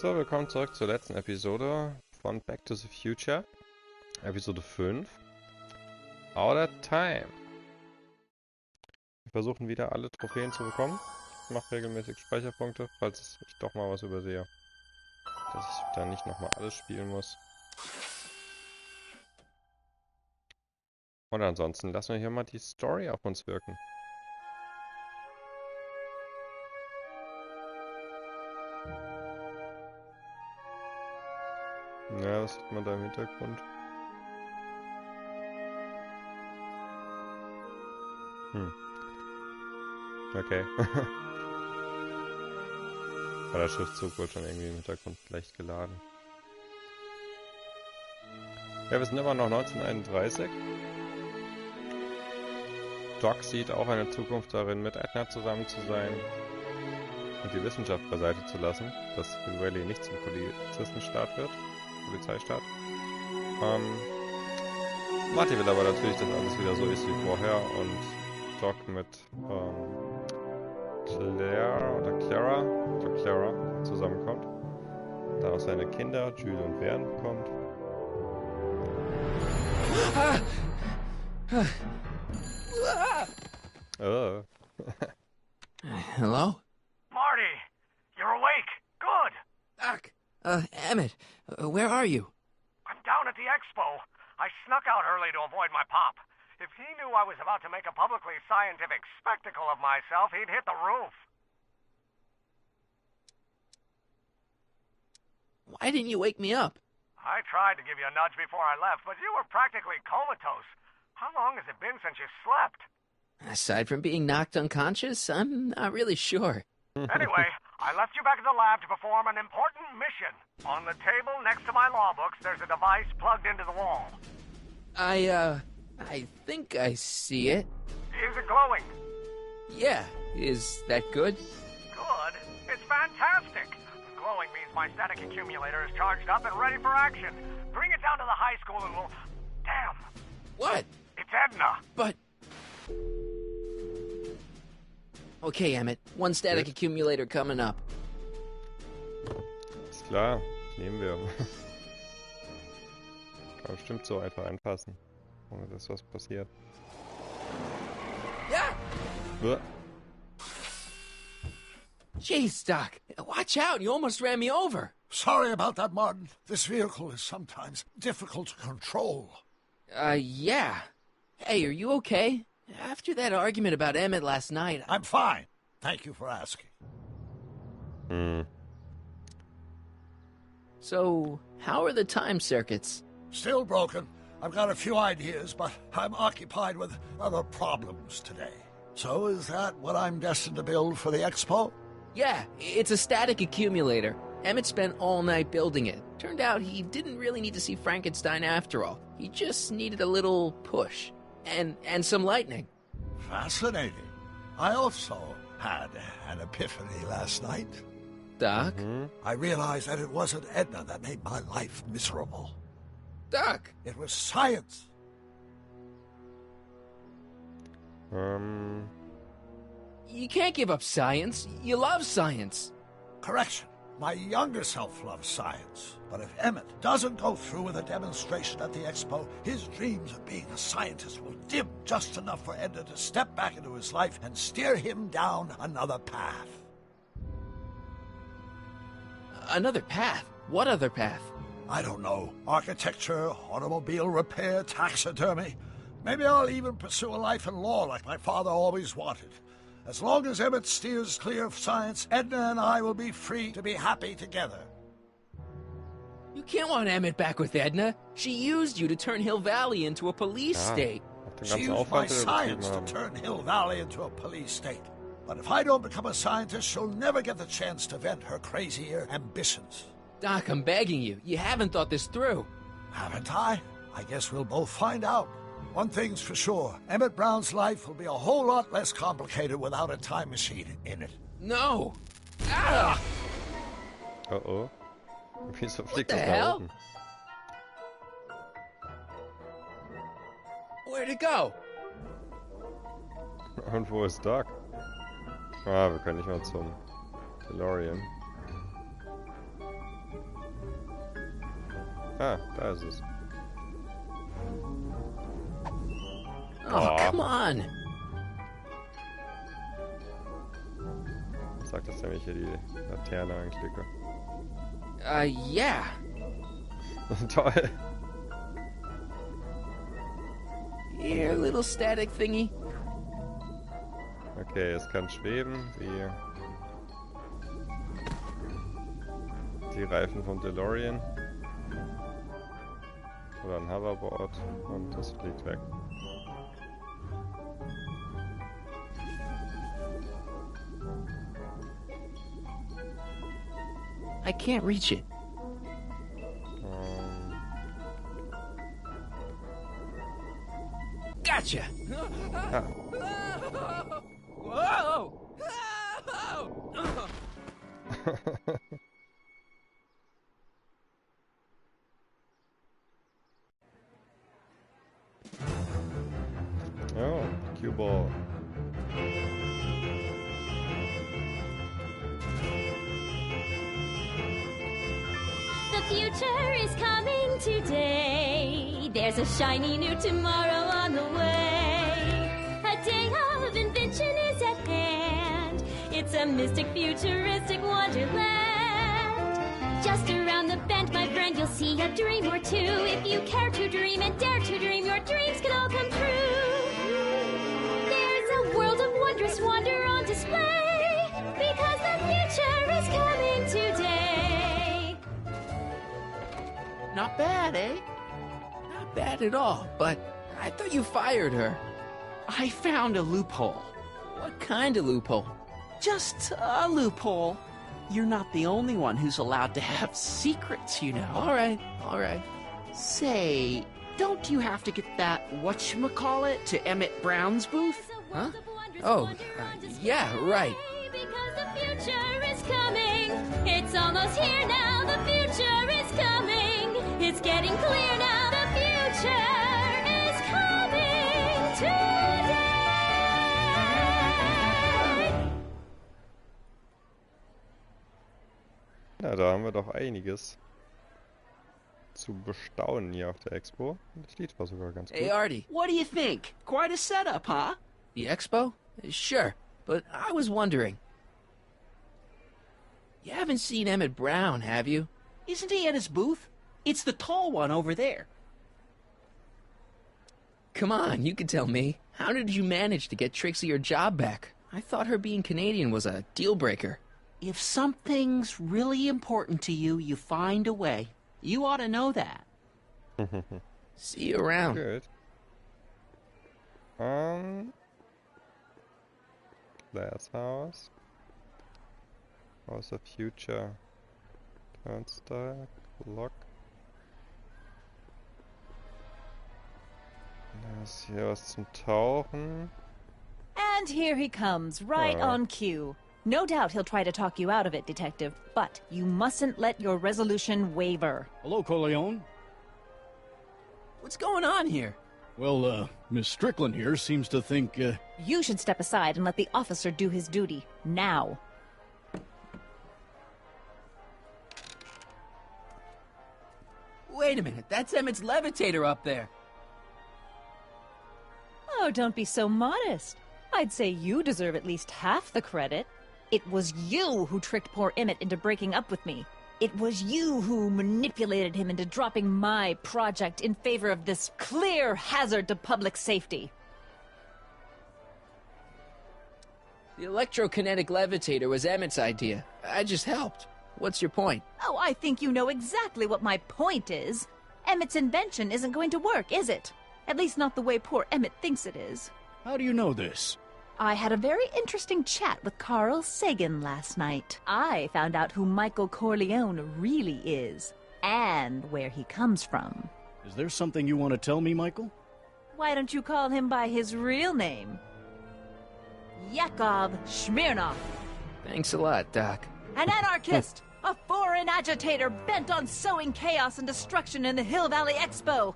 So, willkommen zurück zur letzten Episode von Back to the Future. Episode 5. Outatime. Wir versuchen wieder alle Trophäen zu bekommen. Ich mache regelmäßig Speicherpunkte, falls ich doch mal was übersehe. Dass ich dann nicht nochmal alles spielen muss. Und ansonsten lassen wir hier mal die Story auf uns wirken. Ja, was sieht man da im Hintergrund? Okay. War der Schriftzug wohl schon irgendwie im Hintergrund leicht geladen. Ja, wir sind immer noch 1931. Doc sieht auch eine Zukunft darin, mit Edna zusammen zu sein und die Wissenschaft beiseite zu lassen, dass Hill Valley nicht zum Polizistenstaat wird. Polizeistaat. Marty will aber natürlich, dass alles wieder so ist wie vorher und Doc mit Clara zusammenkommt. Dann auch seine Kinder, Jules und Vern, bekommt. Hello? Marty! You're awake! Good! Doc! Emmett, where are you? I'm down at the Expo. I snuck out early to avoid my pop. If he knew I was about to make a publicly scientific spectacle of myself, he'd hit the roof. Why didn't you wake me up? I tried to give you a nudge before I left, but you were practically comatose. How long has it been since you slept? Aside from being knocked unconscious, I'm not really sure. Anyway, I left you back at the lab to perform an important mission. On the table next to my law books, there's a device plugged into the wall. I think I see it. Is it glowing? Yeah, is that good? Good? It's fantastic! Glowing means my static accumulator is charged up and ready for action. Bring it down to the high school and we'll... Damn! What? It's Edna! But... Okay, Emmett. One static accumulator coming up. Ist klar, nehmen wir. Kann bestimmt so einfach anpassen, ohne dass was passiert. Yeah! Jeez, Doc. Watch out, you almost ran me over. Sorry about that, Martin. This vehicle is sometimes difficult to control. Yeah. Hey, are you okay? After that argument about Emmett last night... I'm fine. Thank you for asking. So, how are the time circuits? Still broken. I've got a few ideas, but I'm occupied with other problems today. So is that what I'm destined to build for the Expo? Yeah, it's a static accumulator. Emmett spent all night building it. Turned out he didn't really need to see Frankenstein after all. He just needed a little push. And some lightning. Fascinating. I also had an epiphany last night. Doc? I realized that it wasn't Edna that made my life miserable. Doc! It was science. You can't give up science. You love science. Correction. My younger self loves science. But if Emmett doesn't go through with a demonstration at the Expo, his dreams of being a scientist will dim just enough for Edna to step back into his life and steer him down another path. Another path? What other path? I don't know. Architecture, automobile repair, taxidermy. Maybe I'll even pursue a life in law like my father always wanted. As long as Emmett steers clear of science, Edna and I will be free to be happy together. You can't want Emmett back with Edna. She used you to turn Hill Valley into a police state. She used my science to turn Hill Valley into a police state. But if I don't become a scientist, she'll never get the chance to vent her crazier ambitions. Doc, I'm begging you. You haven't thought this through. Haven't I? I guess we'll both find out. One thing's for sure. Emmett Brown's life will be a whole lot less complicated without a time machine in it. No! Ah! Oh. Wieso fliegt the das hell? nach unten? Where'd it go? Und wo ist Doc? Wir können nicht mal zum DeLorean. Ah, da ist es. Oh, come on. Sagt das, wenn ich hier die Laterne anklicke? Yeah. Toll. Here, little static thingy. Okay, es kann schweben, wie die Reifen vom DeLorean. Oder ein Hoverboard und das fliegt weg. I can't reach it. Gotcha! Ah. Whoa! Oh, cue ball. The future is coming today. There's a shiny new tomorrow on the way. A day of invention is at hand. It's a mystic, futuristic wonderland. Just around the bend, my friend, you'll see a dream or two. If you care to dream and dare to dream, your dreams can all come true. There's a world of wondrous wonder on display, because the future is coming today. Not bad, eh? Not bad at all, but I thought you fired her. I found a loophole. What kind of loophole? Just a loophole. You're not the only one who's allowed to have secrets, you know. All right, all right. Say, don't you have to get that whatchamacallit to Emmett Brown's booth? Huh? Oh, yeah, right. Because the future is coming. It's almost here now. The future is coming. It's getting clear now. The future is coming today. Ja, da haben wir doch einiges zu bestaunen hier auf der Expo. Das Lied war sogar ganz gut. Hey, Artie. What do you think? Quite a setup, huh? The Expo? Sure, but I was wondering. You haven't seen Emmett Brown, have you? Isn't he at his booth? It's the tall one over there. Come on, you can tell me. How did you manage to get Trixie her job back? I thought her being Canadian was a deal breaker. If something's really important to you, you find a way. You ought to know that. See you around. Good. Glass House. House of Future. Turnstile. Clock. Da ist hier was zum Tauchen. And here he comes, right Oh. on cue. No doubt he'll try to talk you out of it, Detective, but you mustn't let your resolution waver. Hello, Corleone. What's going on here? Well, Miss Strickland here seems to think, You should step aside and let the officer do his duty, now. Wait a minute, that's Emmett's levitator up there. Oh, don't be so modest. I'd say you deserve at least half the credit. It was you who tricked poor Emmett into breaking up with me. It was you who manipulated him into dropping my project in favor of this clear hazard to public safety. The electrokinetic levitator was Emmett's idea. I just helped. What's your point? Oh, I think you know exactly what my point is. Emmett's invention isn't going to work, is it? At least not the way poor Emmett thinks it is. how do you know this? I had a very interesting chat with Carl Sagan last night. I found out who Michael Corleone really is, and where he comes from. Is there something you want to tell me, Michael? Why don't you call him by his real name? Yakov Smirnov. Thanks a lot, Doc. An anarchist! A foreign agitator bent on sowing chaos and destruction in the Hill Valley Expo!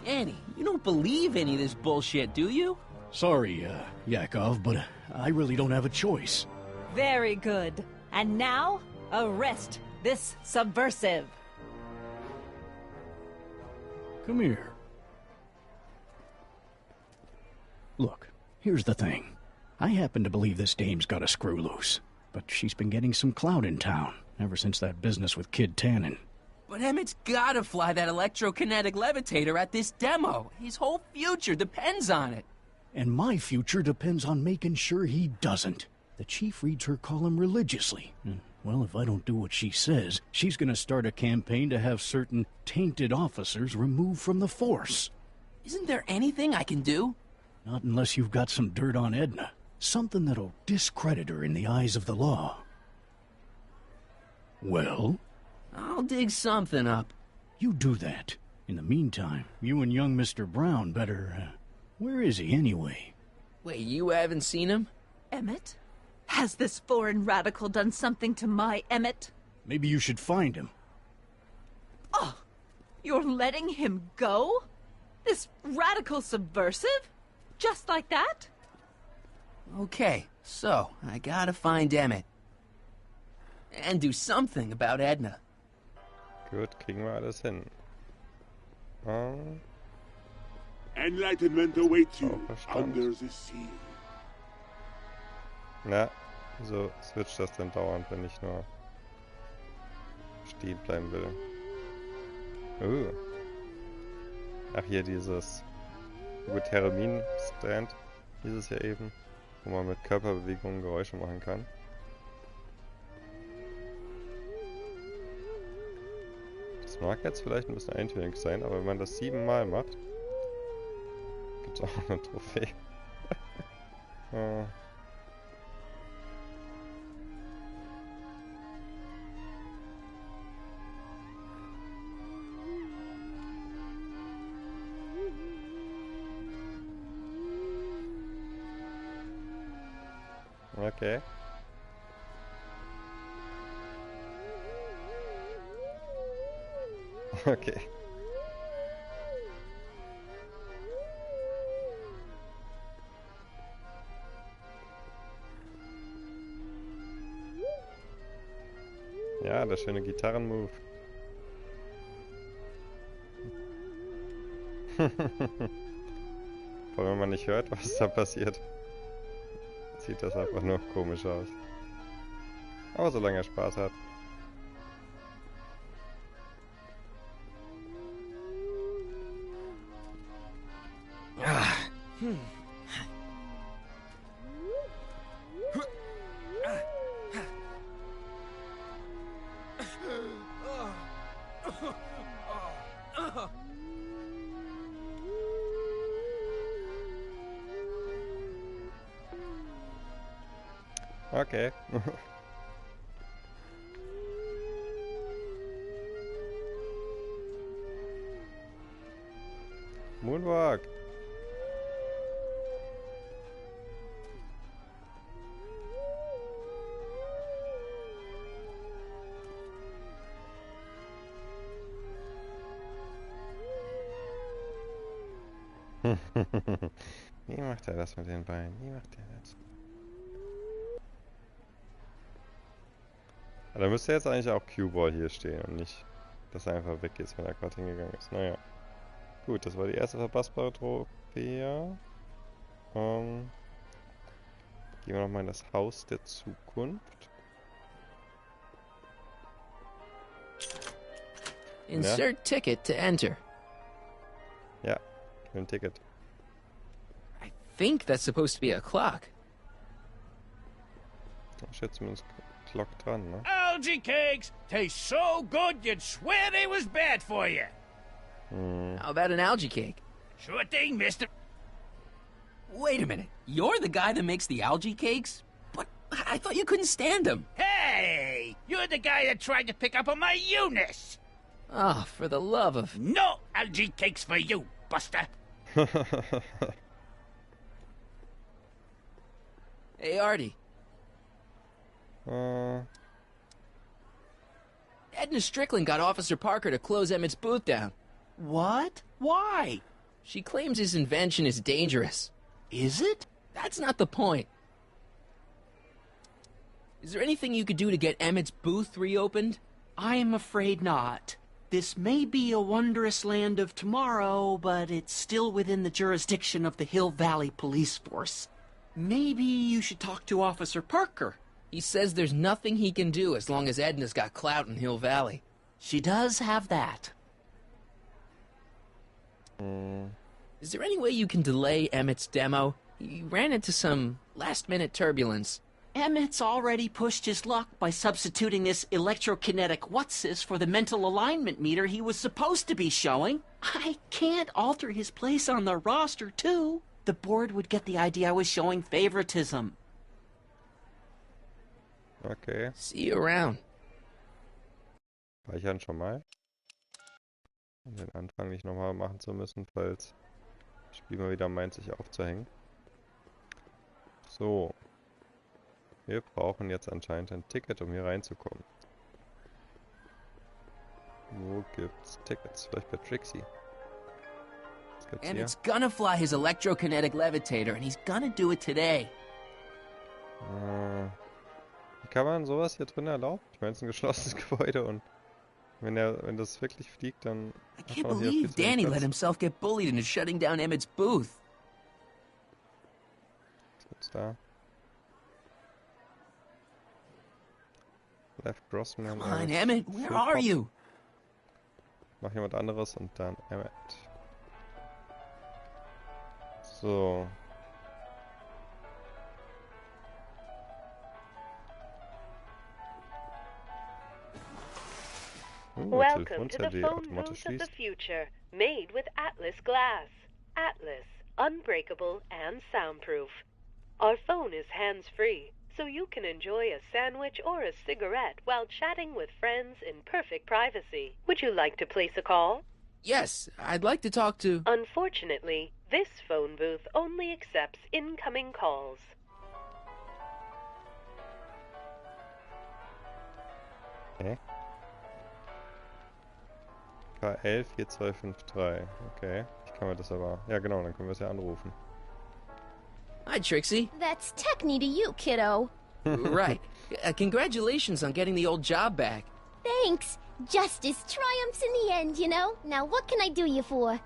Annie, you don't believe any of this bullshit, do you? Sorry, Yakov, but I really don't have a choice. Very good. And now, arrest this subversive. Come here. Look, here's the thing. I happen to believe this dame's got a screw loose, but she's been getting some clout in town ever since that business with Kid Tannen. But Emmett's gotta fly that electrokinetic levitator at this demo. His whole future depends on it. And my future depends on making sure he doesn't. The chief reads her column religiously. And, well, if I don't do what she says, she's gonna start a campaign to have certain tainted officers removed from the force. Isn't there anything I can do? Not unless you've got some dirt on Edna. Something that'll discredit her in the eyes of the law. Well? I'll dig something up. You do that. In the meantime, you and young Mr. Brown better... where is he, anyway? Wait, you haven't seen him? Emmett? Has this foreign radical done something to my Emmett? Maybe you should find him. Oh, you're letting him go? This radical subversive? Just like that? Okay, so I gotta find Emmett. And do something about Edna. Gut, kriegen wir alles hin. Enlightenment awaits you Verstand. under the sea. Na, so switcht das denn dauernd, wenn ich nur stehen bleiben will. Ach, hier dieses Termin-Stand, dieses ja eben, wo man mit Körperbewegungen Geräusche machen kann. Das mag jetzt vielleicht ein bisschen eintönig sein, aber wenn man das 7-mal macht, gibt es auch eine Trophäe. Okay. Okay. Ja, der schöne Gitarrenmove. Vor allem, wenn man nicht hört, was da passiert, sieht das einfach nur komisch aus. Aber solange er Spaß hat. Okay. Moonwalk. Wie macht er das mit den Beinen? Wie macht er das? Da müsste jetzt eigentlich auch Cue-Ball hier stehen und nicht, dass er einfach weg ist, wenn er gerade hingegangen ist. Naja. Gut, das war die erste verpassbare Trophäe. Gehen wir nochmal in das Haus der Zukunft. Insert ticket to enter. Ja, ein Ticket. I think that's supposed to be a clock. Da steht zumindest Clock dran, ne? Algae cakes taste so good you'd swear they was bad for you. How about an algae cake? Sure thing, mister. Wait a minute. You're the guy that makes the algae cakes? But I thought you couldn't stand them. Hey, you're the guy that tried to pick up on my Eunice. Oh, for the love of... No algae cakes for you, Buster. Hey, Artie. Edna Strickland got Officer Parker to close Emmett's booth down. What? Why? She claims his invention is dangerous. Is it? That's not the point. Is there anything you could do to get Emmett's booth reopened? I am afraid not. This may be a wondrous land of tomorrow, but it's still within the jurisdiction of the Hill Valley Police Force. Maybe you should talk to Officer Parker. He says there's nothing he can do as long as Edna's got clout in Hill Valley. She does have that. Is there any way you can delay Emmett's demo? He ran into some last-minute turbulence. Emmett's already pushed his luck by substituting this electrokinetic what's-this for the mental alignment meter he was supposed to be showing. I can't alter his place on the roster, too. The board would get the idea I was showing favoritism. Okay. See you around. Speichern schon mal. Um den Anfang nicht nochmal machen zu müssen, falls das Spiel mal wieder meint, sich aufzuhängen. So. Wir brauchen jetzt anscheinend ein Ticket, um hier reinzukommen. Wo gibt's Tickets? Vielleicht bei Trixie. Was gibt's And hier? it's gonna fly his electrokinetic levitator, and he's gonna do it today. Wie kann man sowas hier drin erlauben? Ich meine, es ist ein geschlossenes Gebäude und wenn das wirklich fliegt, dann... I can't believe Danny let himself get bullied into shutting down Emmett's booth. Was gibt's da? Left Grossman. Come on, Emmett, where are you? Mach jemand anderes und dann Emmett. So. Welcome to the phone booth of the future, made with Atlas glass. Atlas, unbreakable and soundproof. Our phone is hands-free, so you can enjoy a sandwich or a cigarette while chatting with friends in perfect privacy. Would you like to place a call? Yes, I'd like to talk to... Unfortunately, this phone booth only accepts incoming calls. Okay. K11 4253. Okay. Ich kann mir das aber... Ja genau, dann können wir es ja anrufen. Hi, Trixie. That's techni to you, kiddo. Right. Congratulations on getting the old job back. Thanks. Justice triumphs in the end, you know? Now what can I do you for?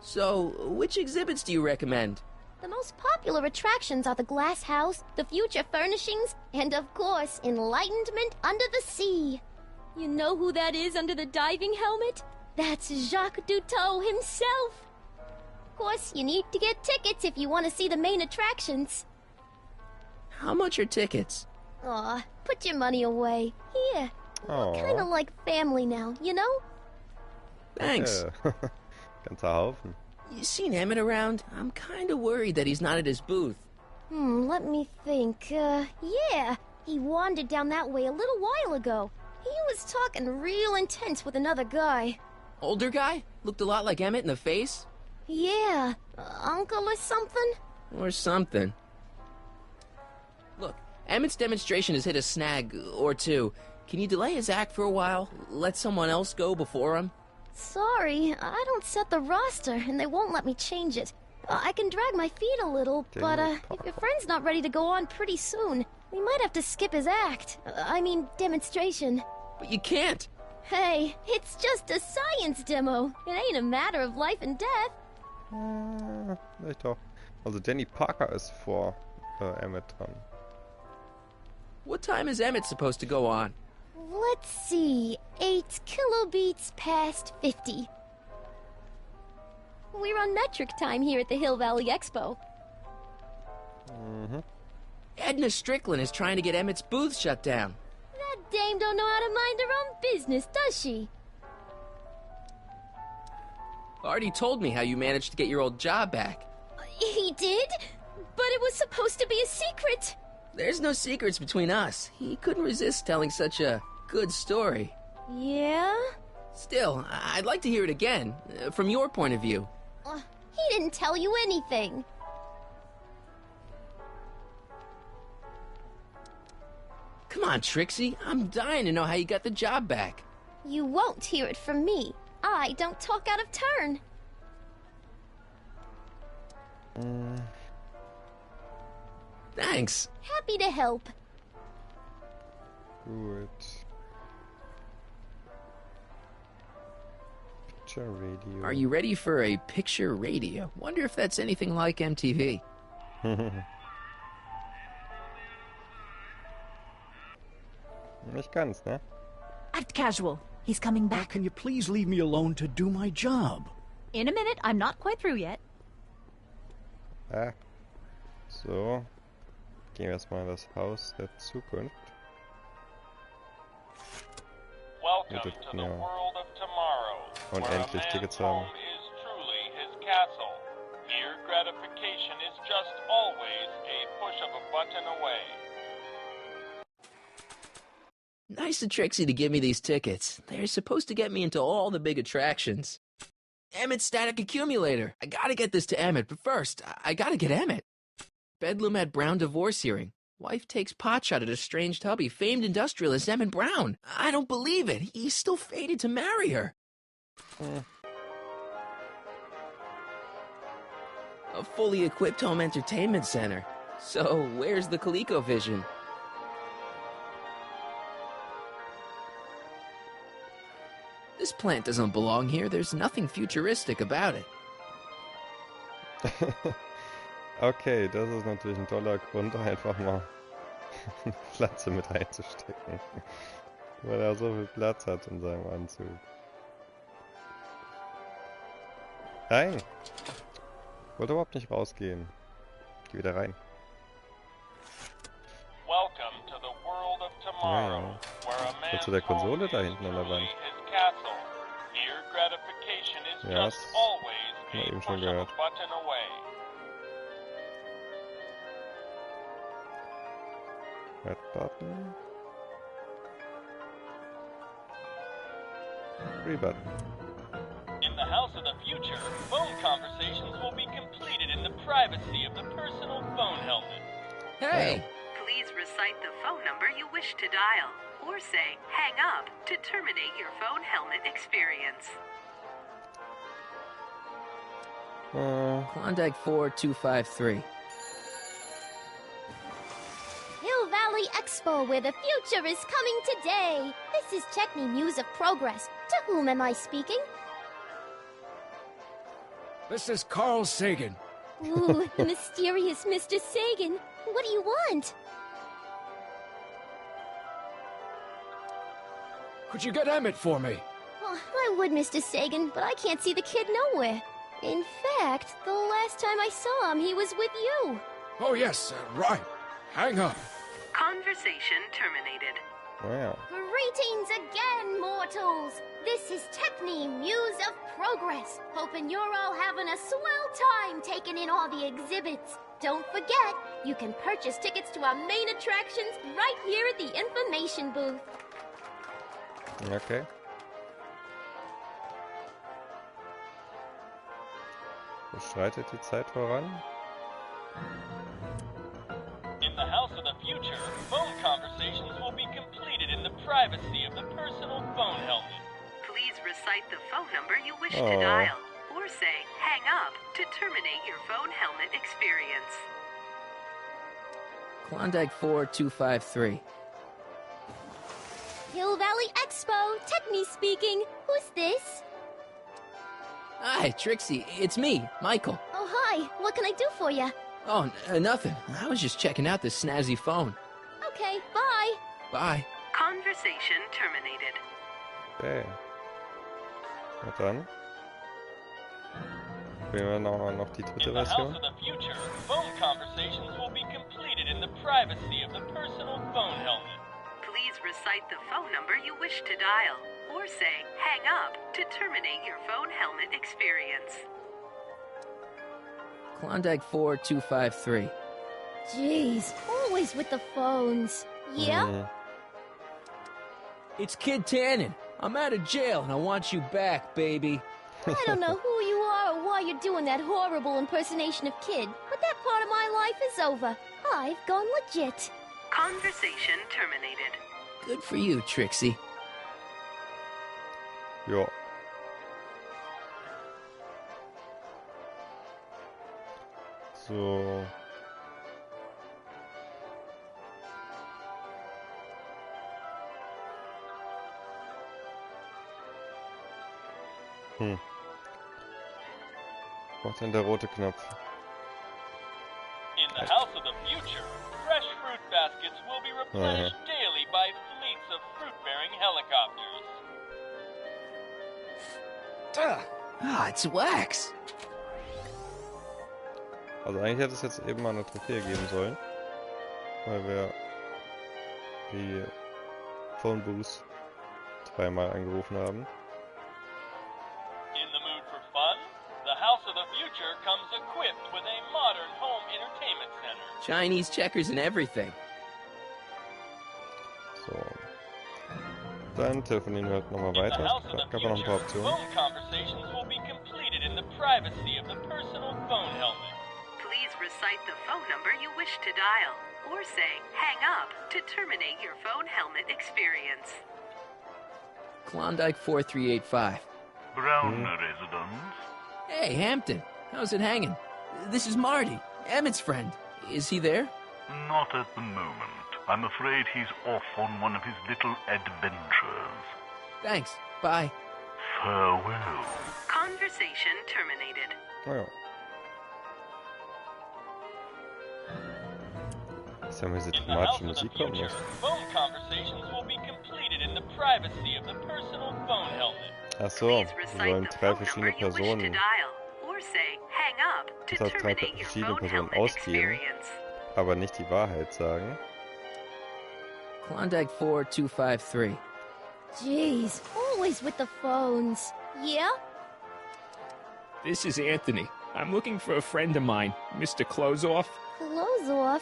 So, which exhibits do you recommend? The most popular attractions are the Glass House, the Future Furnishings, and of course, Enlightenment Under the Sea. You know who that is under the diving helmet? That's Jacques Cousteau himself. Of course, you need to get tickets if you want to see the main attractions. How much are tickets? Aw, put your money away. Here. Kind of like family now, you know? Thanks. Ganzer Haufen. You seen Emmett around? I'm kind of worried that he's not at his booth. Let me think. Yeah. He wandered down that way a little while ago. He was talking real intense with another guy. Older guy? Looked a lot like Emmett in the face? Yeah. Uncle or something? Or something. Look, Emmett's demonstration has hit a snag or two. Can you delay his act for a while? Let someone else go before him? Sorry, I don't set the roster, and they won't let me change it. I can drag my feet a little, but if your friend's not ready to go on pretty soon, we might have to skip his act. I mean, demonstration. But you can't. Hey, it's just a science demo. It ain't a matter of life and death. Vielleicht doch. Also Danny Parker ist vor Emmett dran. What time is Emmett supposed to go on? Let's see. 8 kilobeats past 50. We're on metric time here at the Hill Valley Expo. Edna Strickland is trying to get Emmett's booth shut down. That dame don't know how to mind her own business, does she? Already told me how you managed to get your old job back. He did? But it was supposed to be a secret. There's no secrets between us. He couldn't resist telling such a good story. Yeah? Still, I'd like to hear it again, from your point of view. He didn't tell you anything. Come on, Trixie. I'm dying to know how you got the job back. You won't hear it from me. I don't talk out of turn. Thanks. Happy to help. Gut. Picture Radio. Are you ready for a picture radio? Wonder if that's anything like MTV. Nicht ganz, ne? Act casual. He's coming Now, back. can you please leave me alone to do my job? In a minute. I'm not quite through yet. Ah. So. Gehen wir erstmal in das Haus der Zukunft. Welcome Ja, to the ja. world of tomorrow, Und where a endlich man's Tickets haben. home is truly his castle. Here, gratification is just always a push of a button away. Nice of Trixie to give me these tickets. They're supposed to get me into all the big attractions. Emmett's static accumulator. I gotta get this to Emmett, but first, I gotta get Emmett. Bedlam at Brown divorce hearing. Wife takes potshot at estranged hubby, famed industrialist Emmett Brown. I don't believe it. He's still fated to marry her. A fully equipped home entertainment center. So, where's the ColecoVision? This plant doesn't belong here. There's nothing futuristic about it. Okay, das ist natürlich ein toller Grund, einfach mal eine Pflanze mit einzustecken. Weil er so viel Platz hat in seinem Anzug. Nein! Ich wollte überhaupt nicht rausgehen. Geh wieder rein. Welcome to the world of tomorrow, where a man's zu der Konsole home da is hinten an der truly Wand. his castle. Here, gratification is Ja, just das always haben wir a eben push schon of a gehört. button away. Red Button. Free Button. In the house of the future, phone conversations will be completed in the privacy of the personal phone helmet. Hey! Please recite the phone number you wish to dial, or say hang up to terminate your phone helmet experience. Klondike 4253. Hill Valley Expo, where the future is coming today. This is Techni Muse of Progress. To whom am I speaking? This is Carl Sagan. Ooh, the mysterious Mr. Sagan. What do you want? Could you get Emmett for me? Well, I would, Mr. Sagan, but I can't see the kid nowhere. In fact, the last time I saw him, he was with you. Oh, yes, right. Hang up. Conversation terminated. Wow. Greetings again, mortals! This is Techni Muse of Progress. Hoping you're all having a swell time taking in all the exhibits. Don't forget, you can purchase tickets to our main attractions right here at the information booth. Okay. Wo schreitet die Zeit voran? In the house of the future, phone conversations will be completed in the privacy of the personal phone helmet. Please recite the phone number you wish to Oh. dial, or say hang up to terminate your phone helmet experience. Klondike 4253. Hill Valley Expo, Techni speaking. Who's this? Hi, Trixie. It's me, Michael. Oh, hi. What can I do for you? Oh, nothing. I was just checking out this snazzy phone. Okay, bye. Bye. Conversation terminated. Okay. Na dann. Probieren wir noch die dritte In the house Version. of the future, phone conversations will be completed in the privacy of the personal phone helmet. Please recite the phone number you wish to dial, or say hang up to terminate your phone helmet experience. Klondike 4253. Jeez, always with the phones. Yeah? Mhm. It's Kid Tannen. I'm out of jail and I want you back, baby. I don't know who you are or why you're doing that horrible impersonation of Kid, but that part of my life is over. I've gone legit. Conversation terminated. Good for you, Trixie. Jo. So. Wo ist denn der rote Knopf? In the house of the future, fresh fruit baskets will be replenished daily by fleets of fruit-bearing helicopters. Ah, it's wax. Also eigentlich hätte es jetzt eben mal eine Trophäe geben sollen. Weil wir die Phone Booth zweimal angerufen haben. In the mood for fun? The house of the future comes equipped with a modern home entertainment center. Chinese checkers and everything. So. Dann telefonieren wir halt nochmal weiter. Es gab noch ein paar Optionen. Phone conversations will be completed in the privacy of the personal phone helmet. Please recite the phone number you wish to dial, or say hang up to terminate your phone helmet experience. Klondike 4385. Brown residence. Hey, Hampton. How's it hanging? This is Marty, Emmett's friend. Is he there? Not at the moment. I'm afraid he's off on one of his little adventures. Thanks. Bye. Farewell. Conversation terminated. Oh ja. Jetzt haben wir diese dramatische Musik kommen lassen. Phone conversations will be completed in the privacy of the personal phone helmet. Ach so, wir sollen drei verschiedene Personen. Das heißt, drei verschiedene Personen ausgeben, aber nicht die Wahrheit sagen. Klondike 4253. Jeez, always with the phones. Yeah? This is Anthony. I'm looking for a friend of mine, Mr. Closeoff. Closeoff?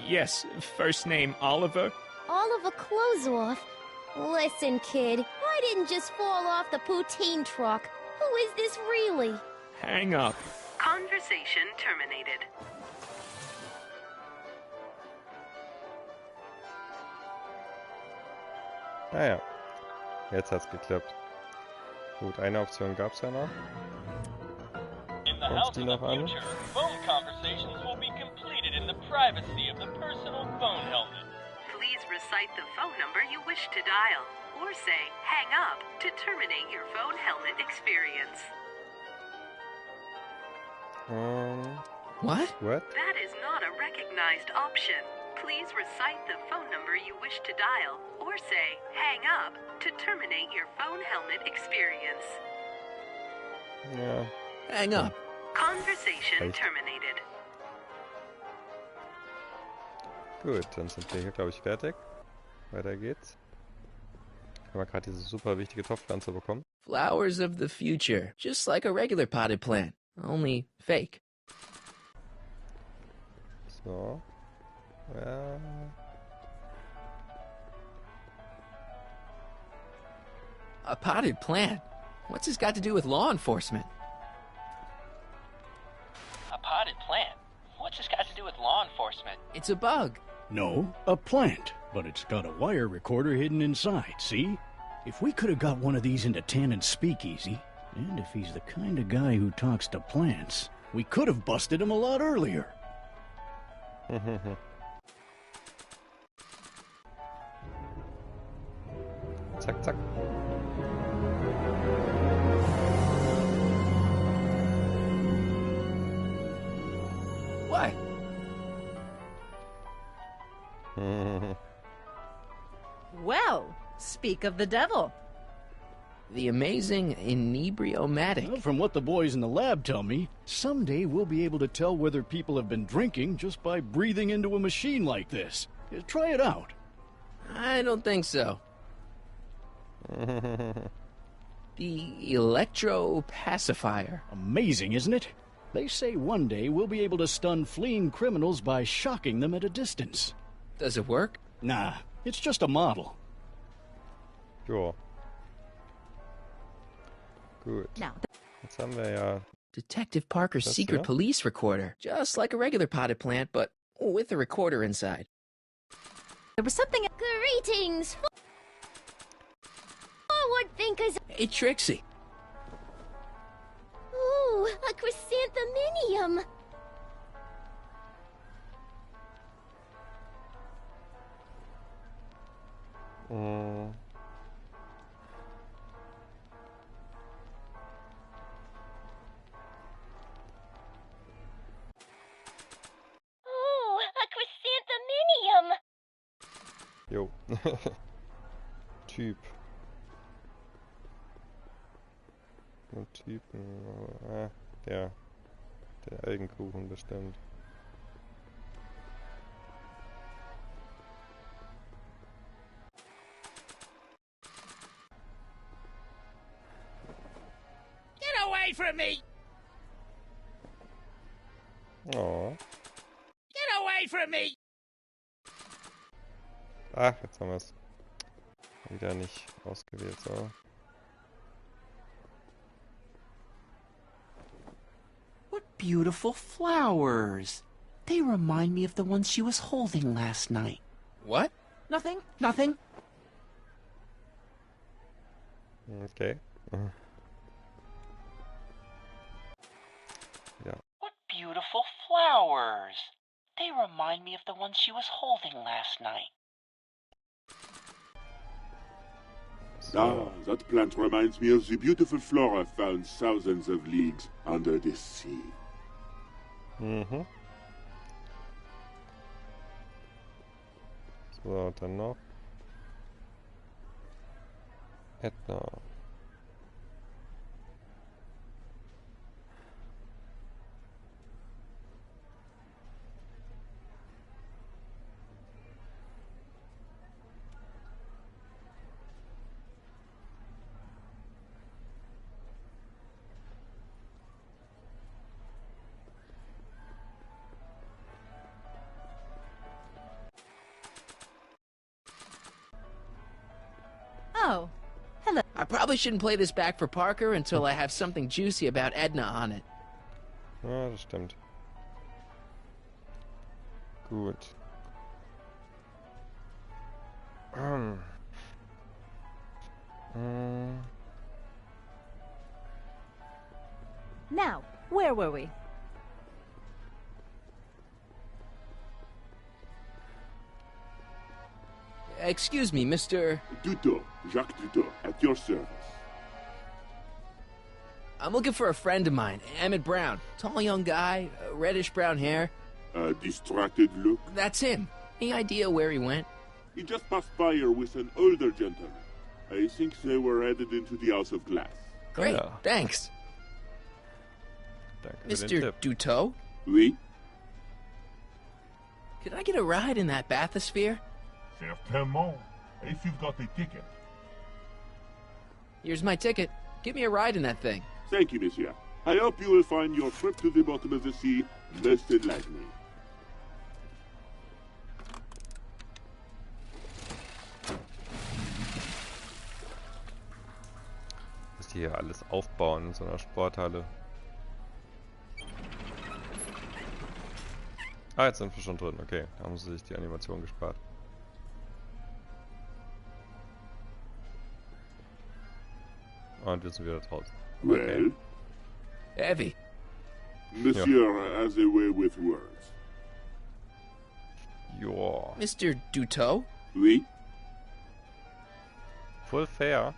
Yes, first name Oliver. Oliver Closeoff? Listen, kid, I didn't just fall off the poutine truck. Who is this really? Hang up. Conversation terminated. Naja, jetzt hat's geklappt. Gut, eine Option gab's ja noch. Kommst die noch an? Phone conversations will be completed in the privacy of the personal phone helmet. Please recite the phone number you wish to dial, or say hang up to terminate your phone helmet experience. What? What? That is not a recognized option. Please recite the phone number you wish to dial, or say hang up to terminate your phone helmet experience. Ja. Hang up. Conversation terminated. Gut, dann sind wir hier, glaube ich, fertig. Weiter geht's. Haben wir gerade diese super wichtige Topfpflanze bekommen. Flowers of the future. Just like a regular potted plant. Only fake. So. Ja. A potted plant? What's this got to do with law enforcement? A potted plant? What's this got to do with law enforcement? It's a bug. No, a plant. But it's got a wire recorder hidden inside, see? If we could have got one of these into Tannen's speakeasy, and if he's the kind of guy who talks to plants, we could have busted him a lot earlier. Zack, zack. What? Well, speak of the devil. The amazing inebriomatic. Well, from what the boys in the lab tell me, someday we'll be able to tell whether people have been drinking just by breathing into a machine like this. Try it out. I don't think so. The electro-pacifier. Amazing, isn't it? They say one day we'll be able to stun fleeing criminals by shocking them at a distance. Does it work? Nah, it's just a model. Jo. Gut. Now, Jetzt haben wir ja... Detective Parker's secret police recorder. Just like a regular potted plant, but with a recorder inside. there was something... Greetings, forward thinkers. Hey, Trixie. Ooh, a chrysantheminium. Jo. Typ. Ein Typen. Der Algenkuchen bestimmt. Get away from me! Oh. Get away from me! Ach, jetzt haben wir es wieder nicht ausgewählt, so. What beautiful flowers. They remind me of the ones she was holding last night. What? Nothing, nothing. Okay. Ja. What beautiful flowers. They remind me of the ones she was holding last night. Ah, that plant reminds me of the beautiful flora found thousands of leagues under the sea. Mhm. So, dann noch Edna. Oh, hello. I probably shouldn't play this back for Parker until I have something juicy about Edna on it. Ja, das stimmt. Gut. Now, where were we? Excuse me, Mr. Duto, Jacques Duto, at your service. I'm looking for a friend of mine, Emmett Brown. Tall young guy, reddish brown hair. A distracted look? That's him. Any idea where he went? He just passed by here with an older gentleman. I think they were headed into the House of Glass. Great, thanks. Mr. Duto? Oui? Could I get a ride in that bathysphere? Certainement, if you've got a ticket. Here's my ticket. Give me a ride in that thing. Thank you, monsieur. I hope you will find your trip to the bottom of the sea most enlightening. Muss die hier alles aufbauen in so einer Sporthalle. Ah, jetzt sind wir schon drin. Okay, da haben sie sich die Animation gespart. Und wir sind wieder draußen. Okay. Well? Heavy. Monsieur has a way with words. Joa. Mr. Duto? Oui? Voll fair.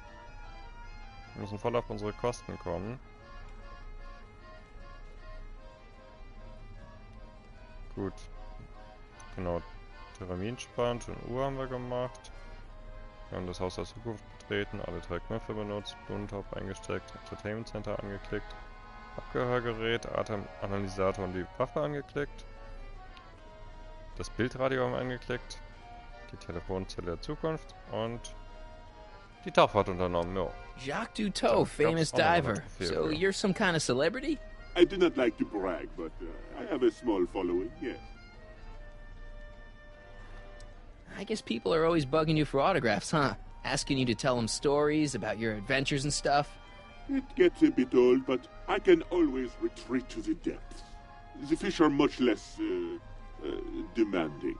Wir müssen voll auf unsere Kosten kommen. Gut. Genau. Terminspann, schon Uhr haben wir gemacht. Wir haben das Haus der Zukunft betreten, alle 3 Knöpfe benutzt, Blumentopf eingesteckt, Entertainment Center angeklickt, Abgehörgerät, Atemanalysator und die Waffe angeklickt, das Bildradio haben wir angeklickt, die Telefonzelle der Zukunft und die Tauchfahrt unternommen, ja. Jacques Duto, famous diver. So you're some kind of celebrity? I do not like to brag, but I have a small following, yes. I guess people are always bugging you for autographs, huh? Asking you to tell them stories about your adventures and stuff? It gets a bit old, but I can always retreat to the depths. The fish are much less demanding.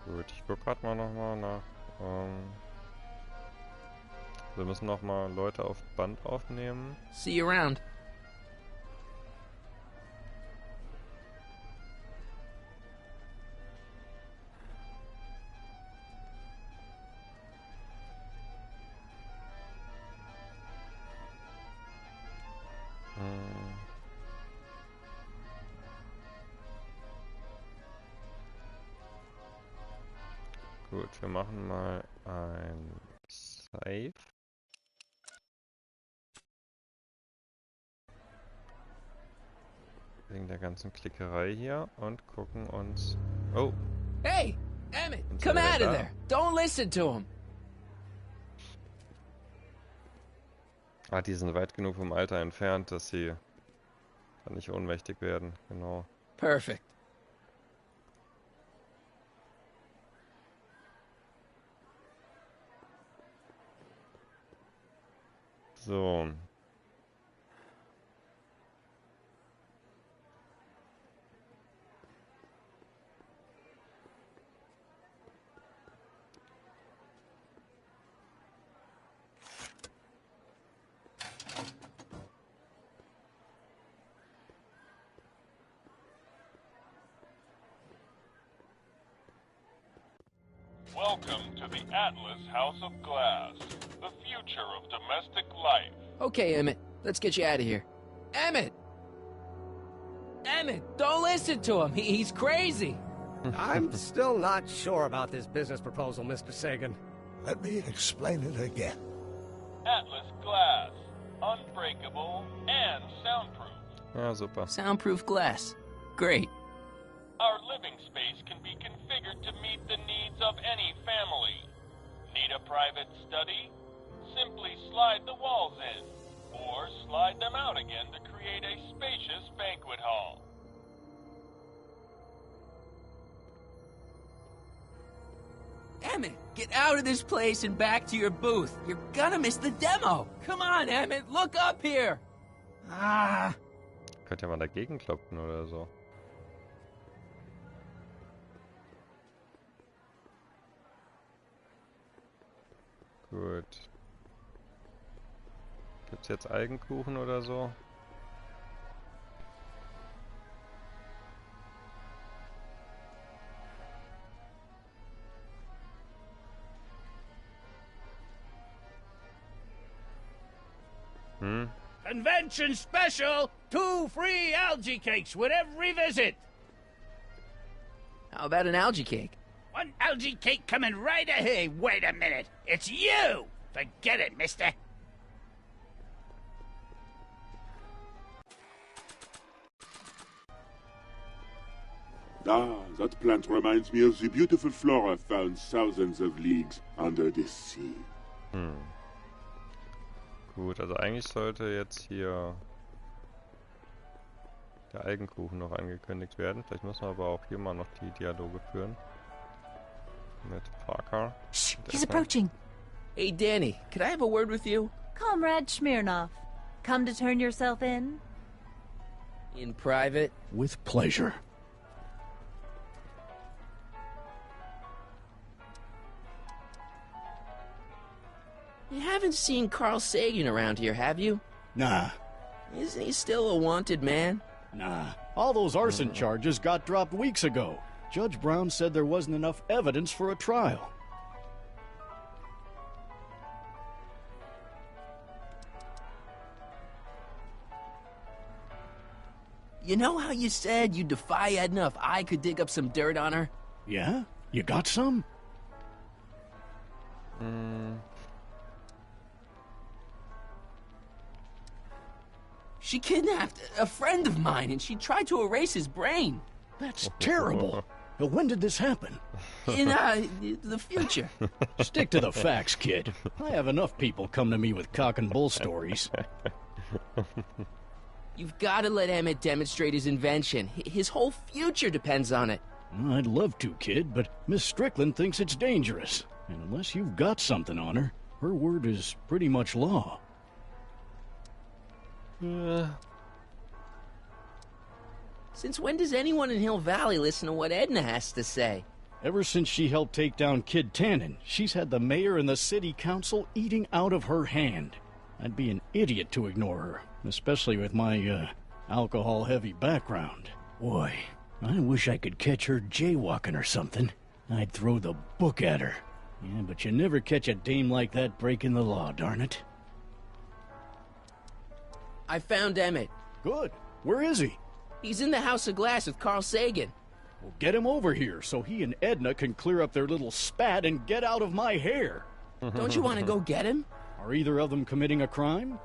Gut, ich guck grad mal nochmal nach. Wir müssen nochmal Leute auf Band aufnehmen. See you around. Gut, wir machen mal ein Save. Wegen der ganzen Klickerei hier und gucken uns... Oh! Hey! Emmett! Come out of there! Don't listen to him! Ah, die sind weit genug vom Alter entfernt, dass sie dann nicht ohnmächtig werden. Genau. Perfect. So. Welcome to the Atlas House of Glass, the future of domestic life. Okay, Emmett, let's get you out of here. Emmett! Emmett, don't listen to him. He's crazy. I'm still not sure about this business proposal, Mr. Sagan. Let me explain it again. Atlas Glass, unbreakable and soundproof. Ja, super. Soundproof glass. Great. Our living space can be configured to meet the needs of any family. Need a private study? Simply slide the walls in, or slide them out again to create a spacious banquet hall. Emmett, get out of this place and back to your booth. You're gonna miss the demo. Come on, Emmett, look up here. Könnt ihr mal dagegen klopfen oder so. Gut. Gibt's jetzt Algenkuchen oder so? Convention special! 2 free algae cakes with every visit! How about an algae cake? 1 algae cake coming right ahead. Wait a minute. It's you! Forget it, mister. Ah, that plant reminds me of the beautiful flora found thousands of leagues under the sea. Gut, also eigentlich sollte jetzt hier der Algenkuchen noch angekündigt werden. Vielleicht müssen wir aber auch hier mal noch die Dialoge führen. Mit Parker. Shh, he's approaching. Hey, Danny, could I have a word with you? Comrade Smirnov, come to turn yourself in? In private? With pleasure. You haven't seen Carl Sagan around here, have you? Nah. Isn't he still a wanted man? Nah. All those arson charges got dropped weeks ago. Judge Brown said there wasn't enough evidence for a trial. You know how you said you'd defy Edna if I could dig up some dirt on her? Yeah? You got some? She kidnapped a friend of mine and she tried to erase his brain. That's terrible. When did this happen? In, the future. Stick to the facts, kid. I have enough people come to me with cock and bull stories. You've got to let Emmett demonstrate his invention. His whole future depends on it. I'd love to, kid, but Miss Strickland thinks it's dangerous. And unless you've got something on her, her word is pretty much law. Since when does anyone in Hill Valley listen to what Edna has to say? Ever since she helped take down Kid Tannen, she's had the mayor and the city council eating out of her hand. I'd be an idiot to ignore her, especially with my, alcohol-heavy background. Boy, I wish I could catch her jaywalking or something. I'd throw the book at her. Yeah, but you never catch a dame like that breaking the law, darn it. I found Emmett. Good. Where is he? He's in the House of Glass with Carl Sagan. Well, get him over here so he and Edna can clear up their little spat and get out of my hair. Don't you want to go get him? Are either of them committing a crime?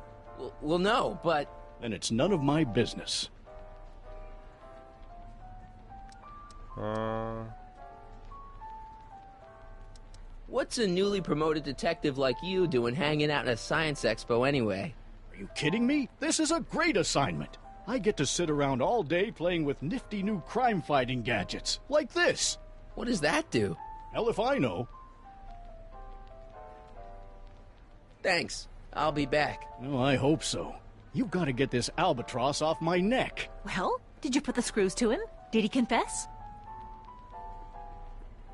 Well, no, but... Then it's none of my business. What's a newly promoted detective like you doing hanging out in a science expo anyway? Are you kidding me? This is a great assignment. I get to sit around all day playing with nifty new crime-fighting gadgets, like this. What does that do? Hell if I know. Thanks. I'll be back. No, I hope so. You've got to get this albatross off my neck. Well, did you put the screws to him? Did he confess?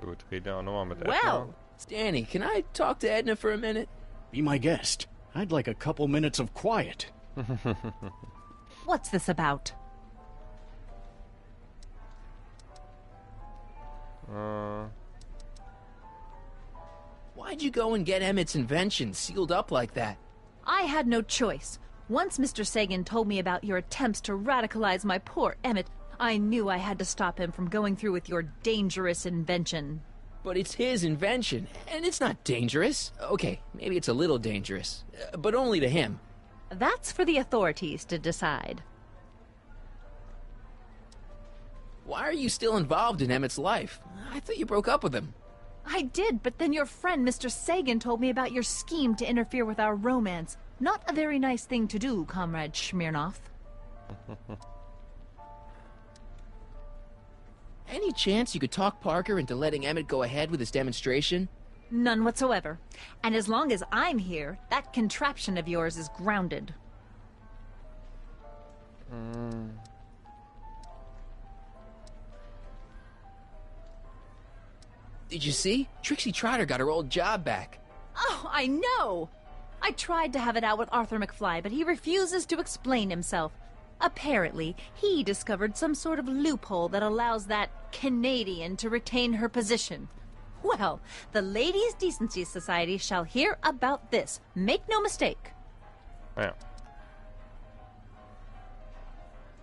Gut, reden wir auch nochmal mit Edna. Well, Stanley, can I talk to Edna for a minute? Be my guest. I'd like a couple minutes of quiet. What's this about? Why'd you go and get Emmett's invention sealed up like that? I had no choice. Once Mr. Sagan told me about your attempts to radicalize my poor Emmett, I knew I had to stop him from going through with your dangerous invention. But it's his invention, and it's not dangerous. Okay, maybe it's a little dangerous, but only to him. That's for the authorities to decide. Why are you still involved in Emmett's life? I thought you broke up with him. I did, but then your friend Mr. Sagan told me about your scheme to interfere with our romance. Not a very nice thing to do, Comrade Smirnoff. Any chance you could talk Parker into letting Emmett go ahead with his demonstration? None whatsoever. And as long as I'm here, that contraption of yours is grounded. Did you see? Trixie Trotter got her old job back. Oh, I know! I tried to have it out with Arthur McFly, but he refuses to explain himself. Apparently, he discovered some sort of loophole that allows that Canadian to retain her position. Well, the Ladies' Decency Society shall hear about this. Make no mistake. Yeah.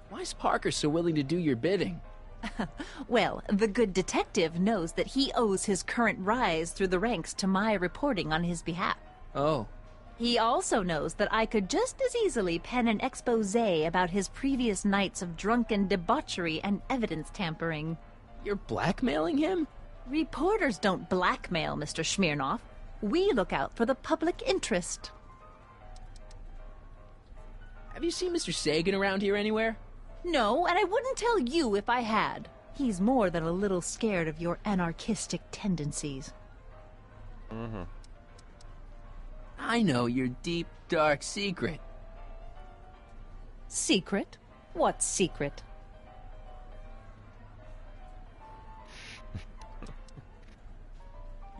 Why is Parker so willing to do your bidding? Well, the good detective knows that he owes his current rise through the ranks to my reporting on his behalf. Oh. He also knows that I could just as easily pen an exposé about his previous nights of drunken debauchery and evidence tampering. You're blackmailing him? Reporters don't blackmail, Mr. Smirnoff. We look out for the public interest. Have you seen Mr. Sagan around here anywhere? No, and I wouldn't tell you if I had. He's more than a little scared of your anarchistic tendencies. I know your deep, dark secret. Secret? What secret?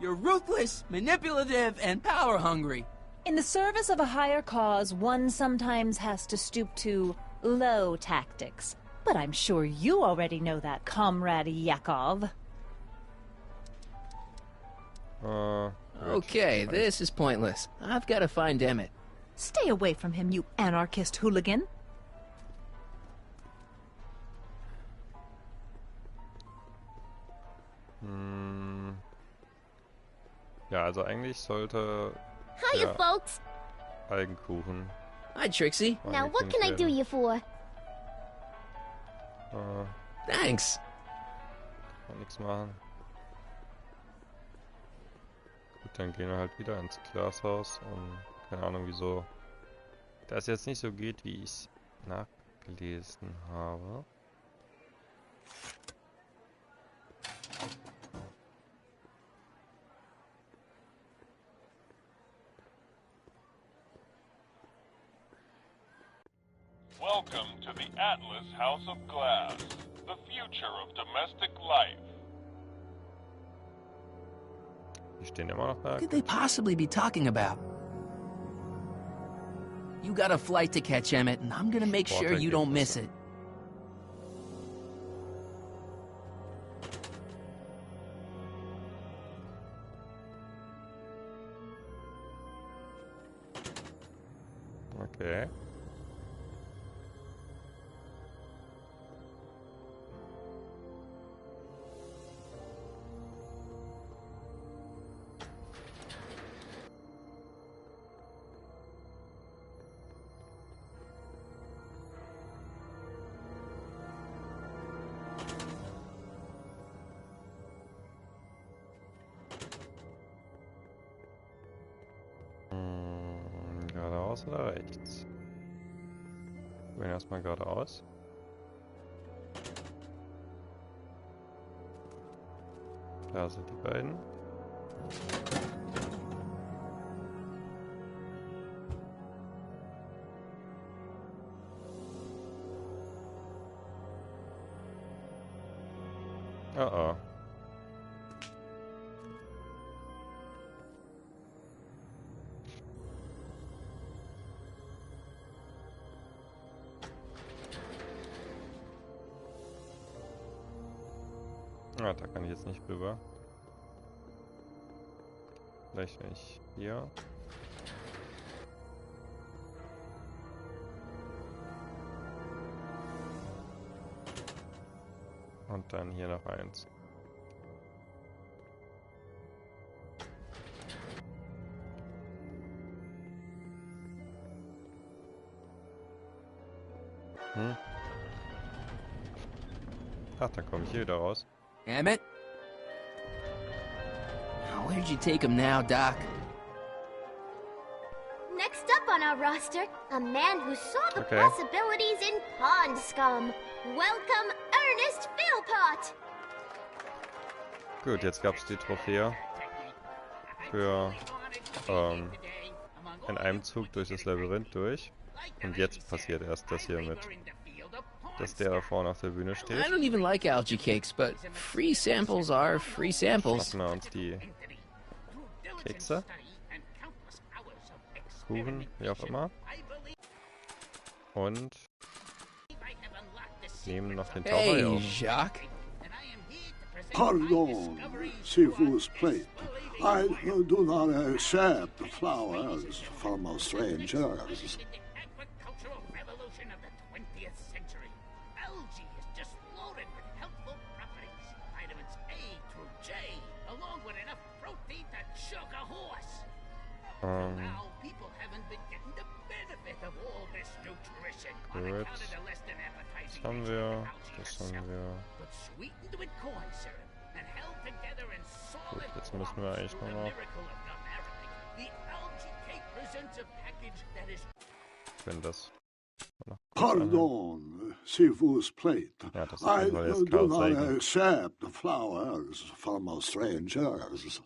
You're ruthless, manipulative, and power-hungry. In the service of a higher cause, one sometimes has to stoop to low tactics. But I'm sure you already know that, Comrade Yakov. Okay, this is pointless. I've got to find Emmett. Stay away from him, you anarchist hooligan. Ja, also eigentlich sollte Hiya, der folks. Algenkuchen. Hi, Trixie. Now, what can I do you for? Thanks. Kann nichts machen. Gut, dann gehen wir halt wieder ins Glashaus und keine Ahnung wieso das jetzt nicht so geht, wie ich es nachgelesen habe. Welcome to the Atlas House of Glass, the future of domestic life. Die stehen immer noch da. What could they possibly be talking about? You got a flight to catch, Emmett, and I'm gonna make sure you don't miss it. Okay. links oder rechts? Wir gehen erstmal geradeaus. Da sind die beiden. Oh oh. Ah, da kann ich jetzt nicht rüber. Vielleicht wenn ich hier. Und dann hier noch eins. Ach, dann komme ich hier wieder raus. Emmett? Where'd you take him now, Doc? Next up on our roster, a man who saw the possibilities in pond scum. Welcome, Ernest Philpott! Gut, jetzt gab es die Trophäe für in einem Zug durch das Labyrinth durch. Und jetzt passiert erst das hier mit, dass der da vorne auf der Bühne steht. I don't even like algae cakes, but free samples are free samples. Schnappen wir uns die Kekse, Kuchen, wie auch immer. Und nehmen noch den Taucher auf. Jacques. Pardon, s'il vous plaît. I do not accept flowers from strangers. Gut. Das haben wir. Das haben wir. Gut, jetzt müssen wir eigentlich nur noch. Wenn das. Pardon, s'il vous plaît. Ja, das I soll jetzt do Karl not zeigen. accept flowers from strangers.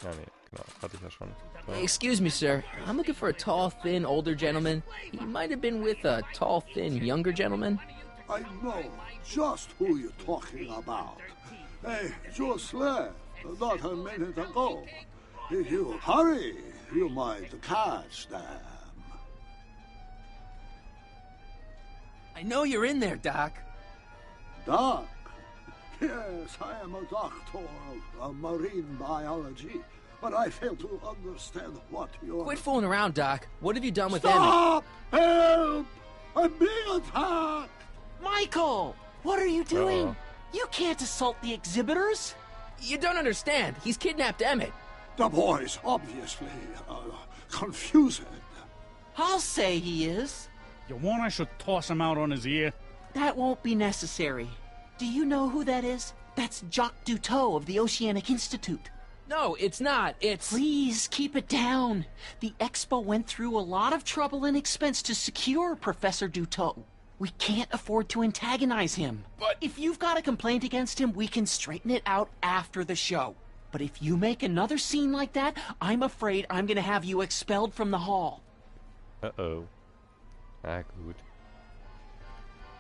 Ja, nee, genau. Hatte ich ja schon. So. Excuse me, sir. I'm looking for a tall, thin, older gentleman. He might have been with a tall, thin, younger gentleman. I know just who you're talking about. They just left not a minute ago. If you hurry, you might catch them. I know you're in there, Doc. Doc? Yes, I am a doctor of marine biology, but I fail to understand what you're... Quit fooling around, Doc. What have you done with Stop! Help! I'm being attacked! Michael! What are you doing? You can't assault the exhibitors! You don't understand. He's kidnapped Emmett. The boy's obviously confused. I'll say he is. You want I should toss him out on his ear? That won't be necessary. Do you know who that is? That's Jacques Duteau of the Oceanic Institute. No, it's not. It's... Please, keep it down. The Expo went through a lot of trouble and expense to secure Professor Duteau. We can't afford to antagonize him. But... If you've got a complaint against him, we can straighten it out after the show. But if you make another scene like that, I'm afraid I'm gonna have you expelled from the hall. Uh-oh. Na gut.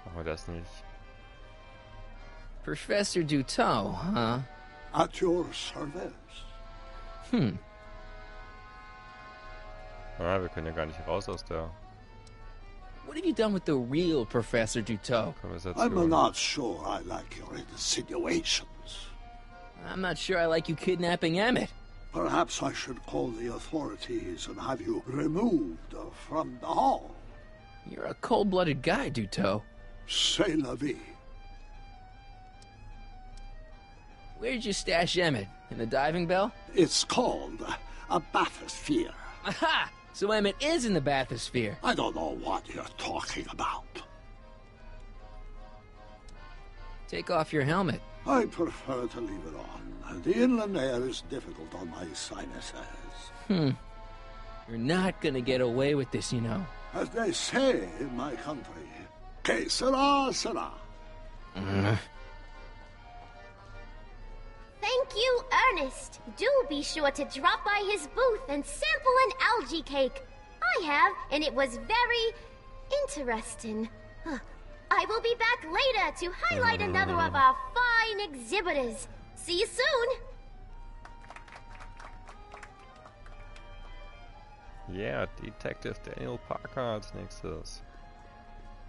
Machen wir das nicht. Professor Duteau, huh? At your service. Ah, wir können ja gar nicht raus aus der What have you done with the real Professor Duteau? Konversation. I'm not sure I like your insinuations. I'm not sure I like you kidnapping Emmett. Perhaps I should call the authorities and have you removed from the hall. You're a cold-blooded guy, Duteau. C'est la vie. Where'd you stash Emmett? In the diving bell? It's called a bathysphere. Aha! So Emmett is in the bathysphere. I don't know what you're talking about. Take off your helmet. I prefer to leave it on. The inland air is difficult on my sinuses. You're not gonna get away with this, you know. As they say in my country, que sera, sera. Thank you, Ernest. Do be sure to drop by his booth and sample an algae cake. I have, and it was very interesting. I will be back later to highlight another of our fine exhibitors. See you soon. Ja, Detective Daniel Parker als nächstes.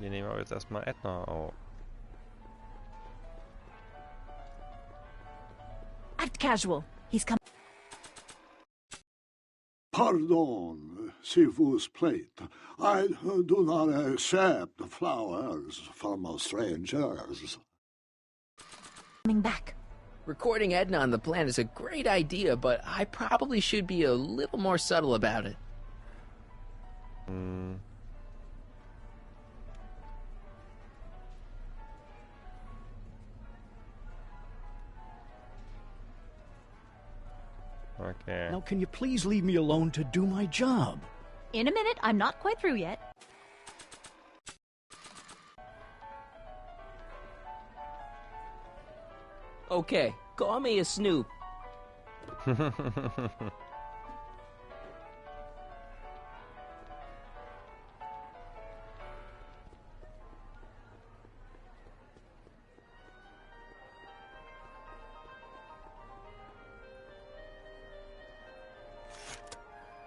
Hier nehmen wir jetzt erstmal Edna auf. Act casual. He's come. Pardon, si vous plaît. I do not accept flowers from strangers. Coming back. Recording Edna on the plan is a great idea, but I probably should be a little more subtle about it. Okay. Now, can you please leave me alone to do my job? In a minute, I'm not quite through yet. Okay, call me a snoop.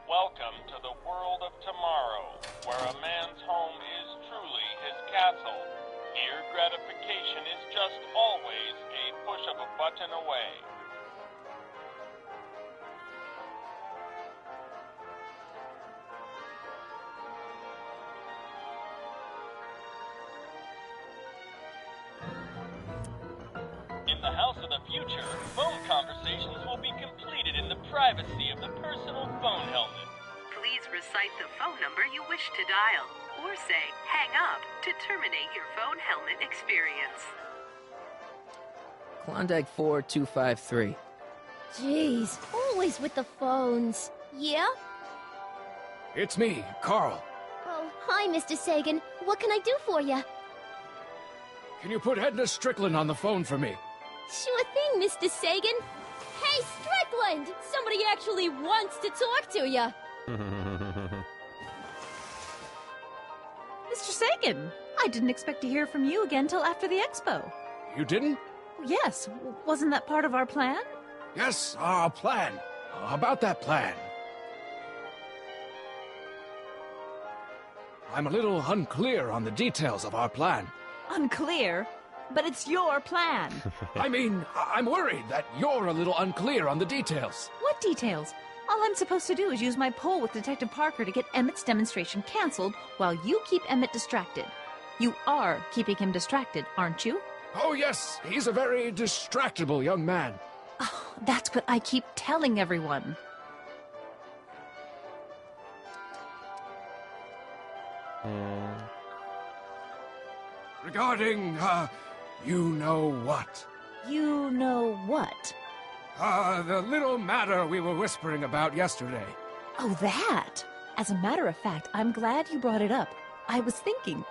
Welcome to the world of tomorrow, where a man's home is truly his castle. Here, gratification is just always a push of a button away. In the house of the future, phone conversations will be completed in the privacy of the personal phone helmet. Please recite the phone number you wish to dial, or say hang up to terminate your phone helmet experience. Klondike 4253. Jeez, always with the phones. Yeah? It's me, Carl. Oh, hi, Mr. Sagan. What can I do for you? Can you put Edna Strickland on the phone for me? Sure thing, Mr. Sagan. Hey, Strickland! Somebody actually wants to talk to you. Mr. Sagan, I didn't expect to hear from you again till after the expo. You didn't? Yes, wasn't that part of our plan? Yes, our plan. About that plan. I'm a little unclear on the details of our plan. Unclear? But it's your plan. I mean, I'm worried that you're a little unclear on the details. What details? All I'm supposed to do is use my poll with Detective Parker to get Emmett's demonstration canceled while you keep Emmett distracted. You are keeping him distracted, aren't you? Oh, yes, he's a very distractible young man. Oh, that's what I keep telling everyone. Regarding, you know what? You know what? The little matter we were whispering about yesterday. Oh, that! As a matter of fact, I'm glad you brought it up. I was thinking,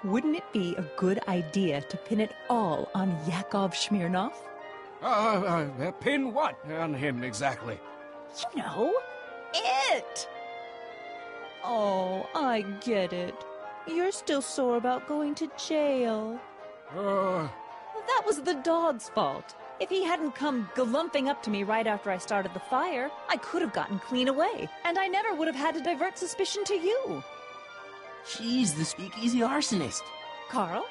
wouldn't it be a good idea to pin it all on Yakov Smirnov? Pin what on him exactly? You know, it! Oh, I get it. You're still sore about going to jail. That was the dog's fault. If he hadn't come galumping up to me right after I started the fire, I could have gotten clean away, and I never would have had to divert suspicion to you. She's the speakeasy arsonist. Carl,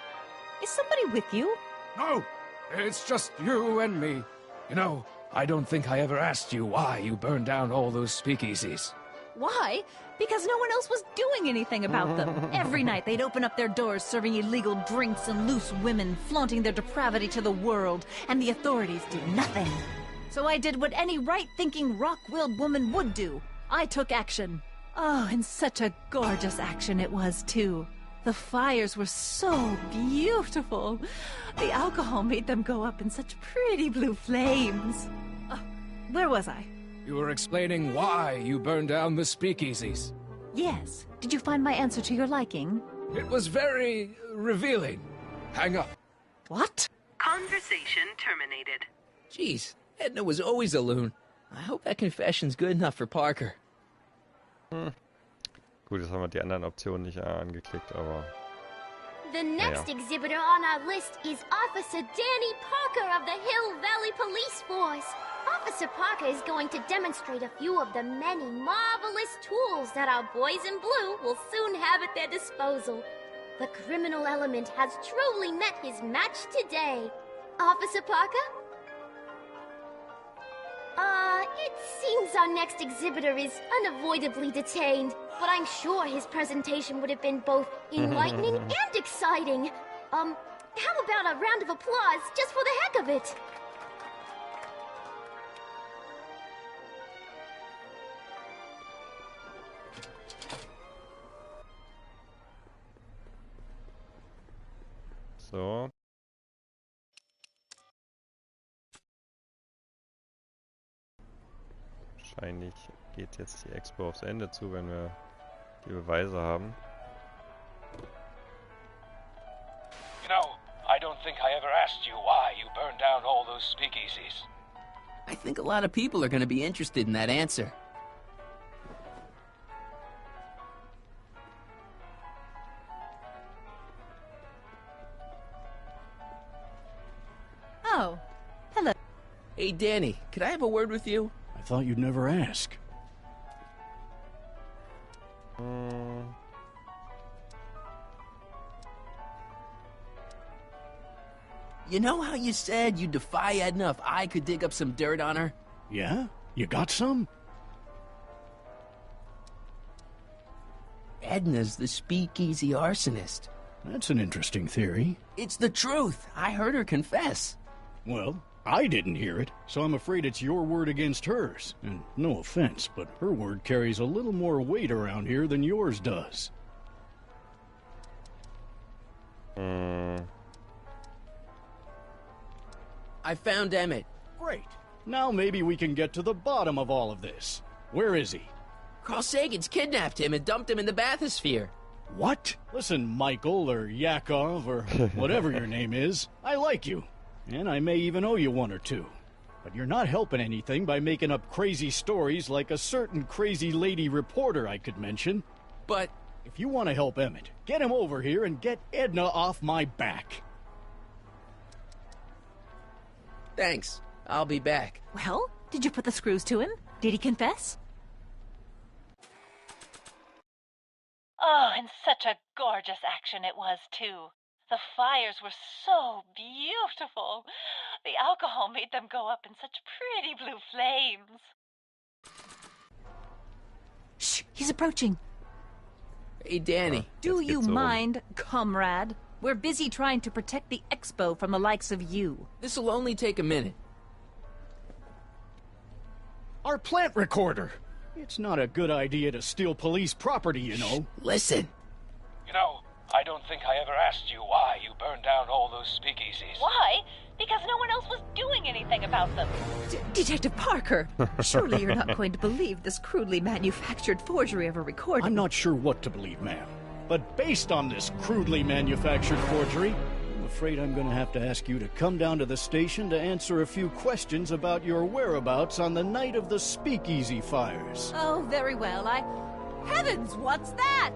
is somebody with you? No, it's just you and me. You know, I don't think I ever asked you why you burned down all those speakeasies. Why? Because no one else was doing anything about them. Every night they'd open up their doors serving illegal drinks and loose women, flaunting their depravity to the world, and the authorities did nothing. So I did what any right-thinking, rock-willed woman would do. I took action. Oh, and such a gorgeous action it was, too. The fires were so beautiful. The alcohol made them go up in such pretty blue flames. Where was I? You were explaining why you burned down the speakeasies. Yes. Did you find my answer to your liking? It was very revealing. Hang up. What? Conversation terminated. Jeez, Edna was always a loon. I hope that confession's good enough for Parker. Gut, jetzt haben wir die anderen Optionen nicht angeklickt, aber... The next exhibitor on our list is Officer Danny Parker of the Hill Valley Police Force. Officer Parker is going to demonstrate a few of the many marvelous tools that our boys in blue will soon have at their disposal. The criminal element has truly met his match today. Officer Parker? It seems our next exhibitor is unavoidably detained, but I'm sure his presentation would have been both enlightening and exciting. How about a round of applause just for the heck of it? So. Wahrscheinlich geht jetzt die Expo aufs Ende zu, wenn wir die Beweise haben. You know, I don't think I ever asked you why you burned down all those speakeasies. I think a lot of people are going to be interested in that answer. Oh, hello. Hey, Danny, could I have a word with you? I thought you'd never ask. You know how you said you'd defy Edna if I could dig up some dirt on her? Yeah? You got some? Edna's the speakeasy arsonist. That's an interesting theory. It's the truth. I heard her confess. Well, I didn't hear it, so I'm afraid it's your word against hers. And no offense, but her word carries a little more weight around here than yours does. I found Emmett. Great. Now maybe we can get to the bottom of all of this. Where is he? Carl Sagan's kidnapped him and dumped him in the bathysphere. What? Listen, Michael, or Yakov, or whatever your name is, I like you. And I may even owe you one or two. But you're not helping anything by making up crazy stories like a certain crazy lady reporter I could mention. But... if you want to help Emmett, get him over here and get Edna off my back. Thanks. I'll be back. Well, did you put the screws to him? Did he confess? Oh, and such a gorgeous action it was, too. The fires were so beautiful. The alcohol made them go up in such pretty blue flames. Shh, he's approaching. Hey, Danny. Do you mind, comrade? We're busy trying to protect the Expo from the likes of you. This'll only take a minute. Our plant recorder! It's not a good idea to steal police property, you know. Listen. You know, I don't think I ever asked you why you burned down all those speakeasies. Why? Because no one else was doing anything about them. Detective Parker, surely you're not going to believe this crudely manufactured forgery of a recording. I'm not sure what to believe, ma'am. But based on this crudely manufactured forgery, I'm afraid I'm going to have to ask you to come down to the station to answer a few questions about your whereabouts on the night of the speakeasy fires. Oh, very well. Heavens, what's that?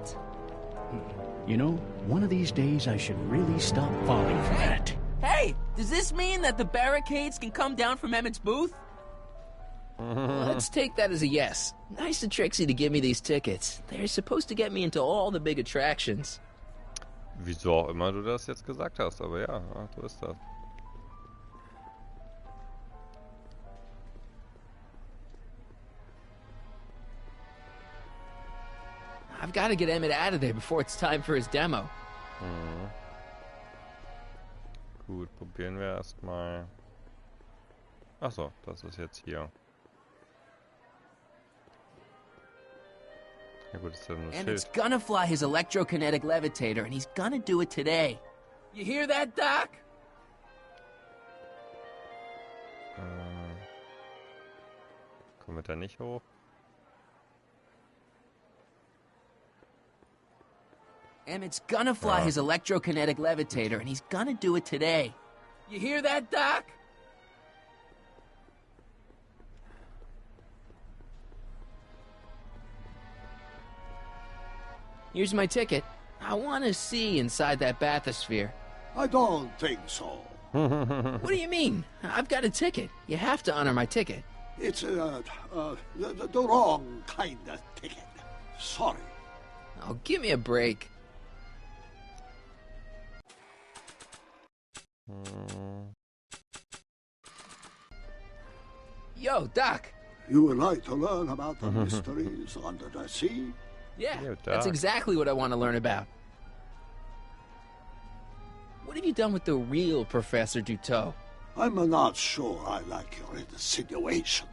You know, one of these days I should really stop falling for that. Hey, does this mean that the barricades can come down from Emmett's booth? Let's take that as a yes. Nice of Trixie to give me these tickets. They're supposed to get me into all the big attractions. Wieso auch immer du das jetzt gesagt hast, aber ja, so ist das. I've got to get Emmett out of there before it's time for his demo. Gut, probieren wir erstmal. Achso, das ist jetzt hier. Ja gut, ist ja nur Emmett's Schild. gonna fly his electrokinetic levitator, and he's gonna do it today. You hear that, Doc? Kommen wir da nicht hoch? Emmett's gonna fly his electrokinetic levitator, and he's gonna do it today. You hear that, Doc? Here's my ticket. I want to see inside that bathysphere. I don't think so. What do you mean? I've got a ticket. You have to honor my ticket. It's the wrong kind of ticket. Sorry. Oh, give me a break. Yo, Doc. You would like to learn about the mysteries under the sea? Yeah, Yo, that's Doc. exactly what I want to learn about. What have you done with the real Professor Duteau? I'm not sure I like your insinuations.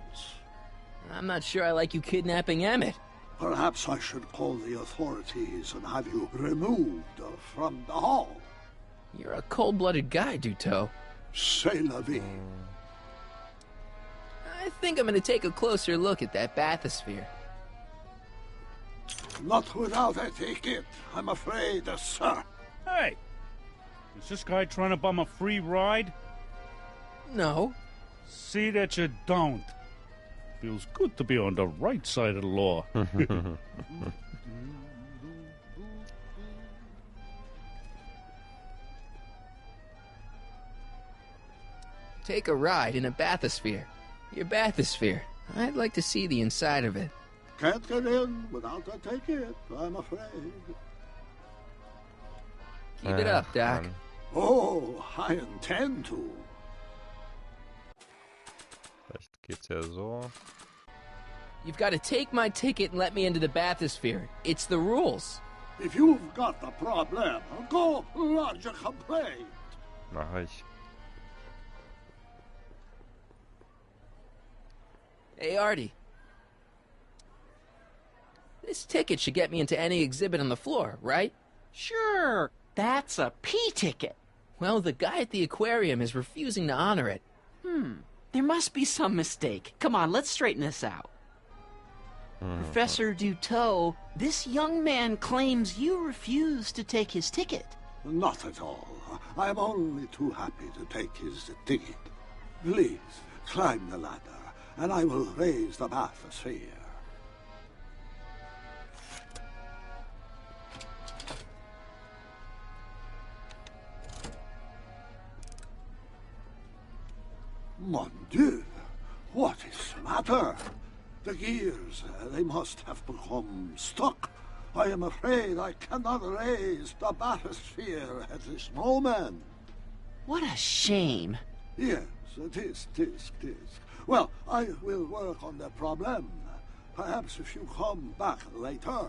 I'm not sure I like you kidnapping Emmett. Perhaps I should call the authorities and have you removed from the hall. You're a cold-blooded guy, Duteau. C'est la vie. I think I'm going to take a closer look at that bathysphere. Not without a ticket, I'm afraid, sir. Hey! Is this guy trying to bum a free ride? No. See that you don't. Feels good to be on the right side of the law. Take a ride in a bathysphere. Your bathysphere. I'd like to see the inside of it. Can't get in without a ticket, I'm afraid. Keep it up, Doc. Oh, I intend to. Vielleicht geht's ja so. You've got to take my ticket and let me into the bathysphere. It's the rules. If you've got a problem, go lodge a complaint. Mach ich. Hey, Artie. This ticket should get me into any exhibit on the floor, right? Sure, that's a P ticket. Well, the guy at the aquarium is refusing to honor it. There must be some mistake. Come on, let's straighten this out. Professor Duteau, this young man claims you refused to take his ticket. Not at all. I'm only too happy to take his ticket. Please, climb the ladder, and I will raise the bathysphere. Mon Dieu! What is the matter? The gears, they must have become stuck. I am afraid I cannot raise the bathysphere at this moment. What a shame. Yes, tis. Well, I will work on the problem. Perhaps if you come back later.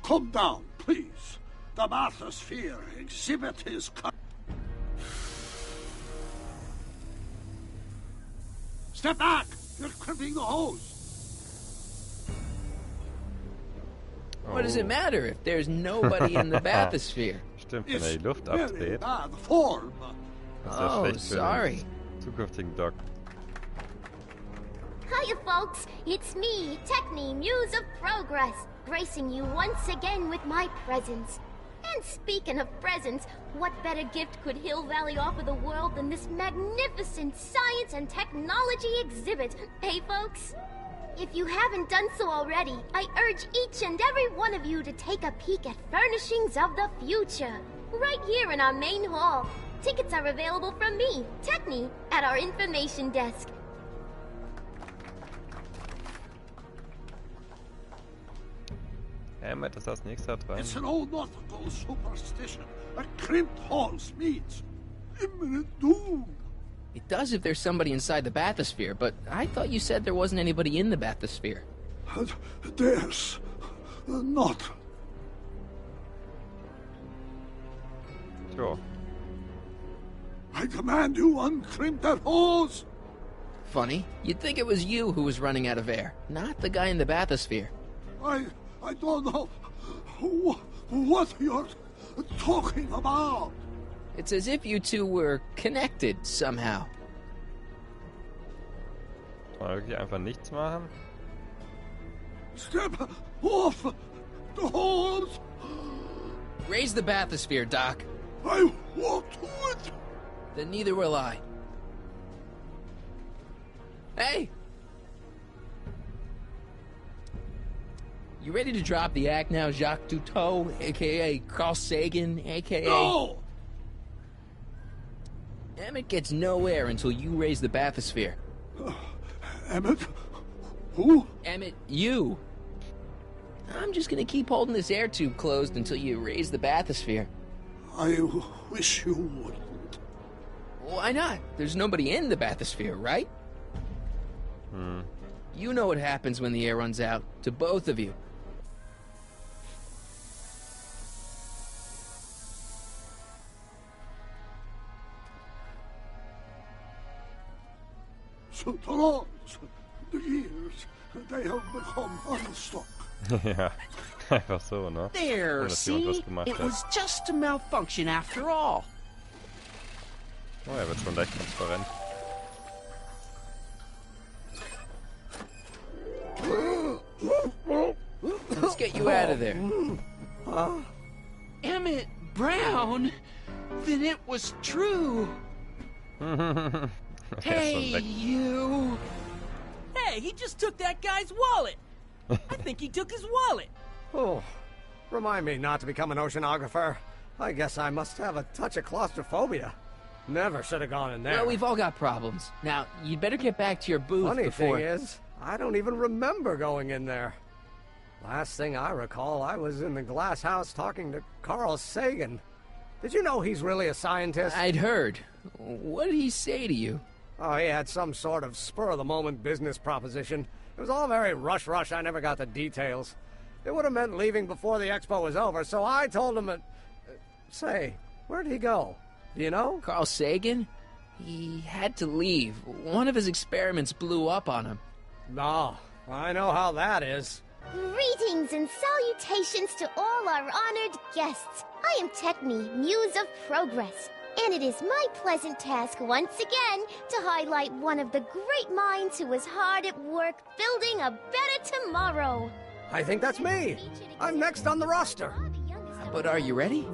Come down, please. The bathysphere exhibit is cut. Step back! You're crimping the hose. What does it matter if there's nobody in the bathysphere? Stimmt, wenn er die Luft abdreht. Bad form. Das ist ja Oh, schlecht für sorry. den zukünftigen Doc. Hiya, folks. It's me, Techni, Muse of Progress, gracing you once again with my presence. And speaking of presents, what better gift could Hill Valley offer the world than this magnificent science and technology exhibit, hey folks? If you haven't done so already, I urge each and every one of you to take a peek at Furnishings of the Future, right here in our main hall. Tickets are available from me, Techni, at our information desk. Emmett ist als nächster dran. It's an old nautical superstition. A crimped hose means imminent doom. It does if there's somebody inside the bathysphere, but I thought you said there wasn't anybody in the bathysphere. There's not. Sure. I command you uncrimp that hose. Funny, you'd think it was you who was running out of air, not the guy in the bathysphere. I don't know what you're talking about. It's as if you two were connected somehow. Kann man wirklich einfach nichts machen? Step off the horse. Raise the bathysphere, Doc. I won't do it. Then neither will I. Hey! You ready to drop the act now, Jacques Cousteau, a.k.a. Carl Sagan, a.k.a. No! Emmett gets no air until you raise the bathysphere. Emmett? Who? Emmett, you. I'm just gonna keep holding this air tube closed until you raise the bathysphere. I wish you wouldn't. Why not? There's nobody in the bathysphere, right? You know what happens when the air runs out, to both of you. So the laws, the years, they have become unstuck. Ja, einfach so, ne? There, Ohne, dass jemand see? was gemacht It hat. was just a malfunction after all. Oh, er wird schon leicht transparent. Let's get you out of there. Emmett Brown? Then it was true. Hey, you. Hey, he just took that guy's wallet. I think he took his wallet. Oh, remind me not to become an oceanographer. I guess I must have a touch of claustrophobia. Never should have gone in there. Well, we've all got problems. Now, you'd better get back to your booth Funny before... thing is, I don't even remember going in there. Last thing I recall, I was in the glass house talking to Carl Sagan. Did you know he's really a scientist? I'd heard. What did he say to you? Oh, he had some sort of spur-of-the-moment business proposition. It was all very rush. I never got the details. It would have meant leaving before the expo was over, so I told him... Say, where'd he go? Do you know? Carl Sagan? He had to leave. One of his experiments blew up on him. No, I know how that is. Greetings and salutations to all our honored guests. I am Techne, Muse of Progress, and it is my pleasant task once again to highlight one of the great minds who was hard at work building a better tomorrow. I think that's me. I'm next on the roster. But are you ready?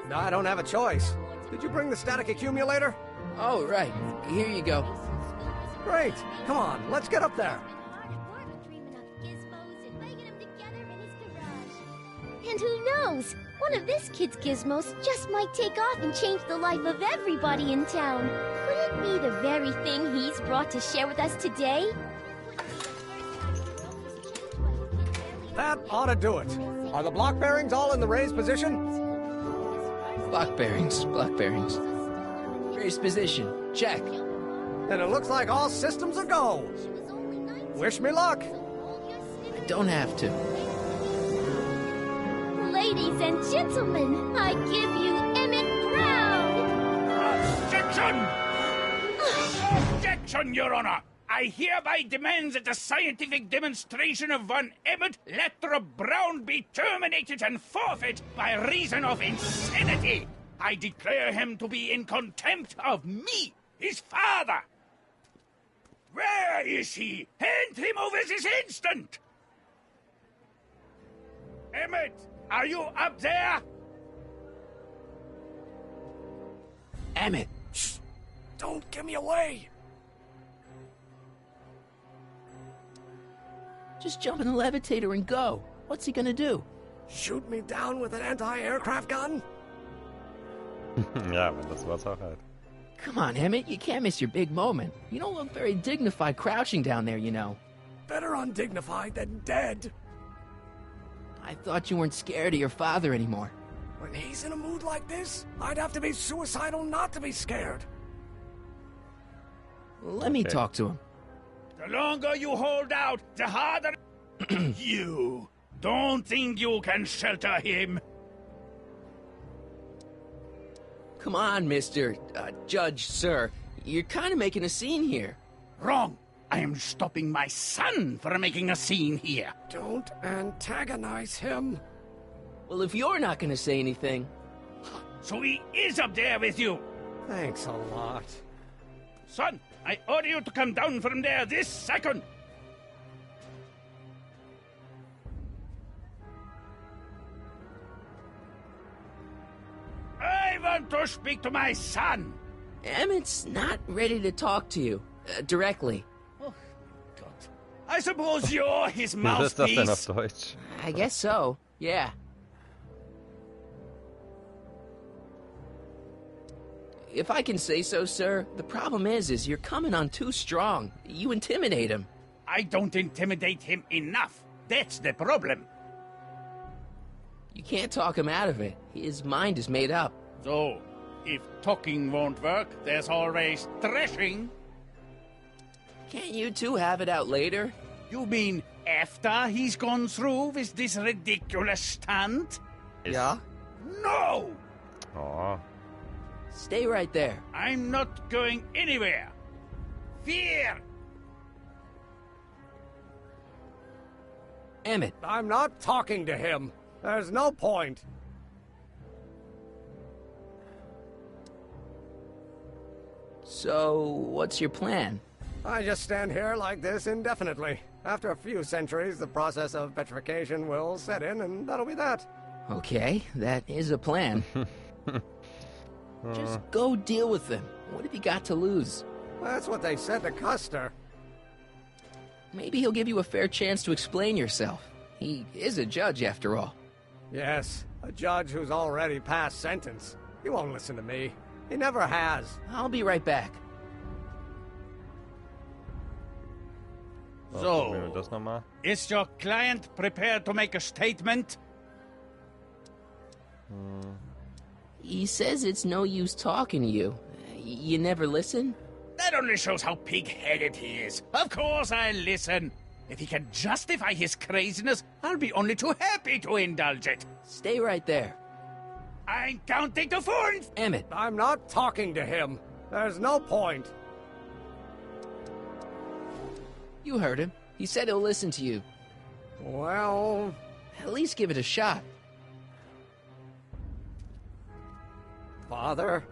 No, I don't have a choice. Did you bring the static accumulator? Oh, right. Here you go. Great. Come on, let's get up there. And who knows? One of this kid's gizmos just might take off and change the life of everybody in town. Could it be the very thing he's brought to share with us today? That ought to do it. Are the block bearings all in the raised position? Block bearings. Raised position. Check. And it looks like all systems are go. Wish me luck. I don't have to. Ladies and gentlemen, I give you Emmett Brown! Objection! Objection, Your Honor! I hereby demand that the scientific demonstration of one Emmett Letter Brown be terminated and forfeit by reason of insanity. I declare him to be in contempt of me, his father. Where is he? Hand him over this instant! Emmett, are you up there? Emmett! Shh! Don't give me away! Just jump in the levitator and go. What's he gonna do? Shoot me down with an anti-aircraft gun? Ja, wenn das Wasser halt. Come on, Emmett, you can't miss your big moment. You don't look very dignified crouching down there, you know. Better undignified than dead. I thought you weren't scared of your father anymore. When he's in a mood like this, I'd have to be suicidal not to be scared. Let me talk to him. The longer you hold out, the harder... You don't think you can shelter him? Come on, Mr. Judge, sir. You're kind of making a scene here. Wrong. I am stopping my son from making a scene here. Don't antagonize him. Well, if you're not gonna say anything... So he is up there with you. Thanks a lot. Son, I order you to come down from there this second. I want to speak to my son. Emmett's not ready to talk to you, directly. Oh, God. I suppose you're his Was ist das denn auf mouthpiece. Deutsch? I guess so, yeah. If I can say so, sir, the problem is you're coming on too strong. You intimidate him. I don't intimidate him enough. That's the problem. You can't talk him out of it. His mind is made up. So, if talking won't work, there's always thrashing. Can't you two have it out later? You mean after he's gone through with this ridiculous stunt? Yeah? No! Oh. Stay right there. I'm not going anywhere. Fear! Emmett. I'm not talking to him. There's no point. So, what's your plan? I just stand here like this indefinitely. After a few centuries, the process of petrification will set in, and that'll be that. Okay, that is a plan. Just go deal with them. What have you got to lose? That's what they said to Custer. Maybe he'll give you a fair chance to explain yourself. He is a judge, after all. Yes, a judge who's already passed sentence. He won't listen to me. He never has. I'll be right back. So, das nochmal. is your client prepared to make a statement? He says it's no use talking to you. You never listen? That only shows how pig-headed he is. Of course I'll listen. If he can justify his craziness, I'll be only too happy to indulge it. Stay right there. I'm counting to 4. Emmett. I'm not talking to him. There's no point. You heard him. He said he'll listen to you. Well... At least give it a shot. Father?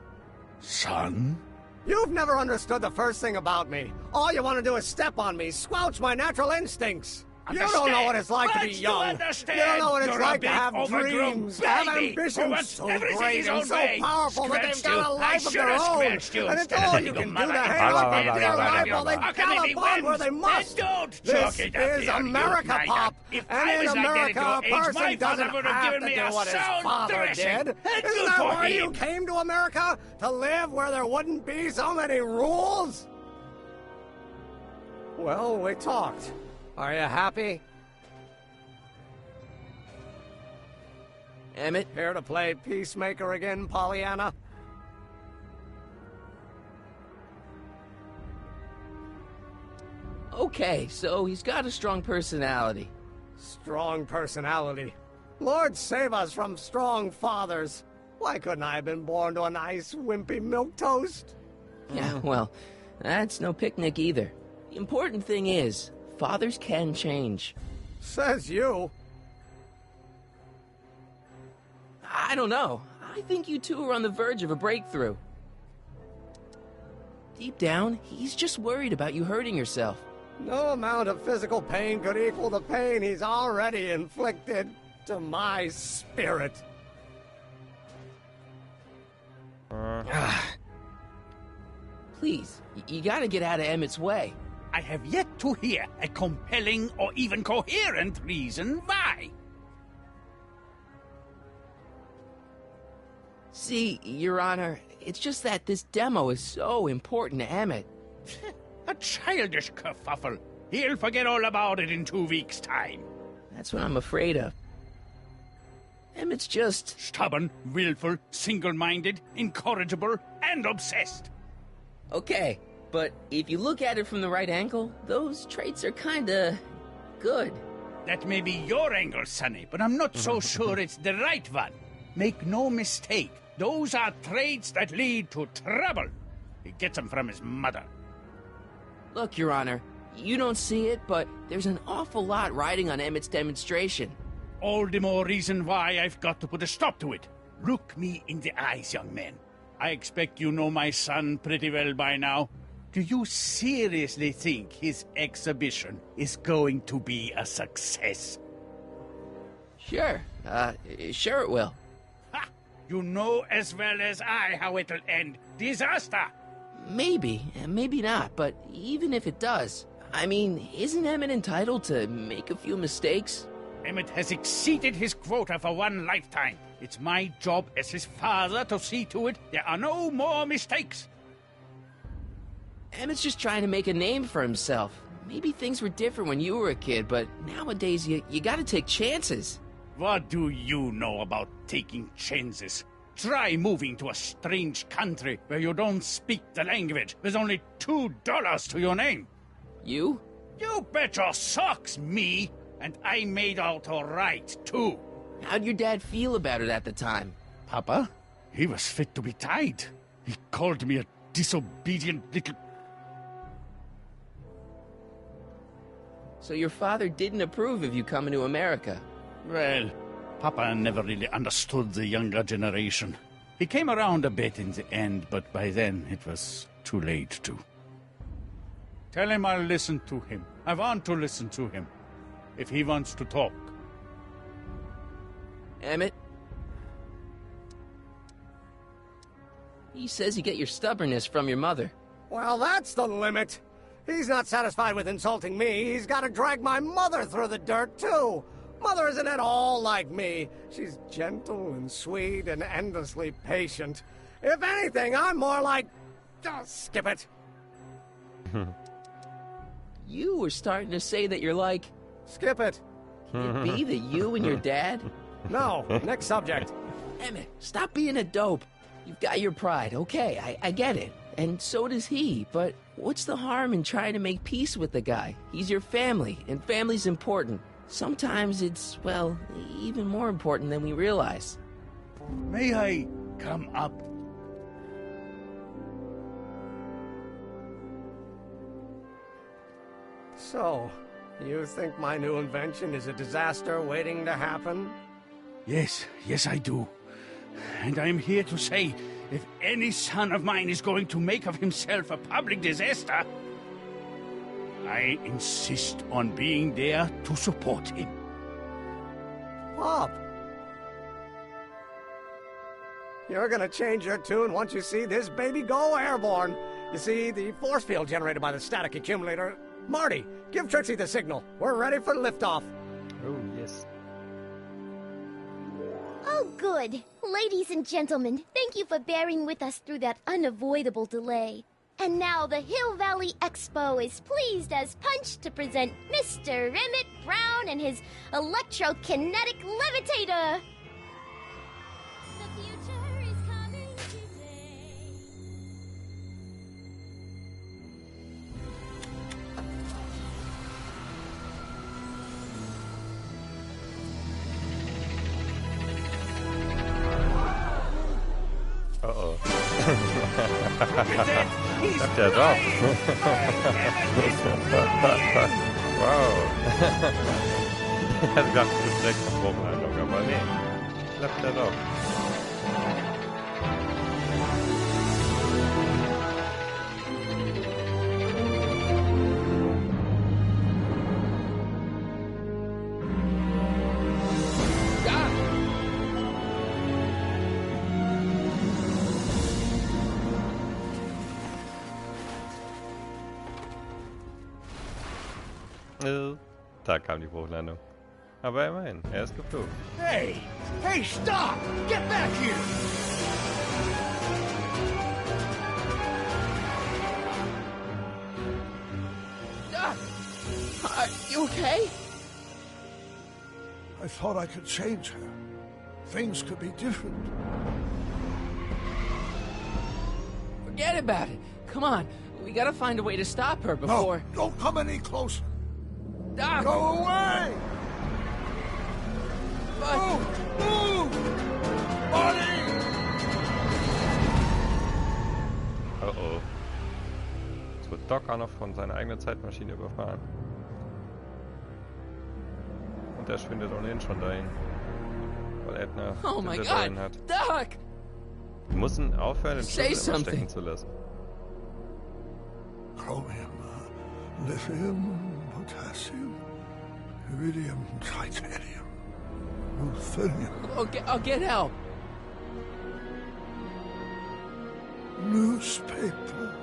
Son? You've never understood the first thing about me. All you want to do is step on me, squelch my natural instincts. You don't know what it's like to be young. You don't know what it's like to have dreams, have ambitions so great and so powerful that they've got a life of their own. And it's all you can do to hang on to their life while they gallop on where they must. This is America, Pop. And in America, a person doesn't have to do what his father did. Isn't that why you came to America? To live where there wouldn't be so many rules? Well, we talked. Are you happy? Emmett? Here to play peacemaker again, Pollyanna? Okay, so he's got a strong personality. Strong personality. Lord save us from strong fathers. Why couldn't I have been born to a nice, wimpy milquetoast? Yeah, well, that's no picnic either. The important thing is, fathers can change. Says you. I don't know. I think you two are on the verge of a breakthrough. Deep down, he's just worried about you hurting yourself. No amount of physical pain could equal the pain he's already inflicted to my spirit. Please, you gotta get out of Emmett's way. I have yet to hear a compelling or even coherent reason why. See, Your Honor, it's just that this demo is so important to Emmett. A childish kerfuffle. He'll forget all about it in 2 weeks' time. That's what I'm afraid of. Emmett's just... stubborn, willful, single-minded, incorrigible, and obsessed. Okay, but if you look at it from the right angle, those traits are kinda... good. That may be your angle, Sonny, but I'm not so sure it's the right one. Make no mistake, those are traits that lead to trouble. He gets them from his mother. Look, Your Honor, You don't see it, but there's an awful lot riding on Emmett's demonstration. All the more reason why I've got to put a stop to it. Look me in the eyes, young man. I expect you know my son pretty well by now. Do you seriously think his exhibition is going to be a success? Sure. Sure it will. Ha! You know as well as I how it'll end. Disaster! Maybe, maybe not, but even if it does, I mean, isn't Emmett entitled to make a few mistakes? Emmett has exceeded his quota for one lifetime. It's my job as his father to see to it there are no more mistakes. Emmett's just trying to make a name for himself. Maybe things were different when you were a kid, but nowadays you gotta take chances. What do you know about taking chances? Try moving to a strange country where you don't speak the language with only $2 to your name. You? You bet your socks, me! And I made out all right, too. How'd your dad feel about it at the time? Papa? He was fit to be tied. He called me a disobedient little... So your father didn't approve of you coming to America? Well, Papa never really understood the younger generation. He came around a bit in the end, but by then it was too late to. Tell him I'll listen to him. I want to listen to him. If he wants to talk. Emmett? He says you get your stubbornness from your mother. Well, that's the limit. He's not satisfied with insulting me. He's got to drag my mother through the dirt, too. Mother isn't at all like me. She's gentle and sweet and endlessly patient. If anything, I'm more like... Oh, skip it. You were starting to say that you're like... Skip it. Can it be that you and your dad? No, next subject. Emmett, stop being a dope. You've got your pride, okay, I get it. And so does he, but what's the harm in trying to make peace with the guy? He's your family, and family's important. Sometimes it's, well, even more important than we realize. May I come up? So, you think my new invention is a disaster waiting to happen? Yes, I do. And I'm here to say, if any son of mine is going to make of himself a public disaster, I insist on being there to support him. Pop! You're gonna change your tune once you see this baby go airborne. You see, the force field generated by the static accumulator... Marty, give Trixie the signal. We're ready for liftoff. Oh, yes. Oh, good. Ladies and gentlemen, thank you for bearing with us through that unavoidable delay. And now the Hill Valley Expo is pleased as punch to present Mr. Emmett Brown and his electrokinetic levitator. The future is coming today. Uh-oh. Left er doch. Wow. Ich hätte gedacht, das ist direkt eine Probenhandlung, aber nee. Left er doch. Da kam die Bruchlandung. Aber immerhin, ist geflogen. Hey! Hey, stop! Get back here! Are you okay? I thought I could change her. Things could be different. Forget about it. Come on, we gotta find a way to stop her before... No, don't come any closer. Doc! Go away! But... Move! Marty! Uh-oh. Es wird Doc auch noch von seiner eigenen Zeitmaschine überfahren. Und der schwindet ohnehin schon dahin. Weil Edna den DeLorean hat. Doc! Wir müssen aufhören, den Schlüssel immer stecken zu lassen. Chromium, lithium, potassium, iridium, titanium, ruthenium. I'll get help. Newspaper.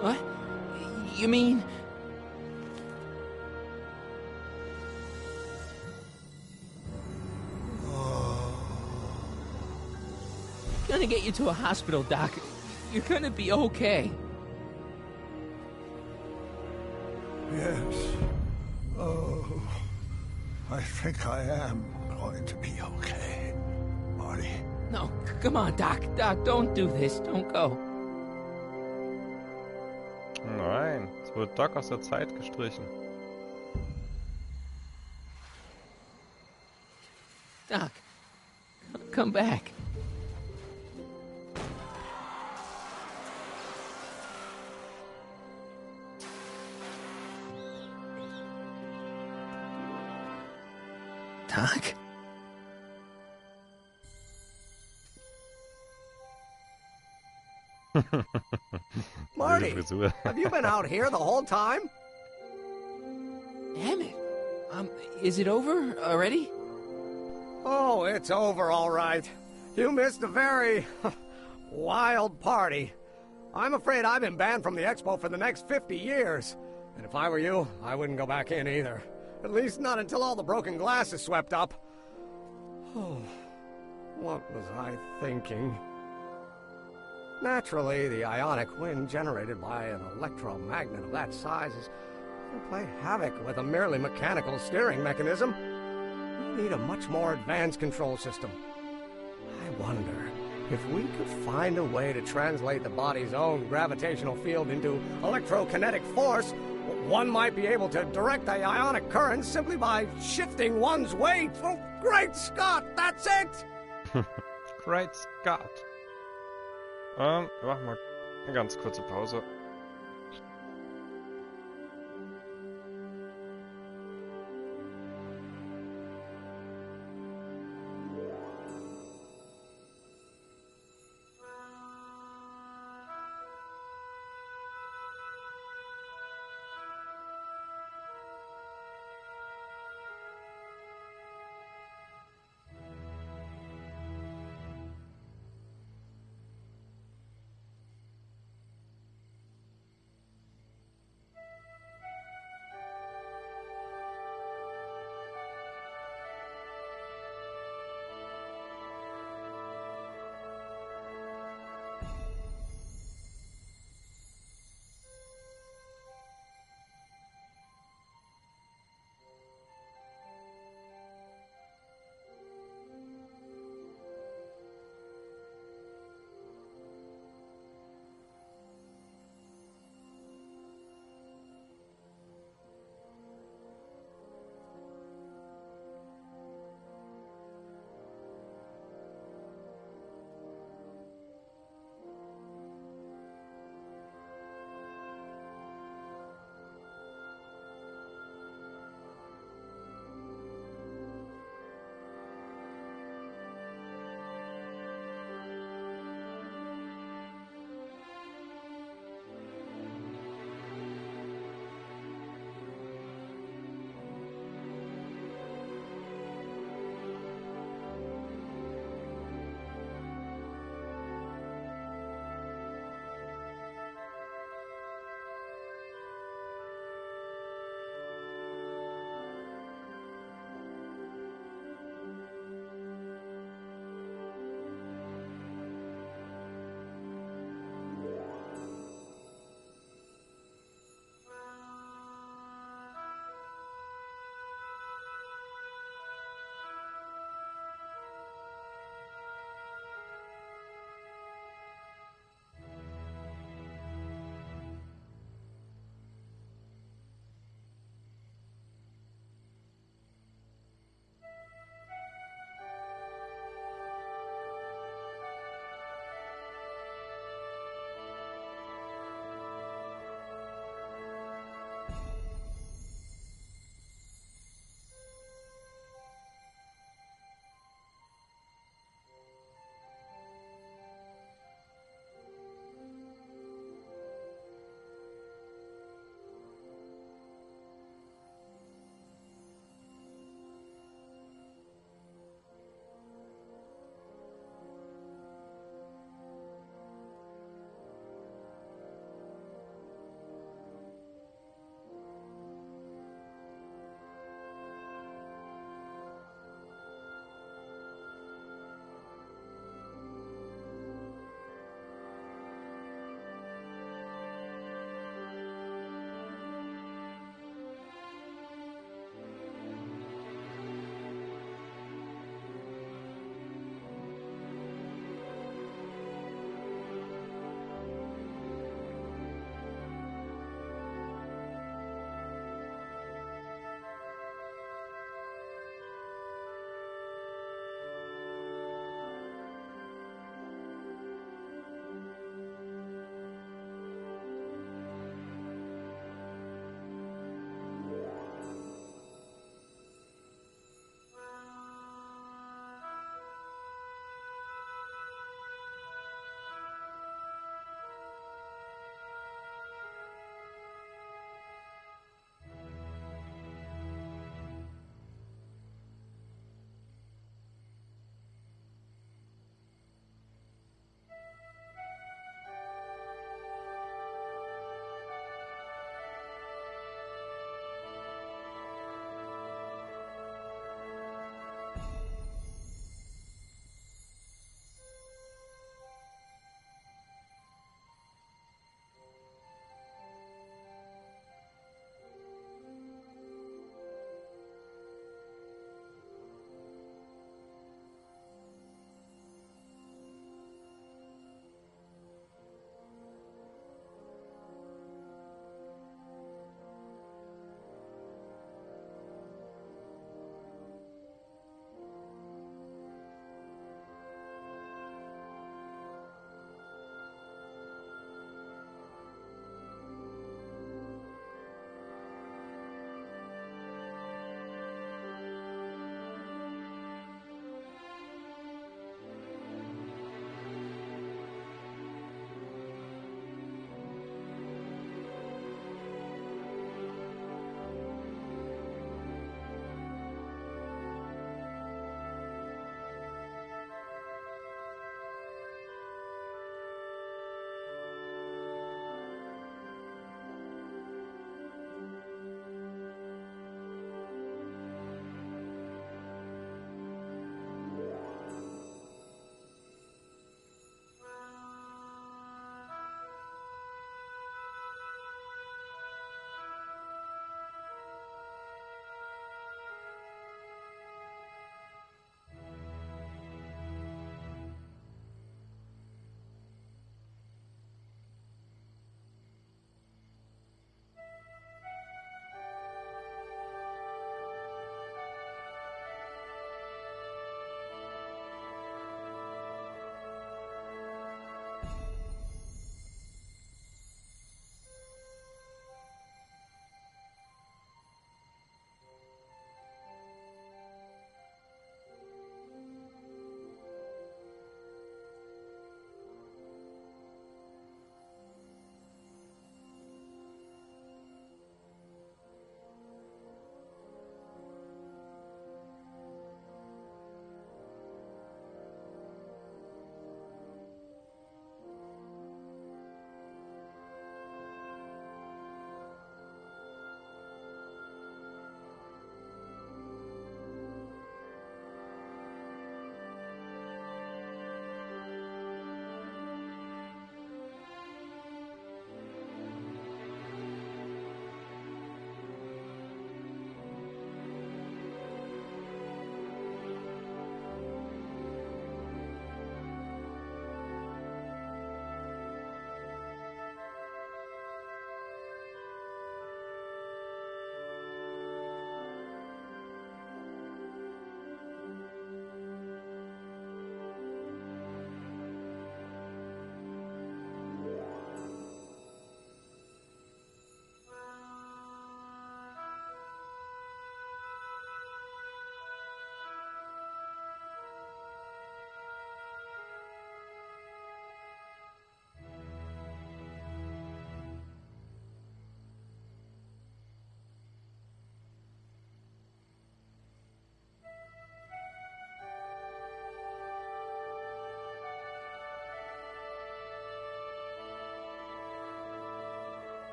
What? You mean... Gonna get you to a hospital, Doc. You're gonna be okay. Yes. Oh, I think I am going to be okay, Marty. No, come on, Doc. Doc, don't do this. Don't go. Nein, es wurde Doc aus der Zeit gestrichen. Doc, come back. Doc? Marty, have you been out here the whole time? Emmett, is it over already? Oh, it's over all right. You missed a very wild party. I'm afraid I've been banned from the Expo for the next 50 years. And if I were you, I wouldn't go back in either. At least not until all the broken glass is swept up. Oh, what was I thinking? Naturally, the ionic wind generated by an electromagnet of that size is going to play havoc with a merely mechanical steering mechanism. We need a much more advanced control system. I wonder if we could find a way to translate the body's own gravitational field into electrokinetic force. One might be able to direct the ionic currents simply by shifting one's weight. Oh, great Scott, that's it! Great Scott. Wir machen mal eine ganz kurze Pause.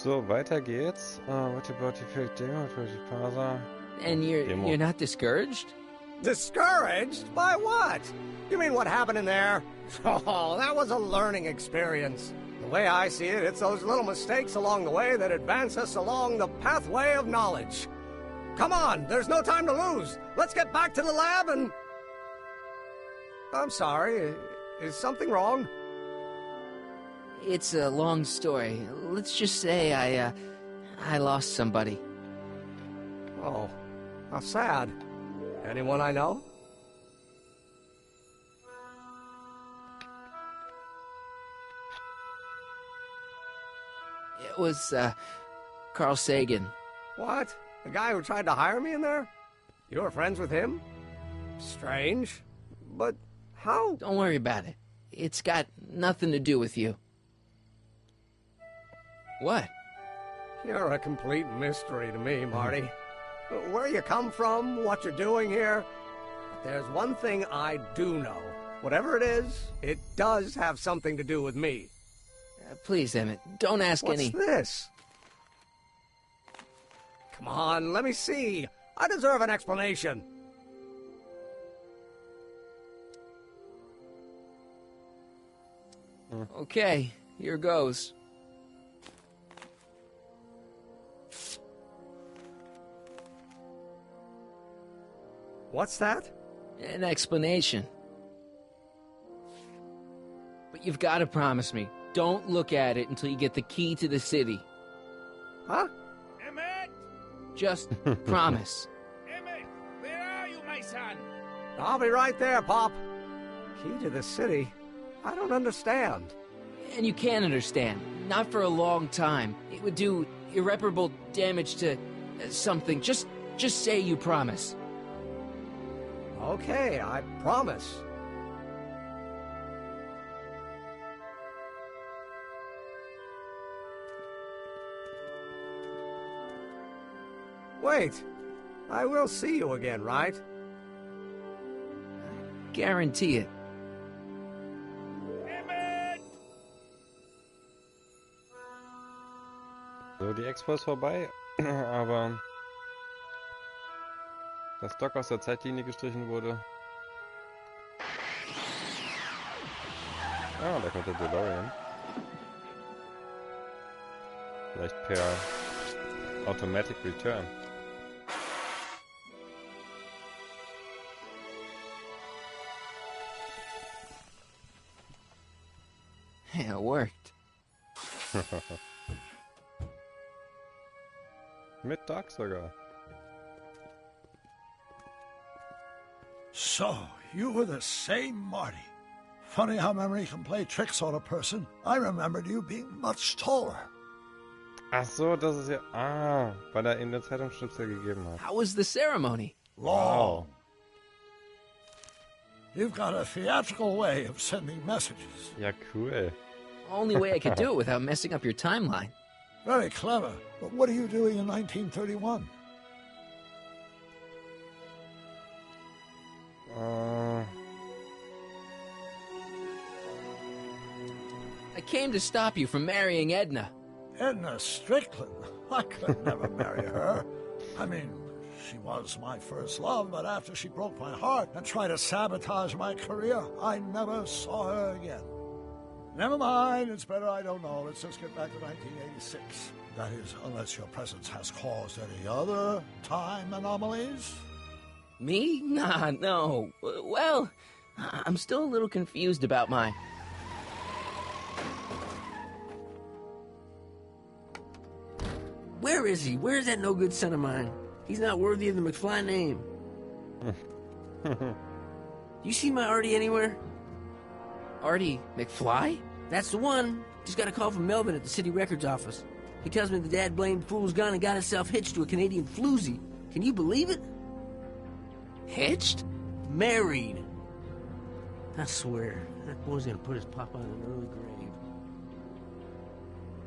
So, weiter geht's. What about the fake demo for the parser? And you're not discouraged? Discouraged? By what? You mean what happened in there? Oh, that was a learning experience. The way I see it, it's those little mistakes along the way that advance us along the pathway of knowledge. Come on, there's no time to lose. Let's get back to the lab and... I'm sorry, is something wrong? It's a long story. Let's just say I lost somebody. Oh, how sad. Anyone I know? It was, Carl Sagan. What? The guy who tried to hire me in there? You were friends with him? Strange. But how? Don't worry about it. It's got nothing to do with you. What? You're a complete mystery to me, Marty. Where you come from, what you're doing here. But there's one thing I do know. Whatever it is, it does have something to do with me. Please, Emmett, don't ask any... What's this? Come on, let me see. I deserve an explanation. Okay, here goes. What's that? An explanation. But you've got to promise me, don't look at it until you get the key to the city. Huh? Emmett! Just promise. Emmett, where are you, my son? I'll be right there, Pop. Key to the city? I don't understand. And you can't understand. Not for a long time. It would do irreparable damage to something. Just say you promise. Okay, I promise. Wait, I will see you again, right? Guarantee it. So, die Expo ist vorbei, aber dass Doc aus der Zeitlinie gestrichen wurde. Ah, da kommt der DeLorean. Vielleicht per Automatic Return. Yeah, it worked. Mit Doc sogar. So, you were the same Marty. Funny how memory can play tricks on a person. I remembered you being much taller. Ach so, das ist ja... Ah, weil er ihm den Zeitungsschnipsel gegeben hat. How was the ceremony? Long. You've got a theatrical way of sending messages. Ja, cool. Only way I could do it without messing up your timeline. Very clever. But what are you doing in 1931? I came to stop you from marrying Edna. Edna Strickland? I could never marry her. I mean, she was my first love, but after she broke my heart and tried to sabotage my career, I never saw her again. Never mind, it's better I don't know. Let's just get back to 1986. That is, unless your presence has caused any other time anomalies. Me? Nah, no. Well, I'm still a little confused about my... Where is he? Where's that no-good son of mine? He's not worthy of the McFly name. You see my Artie anywhere? Artie McFly? That's the one. Just got a call from Melvin at the city records office. He tells me the dad blamed fool's gone and got himself hitched to a Canadian floozy. Can you believe it? Hitched? Married. I swear, that boy's gonna put his papa in an early grave.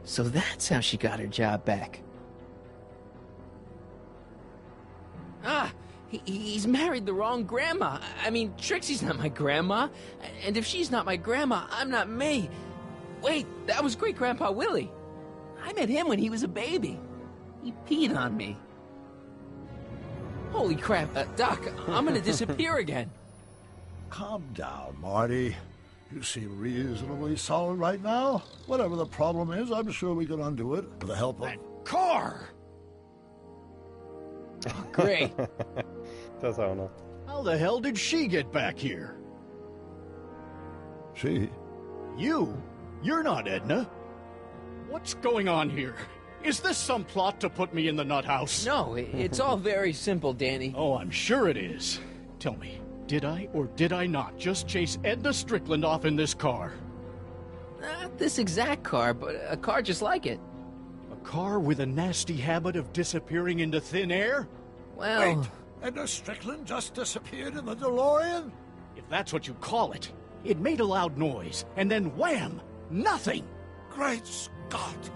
So that's how she got her job back. Ah, he's married the wrong grandma. I mean, Trixie's not my grandma. And if she's not my grandma, I'm not me. Wait, that was Great-Grandpa Willie. I met him when he was a baby. He peed on me. Holy crap, Doc, I'm gonna disappear again. Calm down, Marty. You seem reasonably solid right now. Whatever the problem is, I'm sure we can undo it with the help of... Car! Great. Das auch noch. How the hell did she get back here? She? You? You're not Edna. What's going on here? Is this some plot to put me in the nut house? No, it's all very simple, Danny. Oh, I'm sure it is. Tell me, did I or did I not just chase Edna Strickland off in this car? Not this exact car, but a car just like it. A car with a nasty habit of disappearing into thin air? Well... Wait, Edna Strickland just disappeared in the DeLorean? If that's what you call it. It made a loud noise, and then wham! Nothing! Great Scott!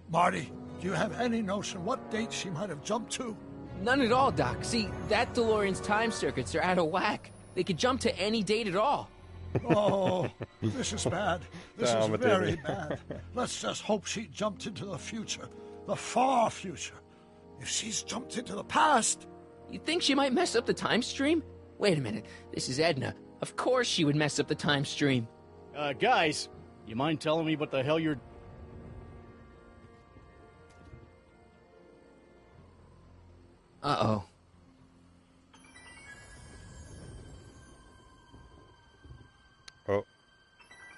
Marty, do you have any notion what date she might have jumped to? None at all, Doc. See, that DeLorean's time circuits are out of whack. They could jump to any date at all. Oh, this is bad. This is very bad. Let's just hope she jumped into the future. The far future. If she's jumped into the past... You think she might mess up the time stream? Wait a minute. This is Edna. Of course she would mess up the time stream. Guys, you mind telling me what the hell you're... Uh-oh. Oh.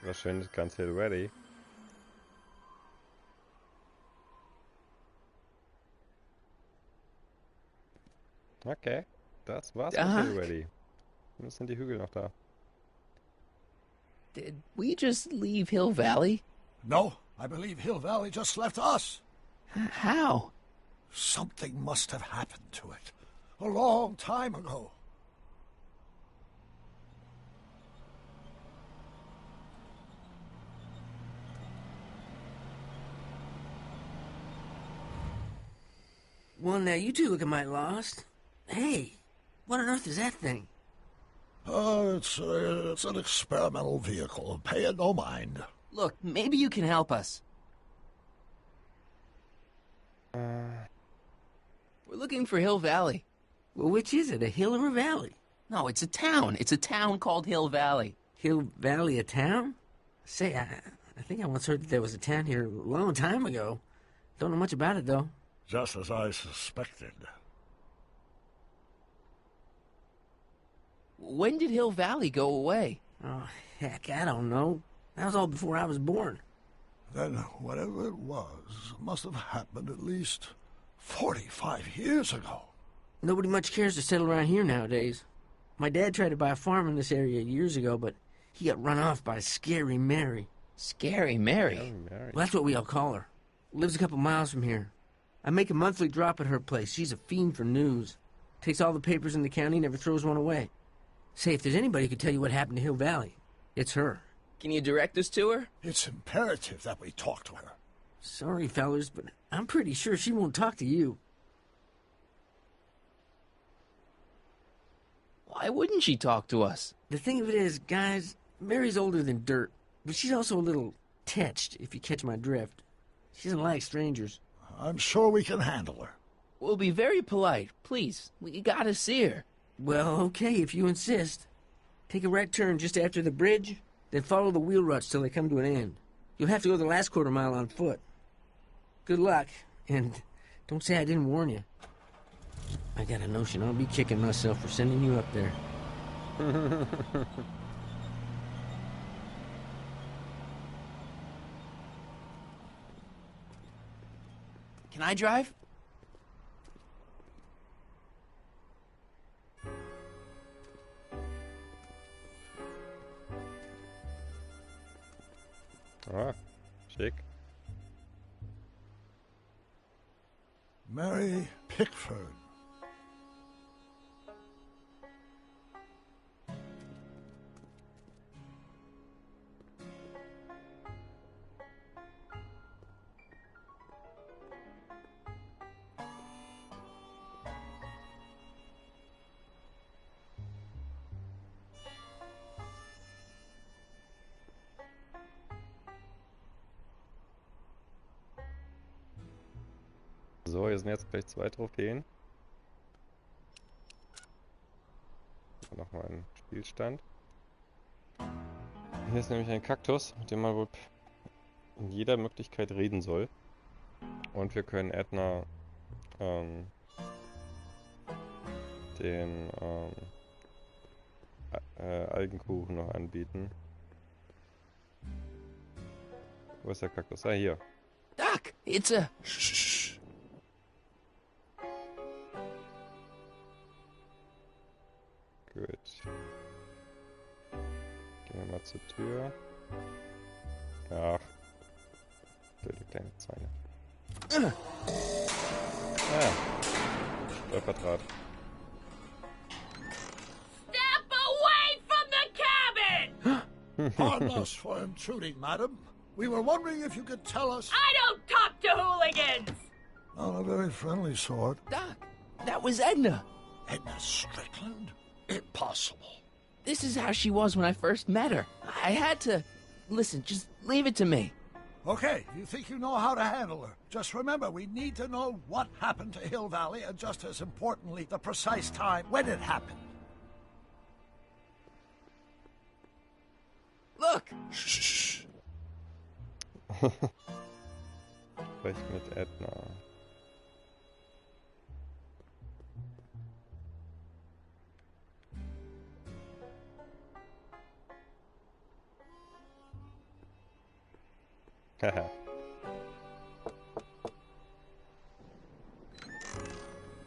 Wahrscheinlich ganz hier ready. Okay. Das war's mit Hill Ready. Jetzt sind die Hügel noch da. Did we just leave Hill Valley? No, I believe Hill Valley just left us. How? Something must have happened to it. A long time ago. Well, now you two look a mite lost. Hey, what on earth is that thing? It's an experimental vehicle. Pay it no mind. Look, maybe you can help us. We're looking for Hill Valley. Well, which is it, a hill or a valley? No, it's a town. It's a town called Hill Valley. Hill Valley, a town? Say, I think I once heard that there was a town here a long time ago. Don't know much about it, though. Just as I suspected. When did Hill Valley go away? Oh, heck, I don't know. That was all before I was born. Then whatever it was must have happened at least 45 years ago. Nobody much cares to settle around here nowadays. My dad tried to buy a farm in this area years ago, but he got run off by Scary Mary. Scary Mary? Well, that's what we all call her. Lives a couple miles from here. I make a monthly drop at her place. She's a fiend for news. Takes all the papers in the county, never throws one away. Say, if there's anybody who could tell you what happened to Hill Valley, it's her. Can you direct us to her? It's imperative that we talk to her. Sorry, fellers, but I'm pretty sure she won't talk to you. Why wouldn't she talk to us? The thing of it is, guys, Mary's older than dirt, but she's also a little tetched, if you catch my drift. She doesn't like strangers. I'm sure we can handle her. We'll be very polite. Please, we gotta see her. Well, okay, if you insist. Take a right turn just after the bridge, then follow the wheel ruts till they come to an end. You'll have to go the last quarter mile on foot. Good luck, and don't say I didn't warn you. I got a notion I'll be kicking myself for sending you up there. Can I drive? Ah, schick. Mary Pickford. So, hier sind jetzt gleich 2 Trophäen. Nochmal ein Spielstand. Hier ist nämlich ein Kaktus, mit dem man wohl in jeder Möglichkeit reden soll. Und wir können Edna den Algenkuchen noch anbieten. Wo ist der Kaktus? Ah, hier. Doc, it's a... Shh. Gut. Gehen wir mal zur Tür. Ach. Blöde kleine Zeile. Ah. Stolperdraht. Step away from the cabin! Pardon us for intruding, madam. We were wondering if you could tell us... I don't talk to hooligans! Not a very friendly sort. Doc, that was Edna. Edna Strickland? Impossible. This is how she was when I first met her. I had to... Listen, just leave it to me. Okay, you think you know how to handle her. Just remember, we need to know what happened to Hill Valley, and just as importantly, the precise time when it happened. Look! Shh. Sprech mit Edna.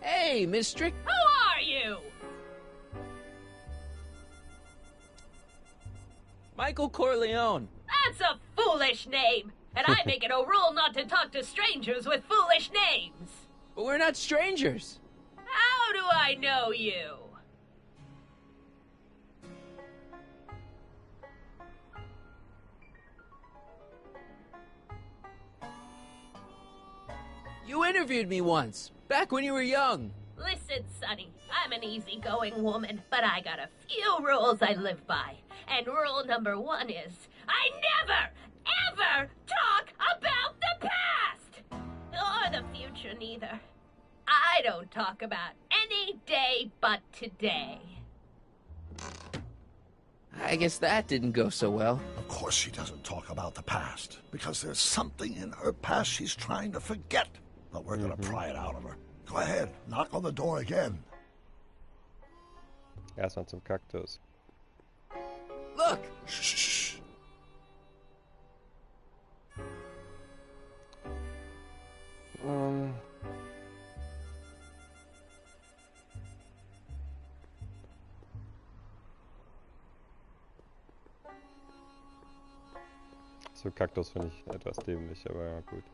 Hey, Miss Strick. Who are you? Michael Corleone. That's a foolish name. And I make it a rule not to talk to strangers with foolish names. But we're not strangers. How do I know you? You interviewed me once, back when you were young. Listen, Sonny, I'm an easygoing woman, but I got a few rules I live by. And rule number 1 is, I never, ever talk about the past! Or the future, neither. I don't talk about any day but today. I guess that didn't go so well. Of course she doesn't talk about the past, because there's something in her past she's trying to forget. But we're gonna pry it out of her. Go ahead, knock on the door again. Erstmal zum Kaktus. Look! Shh. So Kaktus finde ich etwas dämlich, aber ja gut.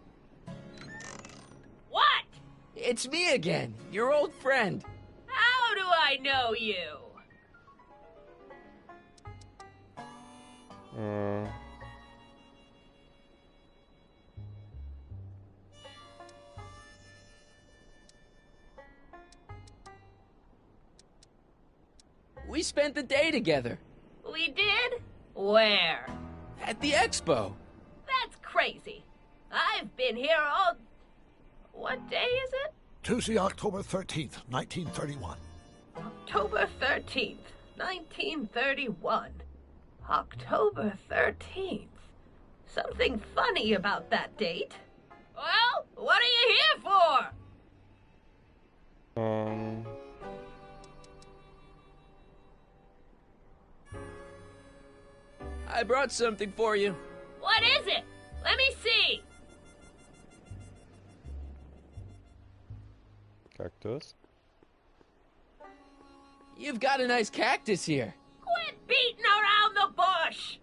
What? It's me again, your old friend. How do I know you? We spent the day together. We did? Where? At the Expo. That's crazy. I've been here all... What day is it? Tuesday, October 13th, 1931. October 13th, 1931. October 13th. Something funny about that date. Well, what are you here for? I brought something for you. What is it? Let me see. Kaktus. You've got a nice cactus here. Quit beating around the bush.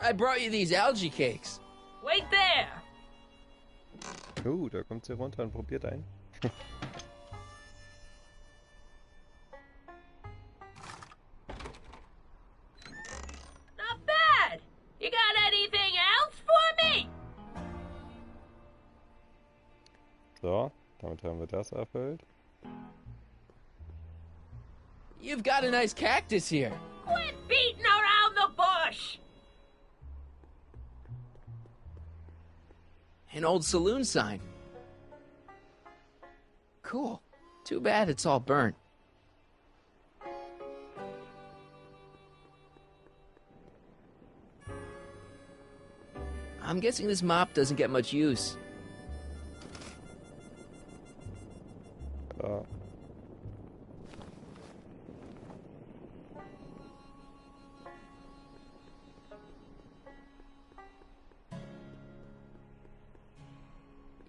I brought you these algae cakes. Wait there. Da kommt sie runter und probiert ein. Not bad. You got anything else for me? So, damit haben wir das erfüllt. You've got a nice cactus here. Quit beating around the bush! An old saloon sign. Cool. Too bad it's all burnt. I'm guessing this mop doesn't get much use.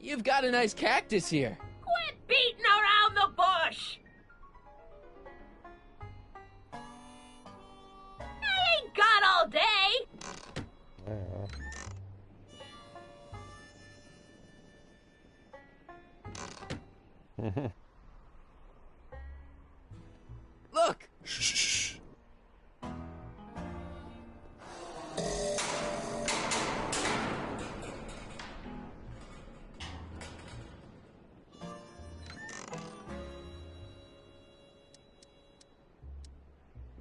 You've got a nice cactus here. Quit beating around the bush! I ain't got all day! Look! Shh.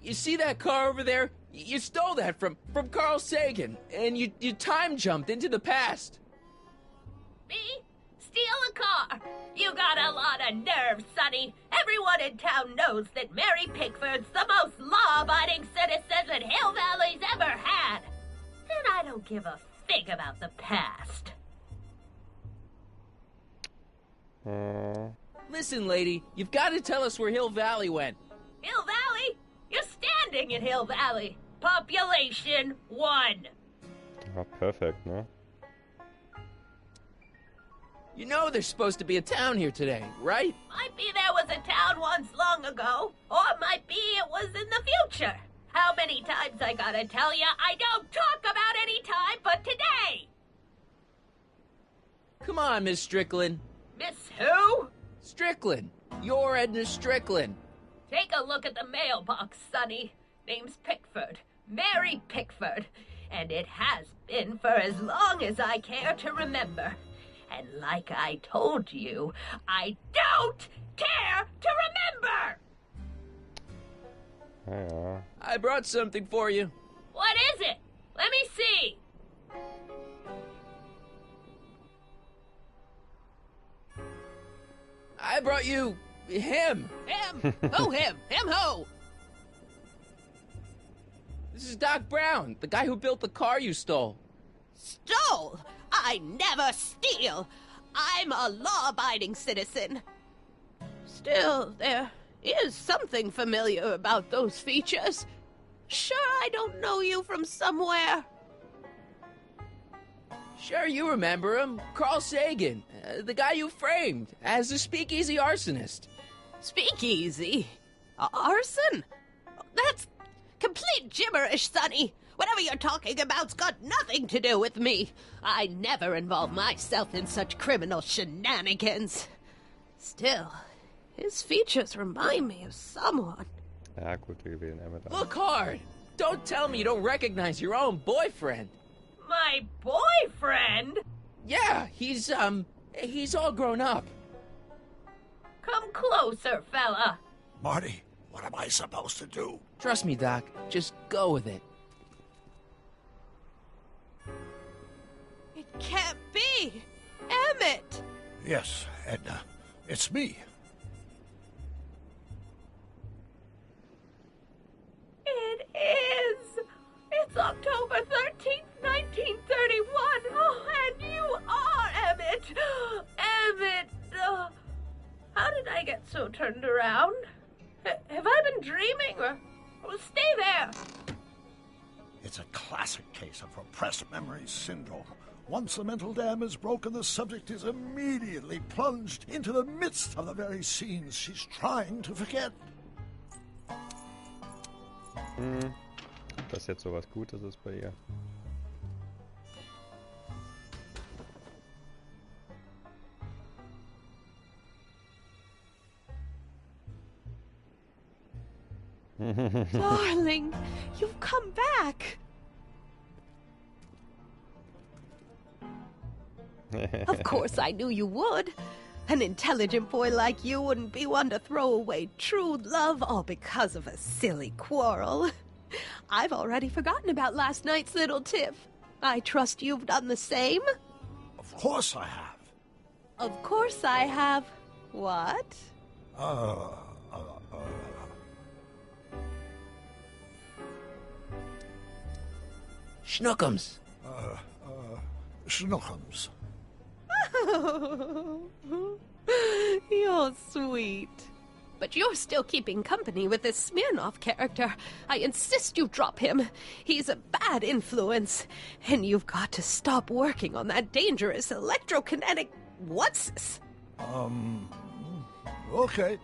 You see that car over there? You stole that from Carl Sagan, and you time jumped into the past. Me? Steal a car? You got a lot of nerve, Sonny. Everyone in town knows that Mary Pickford's the most law-abiding citizen that Hill Valley's ever had. And I don't give a fig about the past. Listen, lady, you've got to tell us where Hill Valley went. Hill Valley? You're standing in Hill Valley. Population 1. Oh, perfect, no? You know there's supposed to be a town here today, right? Might be there was a town once long ago, or might be it was in the future. How many times I gotta tell you I don't talk about any time but today? Come on, Miss Strickland. Miss who? Strickland. You're Edna Strickland. Take a look at the mailbox, Sonny. Name's Pickford. Mary Pickford. And it has been for as long as I care to remember. And like I told you, I don't care to remember! I brought something for you. What is it? Let me see. I brought you him. Him? Who him? Him who? This is Doc Brown, the guy who built the car you stole. Stole? I never steal. I'm a law-abiding citizen. Still, there is something familiar about those features. Sure, I don't know you from somewhere. Sure, you remember him. Carl Sagan, the guy you framed as a speakeasy arsonist. Speakeasy? Arson? That's complete gibberish, Sonny. Whatever you're talking about's got nothing to do with me. I never involve myself in such criminal shenanigans. Still, his features remind me of someone. Ja, gut, wir wählen Emmet. Look hard! Don't tell me you don't recognize your own boyfriend. My boyfriend? Yeah, he's all grown up. Come closer, fella. Marty, what am I supposed to do? Trust me, Doc. Just go with it. It can't be! Emmett! Yes, Edna. It's me. It is! It's October 13th, 1931! Oh, and you are Emmett! Emmett! How did I get so turned around? Have I been dreaming? Or stay there! It's a classic case of repressed memory syndrome. Once the mental dam is broken, the subject is immediately plunged into the midst of the very scenes she's trying to forget. Ob das jetzt sowas Gutes ist bei ihr? Darling, you've come back. Of course I knew you would. An intelligent boy like you wouldn't be one to throw away true love all because of a silly quarrel. I've already forgotten about last night's little tiff. I trust you've done the same? Of course I have. Of course I have. What? Schnookums. Schnookums. You're sweet. But you're still keeping company with this Smirnoff character. I insist you drop him. He's a bad influence. And you've got to stop working on that dangerous electrokinetic what's-this? Okay.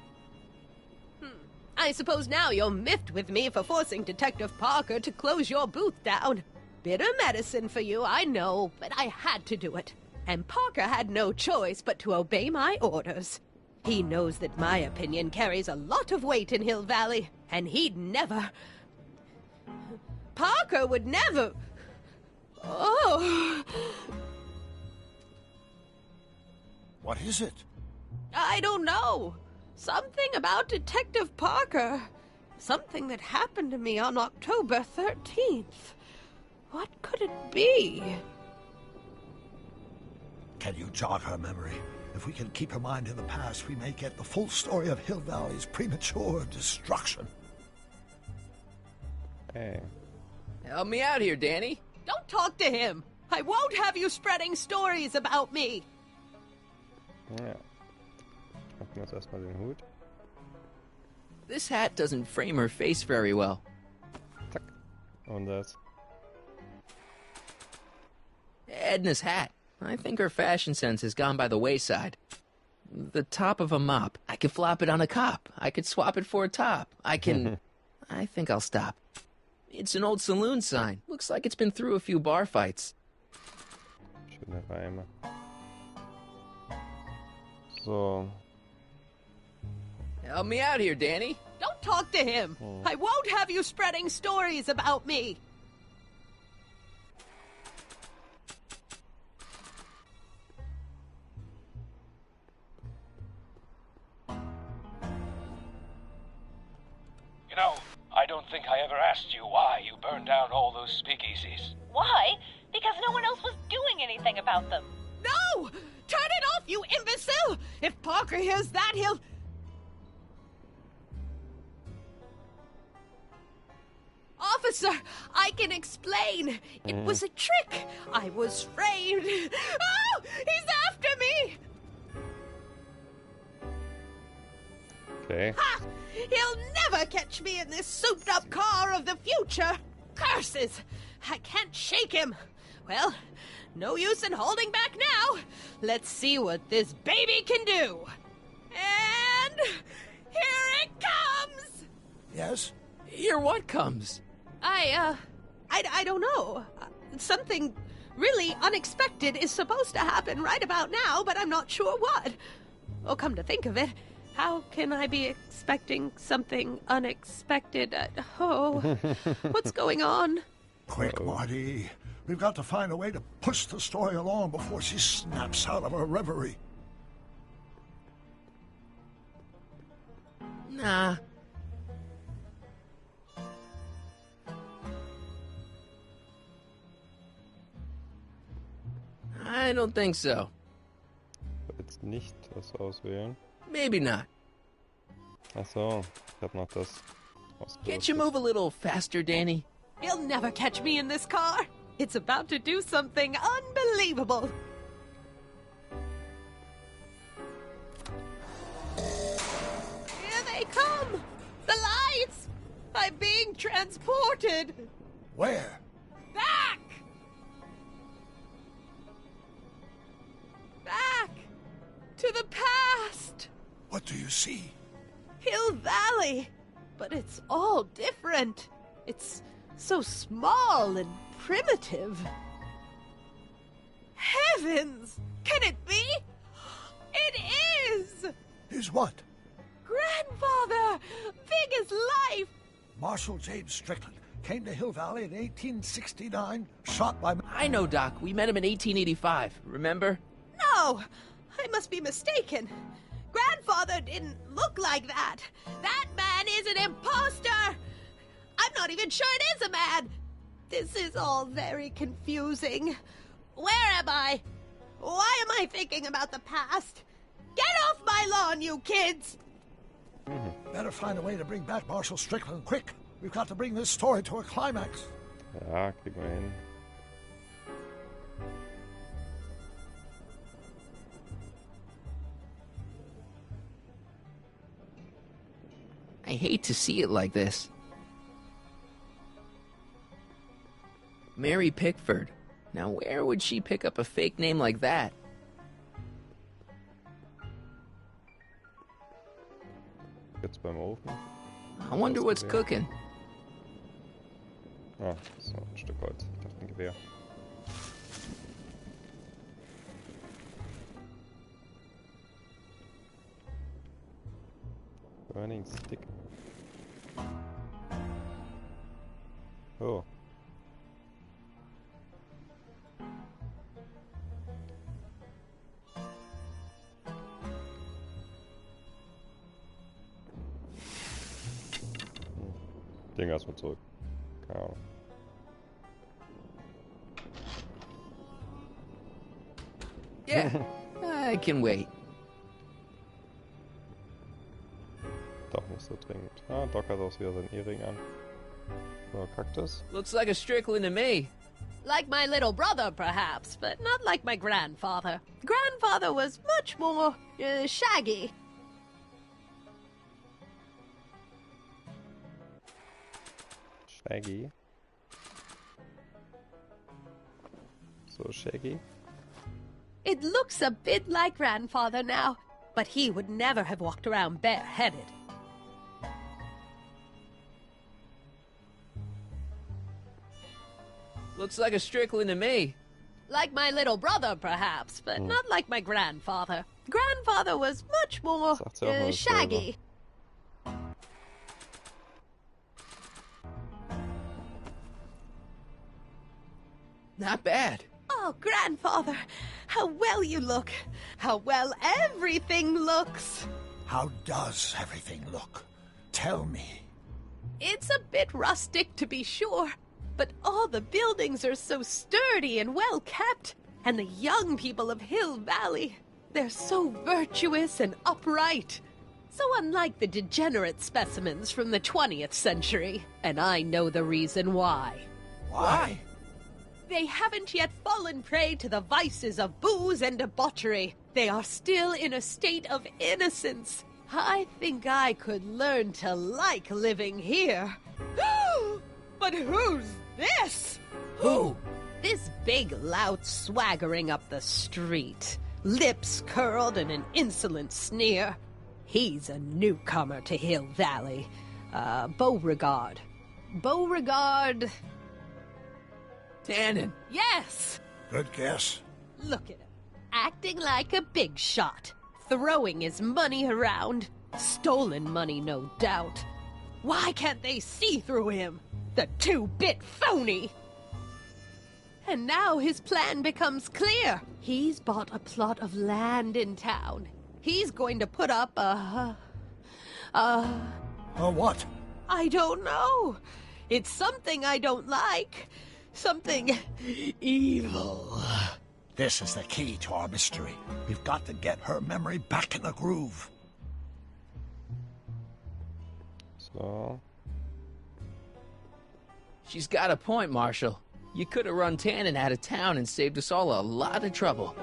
I suppose now you're miffed with me for forcing Detective Parker to close your booth down. Bitter medicine for you, I know, but I had to do it. And Parker had no choice but to obey my orders. He knows that my opinion carries a lot of weight in Hill Valley, and he'd never... Parker would never... Oh... What is it? I don't know. Something about Detective Parker. Something that happened to me on October 13th. What could it be? Can you jog her memory? If we can keep her mind in the past, we may get the full story of Hill Valley's premature destruction. Hey. Help me out here, Danny. Don't talk to him. I won't have you spreading stories about me. Ja. Schnappen wir uns erstmal den Hut. This hat doesn't frame her face very well. Zack. Und das. Edna's hat. I think her fashion sense has gone by the wayside. The top of a mop. I could flop it on a cop. I could swap it for a top. I can... I think I'll stop. It's an old saloon sign. Looks like it's been through a few bar fights. Schöne Reime. So. Help me out here, Danny. Don't talk to him. I won't have you spreading stories about me. You know, I don't think I ever asked you why you burned down all those speakeasies. Why? Because no one else was doing anything about them. No! Turn it off, you imbecile! If Parker hears that, he'll... Officer, I can explain. It was a trick. I was framed. Oh! He's after me! Okay. Ha! He'll never catch me in this souped-up car of the future. Curses! I can't shake him. Well, no use in holding back now. Let's see what this baby can do. And here it comes! Yes? Here what comes? I don't know. Something really unexpected is supposed to happen right about now, but I'm not sure what. Oh, come to think of it, how can I be expecting something unexpected? What's going on? Quick, Marty. We've got to find a way to push the story along before she snaps out of her reverie. Nah. I don't think so. Jetzt nicht das auswählen. Maybe not. Ach so, ich hab noch das ausgerüstet. Can't you move a little faster, Danny? He'll never catch me in this car. It's about to do something unbelievable. Here they come! The lights! I'm being transported! Where? Back! Back! To the past! What do you see? Hill Valley! But it's all different. It's so small and primitive. Heavens! Can it be? It is! Is what? Grandfather! Big as life! Marshal James Strickland came to Hill Valley in 1869, shot by... I know, Doc. We met him in 1885. Remember? No! I must be mistaken. Grandfather didn't look like that. That man is an imposter. I'm not even sure it is a man. This is all very confusing. Where am I? Why am I thinking about the past? Get off my lawn, you kids! Better find a way to bring back Marshal Strickland quick. We've got to bring this story to a climax. Ja, kriegen wir hin. I hate to see it like this. Mary Pickford. Now where would she pick up a fake name like that? Jetzt beim Ofen. I wonder what's cooking. Ah, so ein Stück Holz. Ich dachte ein Gewehr. Burning Stick. Oh. Ding erstmal zurück. Keine Ahnung. Yeah, I can wait. Doch nicht so dringend. Ah, Doc hat auch wieder seinen Ehering an. So, Kaktus. Looks like a Strickland to me. Like my little brother, perhaps, but not like my grandfather. Grandfather was much more shaggy. Shaggy. So shaggy. It looks a bit like grandfather now, but he would never have walked around bareheaded. Looks like a Strickland to me. Like my little brother, perhaps, but not like my grandfather. Grandfather was much more shaggy. Not bad. Oh, grandfather, how well you look. How well everything looks. How does everything look? Tell me. It's a bit rustic, to be sure, but all the buildings are so sturdy and well kept. And the young people of Hill Valley, they're so virtuous and upright. So unlike the degenerate specimens from the 20th century. And I know the reason why. Why? They haven't yet fallen prey to the vices of booze and debauchery. They are still in a state of innocence. I think I could learn to like living here. But who's this? Who? This big lout swaggering up the street, lips curled in an insolent sneer. He's a newcomer to Hill Valley. Beauregard. Beauregard... Tannen. Yes! Good guess. Look at him. Acting like a big shot. Throwing his money around. Stolen money, no doubt. Why can't they see through him? The two-bit phony! And now his plan becomes clear. He's bought a plot of land in town. He's going to put up a what? I don't know. It's something I don't like. Something evil. This is the key to our mystery. We've got to get her memory back in the groove. So. She's got a point, Marshal. You could have run Tannen out of town and saved us all a lot of trouble.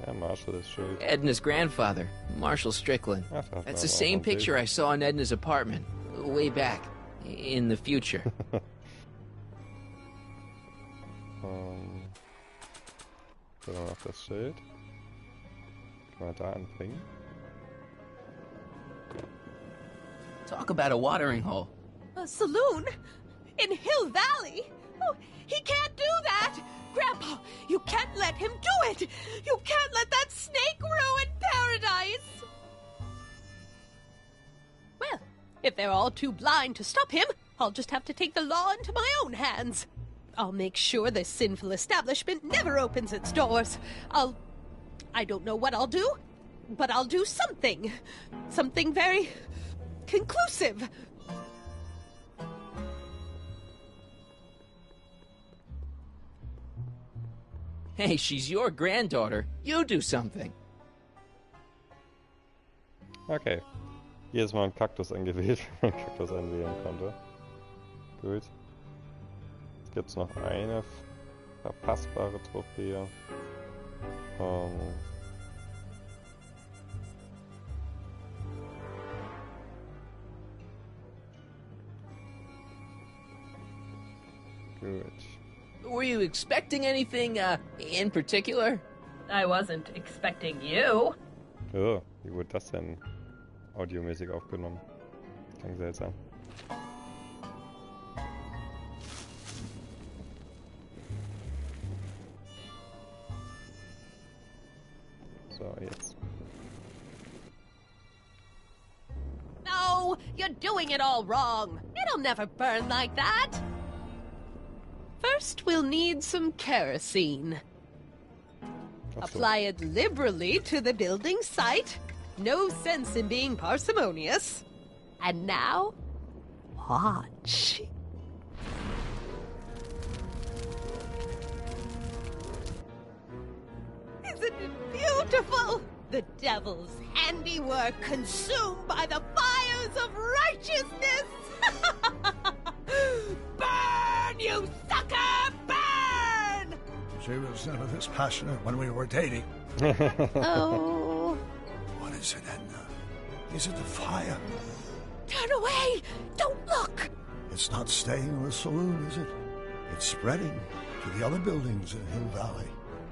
Yeah, Marshal is schuld. Edna's grandfather, Marshal Strickland. That's the same picture I saw in Edna's apartment, way back, in the future. Dann noch das Schild. Kann man da anbringen. Talk about a watering hole. A saloon? In Hill Valley? Oh, he can't do that! Grandpa, you can't let him do it! You can't let that snake ruin paradise! Well, if they're all too blind to stop him, I'll just have to take the law into my own hands. I'll make sure this sinful establishment never opens its doors. I don't know what I'll do, but I'll do something. Something very conclusive. Hey, she's your granddaughter. You do something. Okay. Hier ist mal ein Kaktus angewählt, wenn man einen Kaktus anwählen konnte. Gut. Jetzt gibt es noch eine verpassbare Trophäe. Gut. Were you expecting anything, in particular? I wasn't expecting you. Oh, wie wurde das denn audiomäßig aufgenommen? Klingt seltsam. So, jetzt. No, you're doing it all wrong. It'll never burn like that. First, we'll need some kerosene. Apply it liberally to the building site. No sense in being parsimonious. And now, watch. Isn't it beautiful? The devil's handiwork consumed by the fires of righteousness. Burn, you sucker, burn! She was never this passionate when we were dating. Oh. What is it, Edna? Is it the fire? Turn away! Don't look! It's not staying in the saloon, is it? It's spreading to the other buildings in Hill Valley.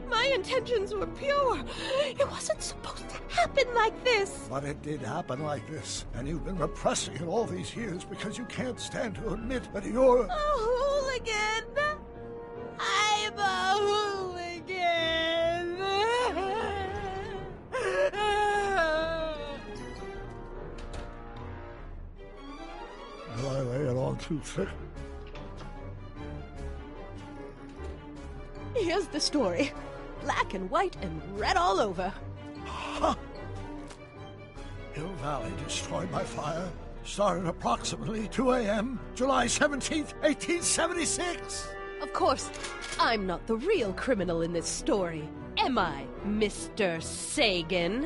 My intentions were pure. It wasn't supposed to happen like this. But it did happen like this, and you've been repressing it all these years because you can't stand to admit that you're... A hooligan! I'm a hooligan! Will I lay it on too thick? Here's the story. Black and white and red all over. Huh. Hill Valley destroyed by fire started approximately 2 a.m., July 17th, 1876. Of course, I'm not the real criminal in this story, am I, Mr. Sagan?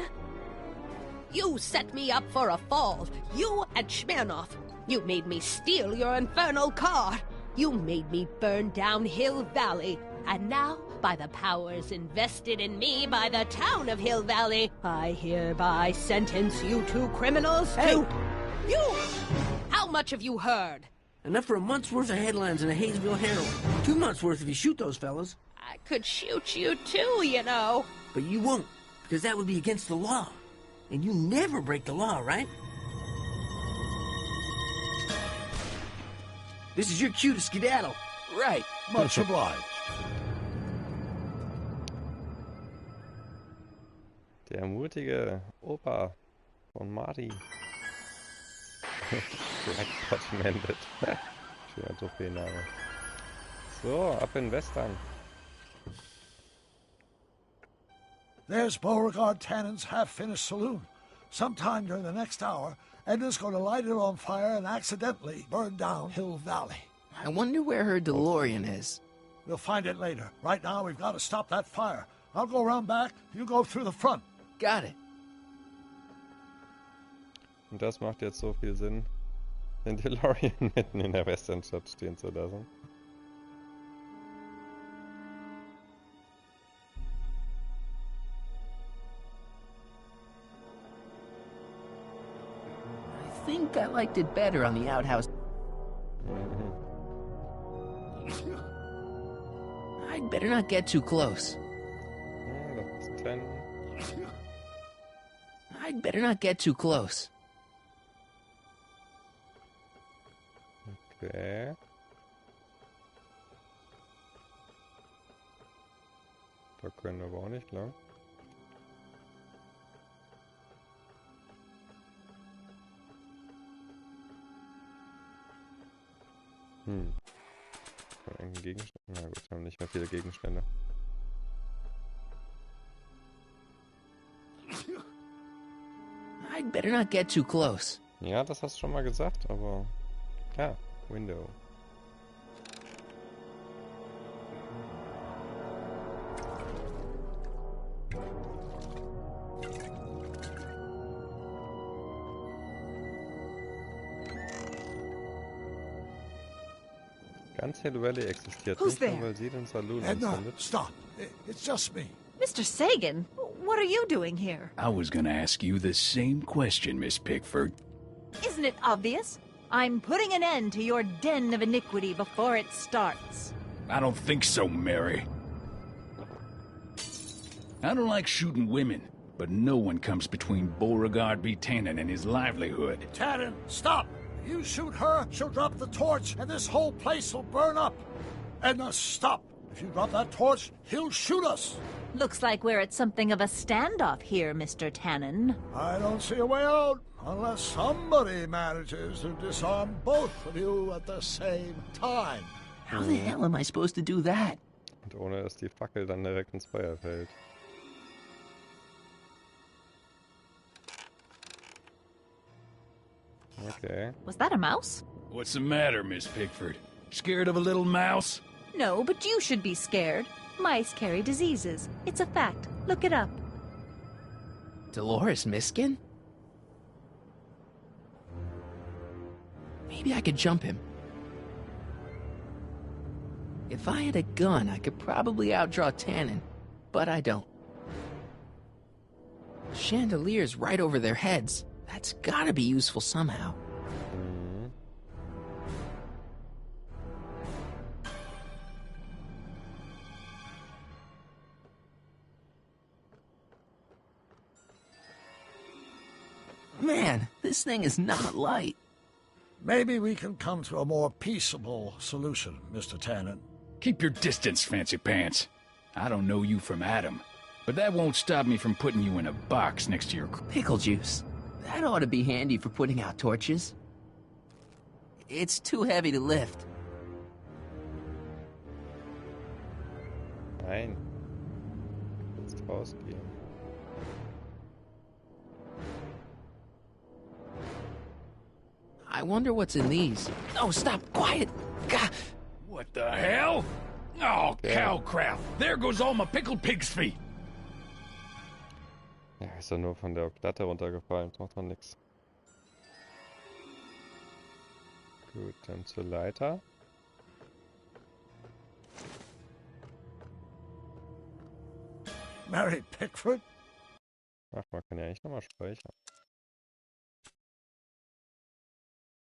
You set me up for a fall, you and Smirnoff. You made me steal your infernal car. You made me burn down Hill Valley. And now, by the powers invested in me by the town of Hill Valley, I hereby sentence you two criminals to... You! How much have you heard? Enough for a month's worth of headlines in a Hayesville Herald. 2 months worth if you shoot those fellas. I could shoot you too, you know. But you won't, because that would be against the law. And you never break the law, right? This is your cue to skedaddle. Right. Much obliged. Der mutige Opa von Marty. Blackpot-Mended. Schöner Trophäenname. So, ab in Western. There's Beauregard Tannen's half-finished saloon. Sometime during the next hour, Edna's going to light it on fire and accidentally burn down Hill Valley. I wonder where her DeLorean is. We'll find it later. Right now, we've got to stop that fire. I'll go around back, you go through the front. Got it. Und das macht jetzt so viel Sinn, den DeLorean mitten in der Westernstadt stehen zu lassen. I think I liked it better on the outhouse. I'd better not get too close. Das ist 10. I'd better not get too close. Okay. Da können wir aber auch nicht lang. irgendein Gegenstand? Na gut, wir haben nicht mehr viele Gegenstände. I'd better not get too close. Ja, das hast du schon mal gesagt, aber... Ja, Window. Ganz Hill Valley existiert Who's nicht nur, there? weil sie den Saloon Edna, anzündet. stop. It's just me. Mr. Sagan, what are you doing here? I was gonna ask you the same question, Miss Pickford. Isn't it obvious? I'm putting an end to your den of iniquity before it starts. I don't think so, Mary. I don't like shooting women, but no one comes between Beauregard B. Tannen and his livelihood. Tannen, stop! You shoot her, she'll drop the torch, and this whole place will burn up. Edna, stop! If you drop that torch, he'll shoot us. Looks like we're at something of a standoff here, Mr. Tannen. I don't see a way out, unless somebody manages to disarm both of you at the same time. How the hell am I supposed to do that? Und ohne dass die Fackel dann direkt ins Feuer fällt. Okay. Was that a mouse? What's the matter, Miss Pickford? Scared of a little mouse? No, but you should be scared. Mice carry diseases. It's a fact. Look it up. Dolores Miskin? Maybe I could jump him. If I had a gun, I could probably outdraw Tannen, but I don't. Chandelier's right over their heads. That's gotta be useful somehow. Man, this thing is not light. Maybe we can come to a more peaceable solution, Mr. Tannen. Keep your distance, fancy pants. I don't know you from Adam, but that won't stop me from putting you in a box next to your... Pickle juice. That ought to be handy for putting out torches. It's too heavy to lift. Nein. Jetzt rausgehen. I wonder what's in these. Oh, stop! Quiet! Gah! What the hell? Oh, cow crap! There goes all my pickled pig's feet! Ja, ist ja nur von der Platte runtergefallen. Macht doch nix. Gut, dann zur Leiter. Mary Pickford? Ach, man kann ja eigentlich nochmal speichern.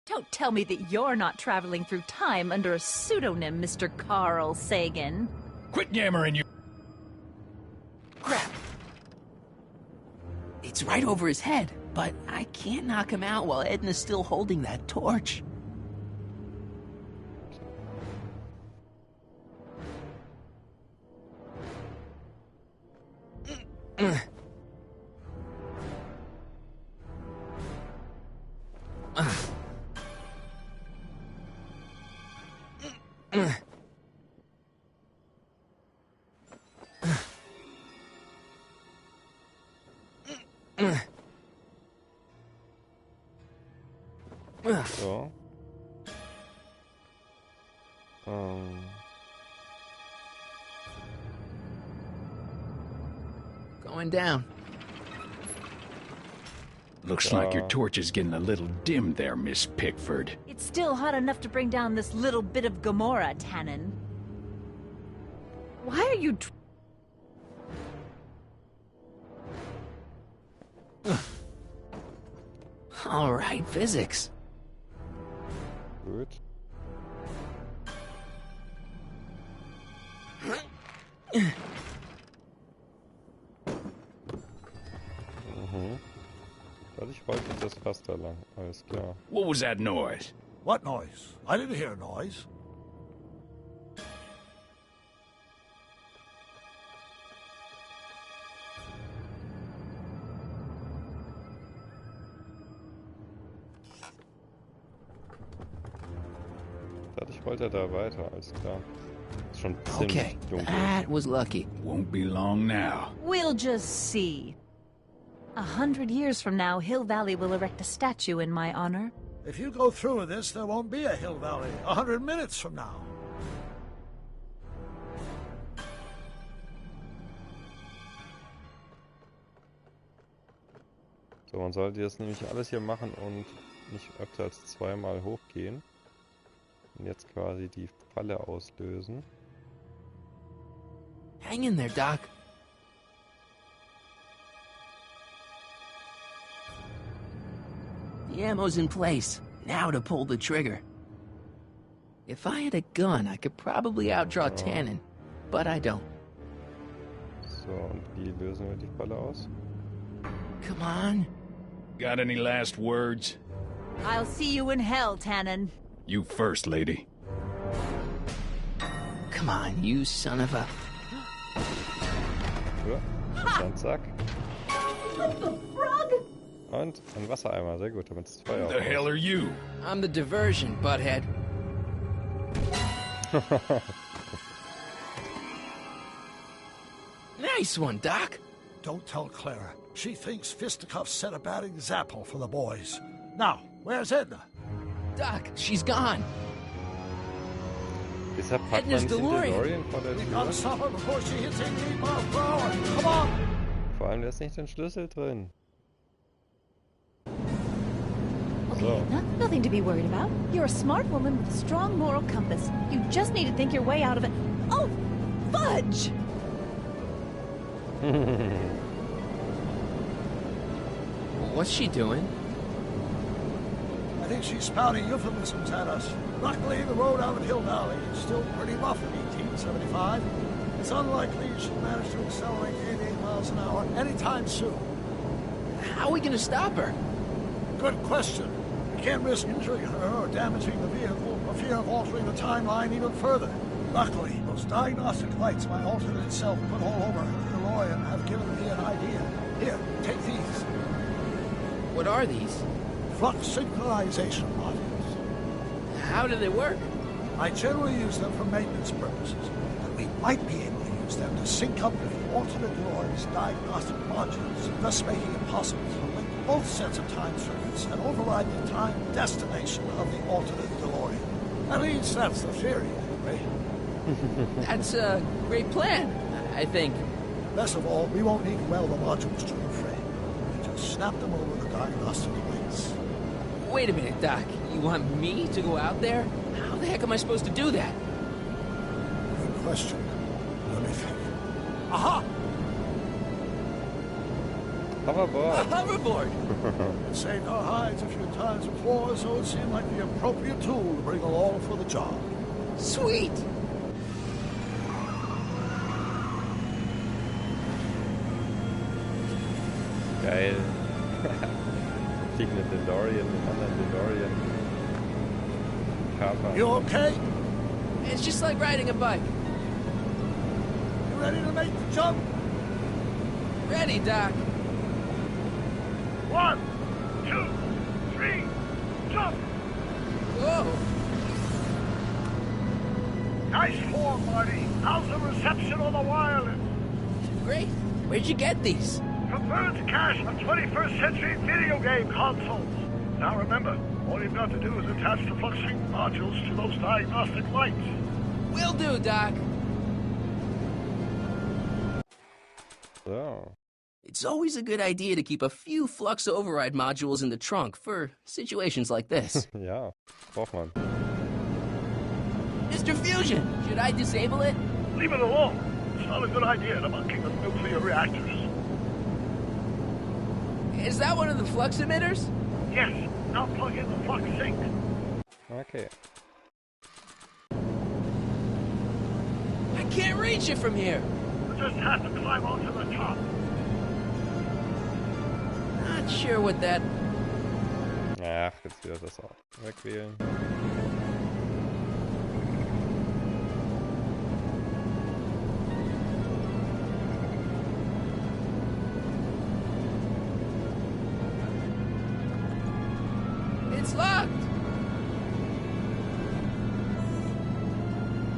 Don't tell me that you're not traveling through time under a pseudonym, Mr. Carl Sagan. Quit yammering, you... Crap! It's right over his head, but I can't knock him out while Edna's still holding that torch. So. Going down. Looks like your torch is getting a little dim there, Miss Pickford. It's still hot enough to bring down this little bit of Gomorrah, Tannen. Why are you... All right, physics. Gut. Dadurch rollt sich das Fass da lang. Alles klar. What was that noise? What noise? I didn't hear a noise. Dadurch rollt er da weiter, alles klar. Schon ziemlich Okay, dunkel. that was lucky. Won't be long now. We'll just see. 100 years from now, Hill Valley will erect a statue in my honor. If you go through with this, there won't be a Hill Valley 100 minutes from now. So, man sollte jetzt nämlich alles hier machen und nicht öfter als zweimal hochgehen. Und jetzt quasi die Falle auslösen. Hang in there, Doc. The ammo's in place. Now to pull the trigger. If I had a gun, I could probably outdraw Tannen, but I don't. So, und wie lösen wir die Falle aus? Come on. Got any last words? I'll see you in hell, Tannen. You first, lady. Come on, you son of a... Ja, dann zack. Frog! Und ein Wassereimer, sehr gut, damit es Feuer Who the hell are you? I'm the diversion, butthead. Nice one, Doc. Don't tell Clara. She thinks fisticuffs set a bad example for the boys. Now, where's Edna? Doc, she's gone. Deshalb packt man nicht den DeLorean vor der We gotta Tür. stop her before she hits 88 miles per hour. Come on! Vor allem, da ist nicht den Schlüssel drin. Okay, So. Edna, nothing to be worried about. You're a smart woman with a strong moral compass. You just need to think your way out of it. Oh, fudge! What's she doing? I think she's spouting euphemisms at us. Luckily, the road out of Hill Valley is still pretty rough in 1875. It's unlikely she'll manage to accelerate 88 miles an hour anytime soon. How are we gonna stop her? Good question. We can't risk injuring her or damaging the vehicle for fear of altering the timeline even further. Luckily, those diagnostic lights my alternate itself put all over her DeLorean have given me an idea. Here, take these. What are these? Flux synchronization modules. How do they work? I generally use them for maintenance purposes, but we might be able to use them to sync up with the alternate DeLorean's diagnostic modules, thus making it possible to link both sets of time circuits and override the time destination of the alternate DeLorean. At least that's the theory, anyway. That's a great plan, I think. Best of all, we won't need to weld the modules to the frame. We can just snap them over the diagnostic links. Wait a minute, Doc. You want me to go out there? How the heck am I supposed to do that? Good question. Let me think. Aha! Hoverboard. Hoverboard! Saved our hides a few times before, so it seemed like the appropriate tool to bring along for the job. Sweet! Geil. Fliegende DeLorean, den anderen DeLorean. Körper. You okay? It's just like riding a bike. You ready to make the jump? Ready, Doc. 1, 2, 3, jump! Whoa! Nice form, Marty. How's the reception on the wireless? Great. Where'd you get these? From Bird's Cache on 21st century video game consoles. Now remember, all you've got to do is attach the flux sync modules to those diagnostic lights. Will do, Doc. So. It's always a good idea to keep a few flux override modules in the trunk for situations like this. Ja, braucht man. Mr. Fusion, should I disable it? Leave it alone. It's not a good idea to mucking with nuclear reactors. Is that one of the flux emitters? Yes, now plug in the flux sync. Okay. I can't reach it from here. You just have to climb onto the top. Not sure what that... Ach, jetzt wieder das auch wegwählen. It's locked!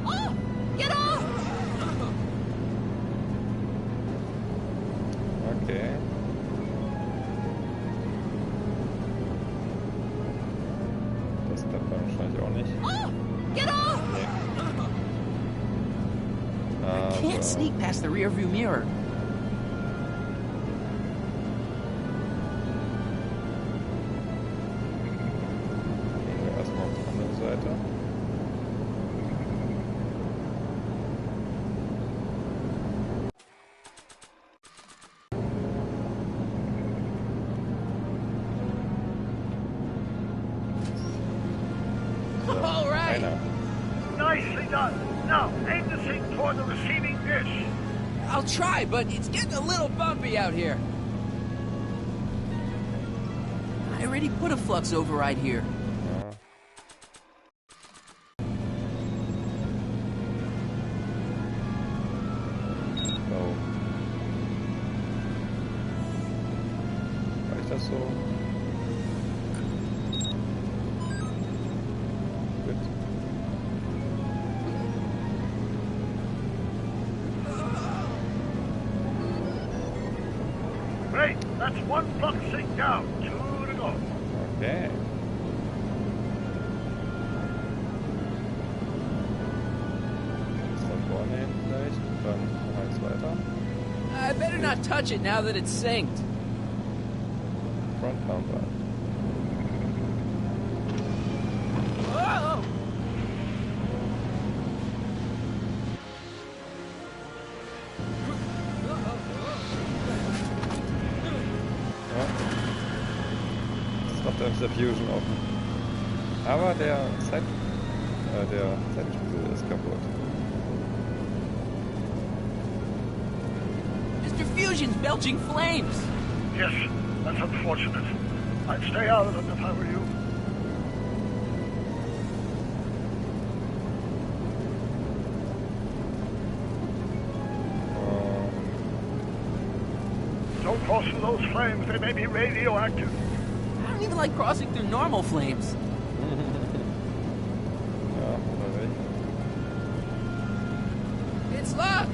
Oh! Get Okay. Das klappt dann wahrscheinlich auch nicht. Oh! Get off! Nee. Can't sneak past the rearview mirror. Gehen wir erstmal auf die andere Seite. All right. Einer. Nicely done. Now, aim the thing toward the receiving dish. I'll try, but it's getting a little bumpy out here. I already put a flux override here. Oh. Reicht das so? Gut. Great. That's one flux sync down. 2 to go. Okay. Ist da vorne hin vielleicht und dann noch eins weiter. I better not touch it now that it's synced. Front bumper. Whoa! Ja. Das macht der Fusion offen. Aber der Zeitspiegel ist kaputt. Mr. Fusion's belching flames. Yes, that's unfortunate. I'd stay out of them if I were you. Don't cross through those flames. They may be radioactive. I don't even like crossing through normal flames. Ja, oder nicht? It's locked.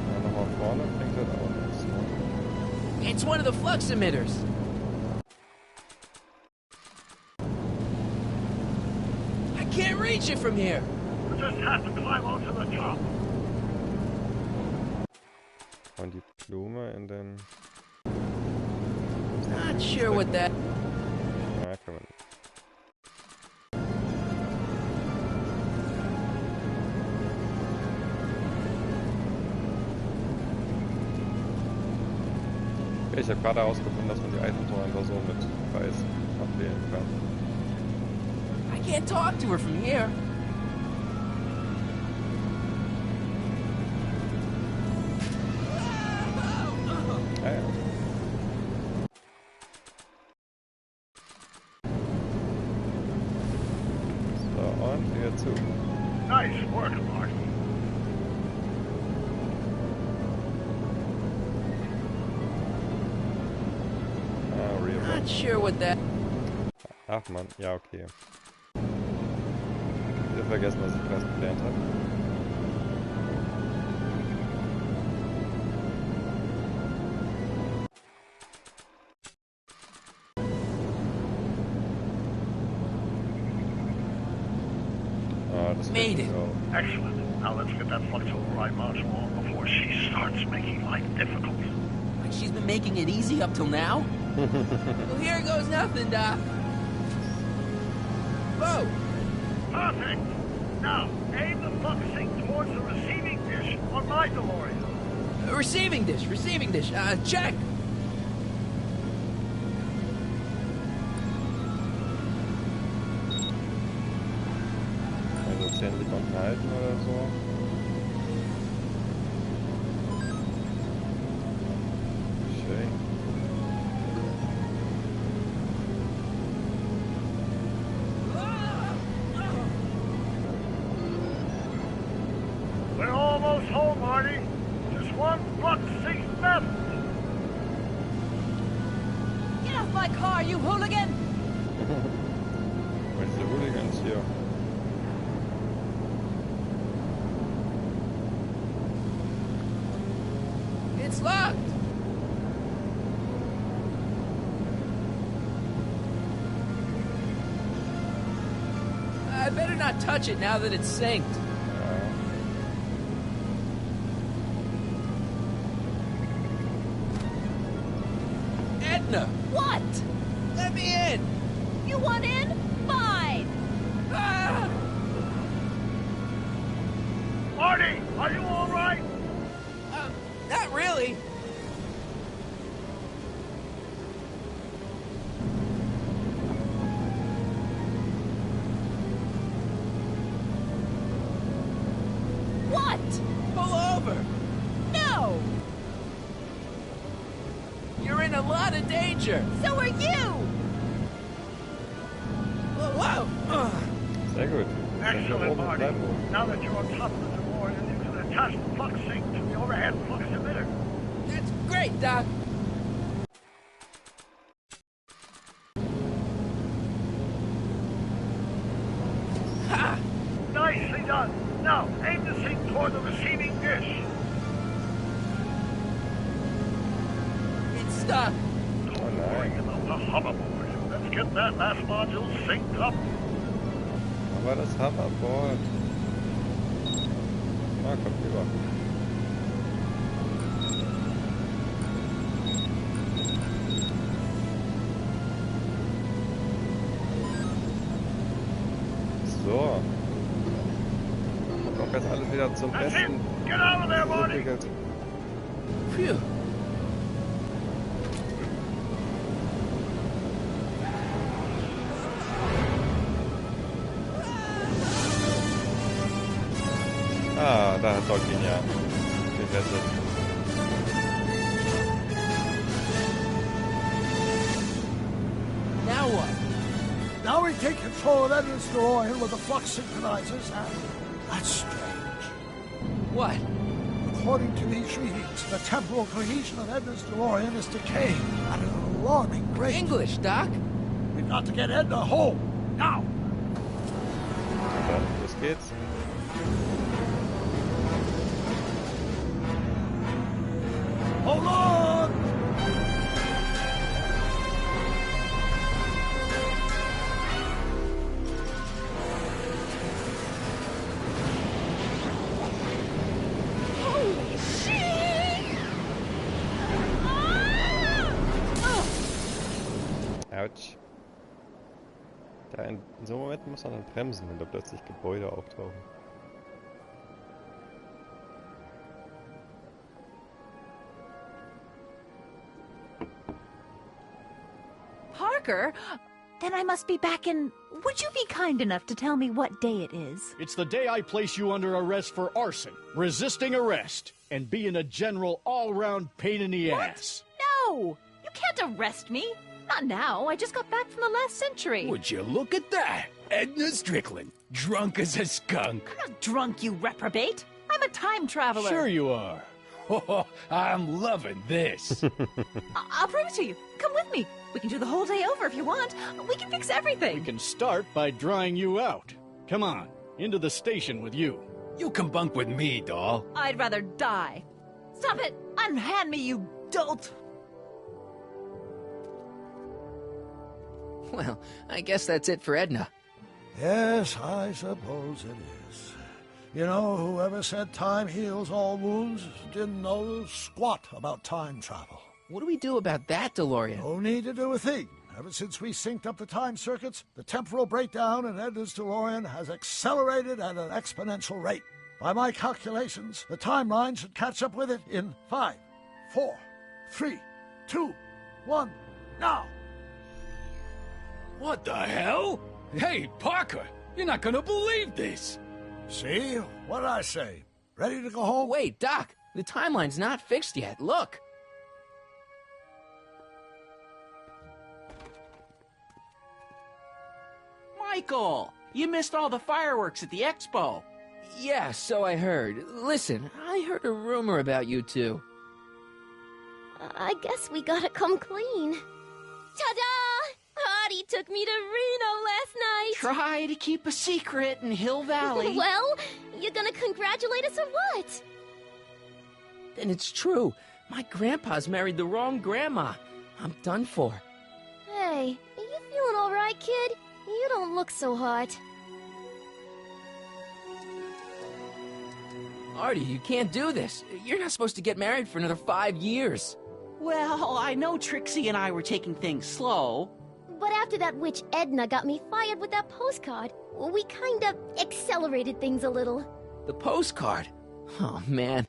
Ja, nochmal vorne bringt das auch nichts. Ne? It's one of the flux emitters. I can't reach it from here. You just have to climb onto the top. Und die Blume in den... Not sure what that... Ja, kann man nicht. Okay, ich habe gerade herausgefunden, dass man die Eiffelturm einfach so mit Weiß abwählen kann. I can't talk to her from here. Ah, ja. So, und wieder zu. Nice work, Marty. Ah, real. Not sure what that... Ach man, ja okay. Wieder vergessen, was ich fast gelernt habe. Made it. Excellent. Now let's get that flux override module on before she starts making life difficult. Like she's been making it easy up till now? Well, here goes nothing, Doc. Whoa! Perfect. Now, aim the flux sync towards the receiving dish on my DeLorean. Receiving dish. Check. Also 10 Sekunden halten oder so. Schön. We're almost home, Marty. Just one flux sync left. Get off my car, you hooligan! Where's the hooligans here? It's locked! I better not touch it now that it's synced. Edna! What? Let me in! You want in? Fine! Ah! Marty, are you all right? Not really. What? Pull over! No! You're in a lot of danger! So are you! Whoa! Sehr gut. Excellent, Marty. Now that you're on top of the DeLorean, you can attach the flux sync to the overhead flux emitter. That's great, Doc! Ha! Nicely done. Now, aim the sync toward the receiving dish. It's stuck. Don't worry about the hoverboard. Let's get that last module synced up. Aber das Hoverboard. Ah, kommt rüber. So. Kommt auch jetzt alles wieder zum Besten. Get out of there, Marty! Entwickelt. Phew. Ah, da hat Doc ihn ja gerettet. Now what? Now we take control of Edna's DeLorean with the flux synchronizers, and that's strange. What? According to these readings, the temporal cohesion of Edna's DeLorean is decaying at an alarming rate. English, Doc. We've got to get Edna home, now! Dann, los geht's. Hold on! Holy shit! Autsch. Da in so einem Moment muss man dann bremsen, wenn da plötzlich Gebäude auftauchen. Parker? Then I must be back in... Would you be kind enough to tell me what day it is? It's the day I place you under arrest for arson, resisting arrest, and being a general all-round pain in the ass. No! You can't arrest me! Not now. I just got back from the last century. Would you look at that? Edna Strickland, drunk as a skunk. I'm not drunk, you reprobate. I'm a time traveler. Sure you are. Oh, I'm loving this. I'll prove it to you. Come with me. We can do the whole day over if you want. We can fix everything. We can start by drying you out. Come on, into the station with you. You can bunk with me, doll. I'd rather die. Stop it! Unhand me, you dolt! Well, I guess that's it for Edna. Yes, I suppose it is. You know, whoever said time heals all wounds didn't know squat about time travel. What do we do about that, DeLorean? No need to do a thing. Ever since we synced up the time circuits, the temporal breakdown in Edna's DeLorean has accelerated at an exponential rate. By my calculations, the timeline should catch up with it in 5, 4, 3, 2, 1, now! What the hell? Hey, Parker, you're not gonna believe this. See? What did I say? Ready to go home? Wait, Doc, the timeline's not fixed yet. Look. Michael, you missed all the fireworks at the Expo. Yeah, so I heard. Listen, I heard a rumor about you two. I guess we gotta come clean. Ta-da! Marty took me to Reno last night. Try to keep a secret in Hill Valley. Well, you gonna congratulate us or what? Then it's true. My grandpa's married the wrong grandma. I'm done for. Hey, are you feeling all right, kid? You don't look so hot. Marty, you can't do this. You're not supposed to get married for another 5 years. Well, I know Trixie and I were taking things slow. But after that witch Edna got me fired with that postcard, we kind of accelerated things a little. The postcard? Oh, man.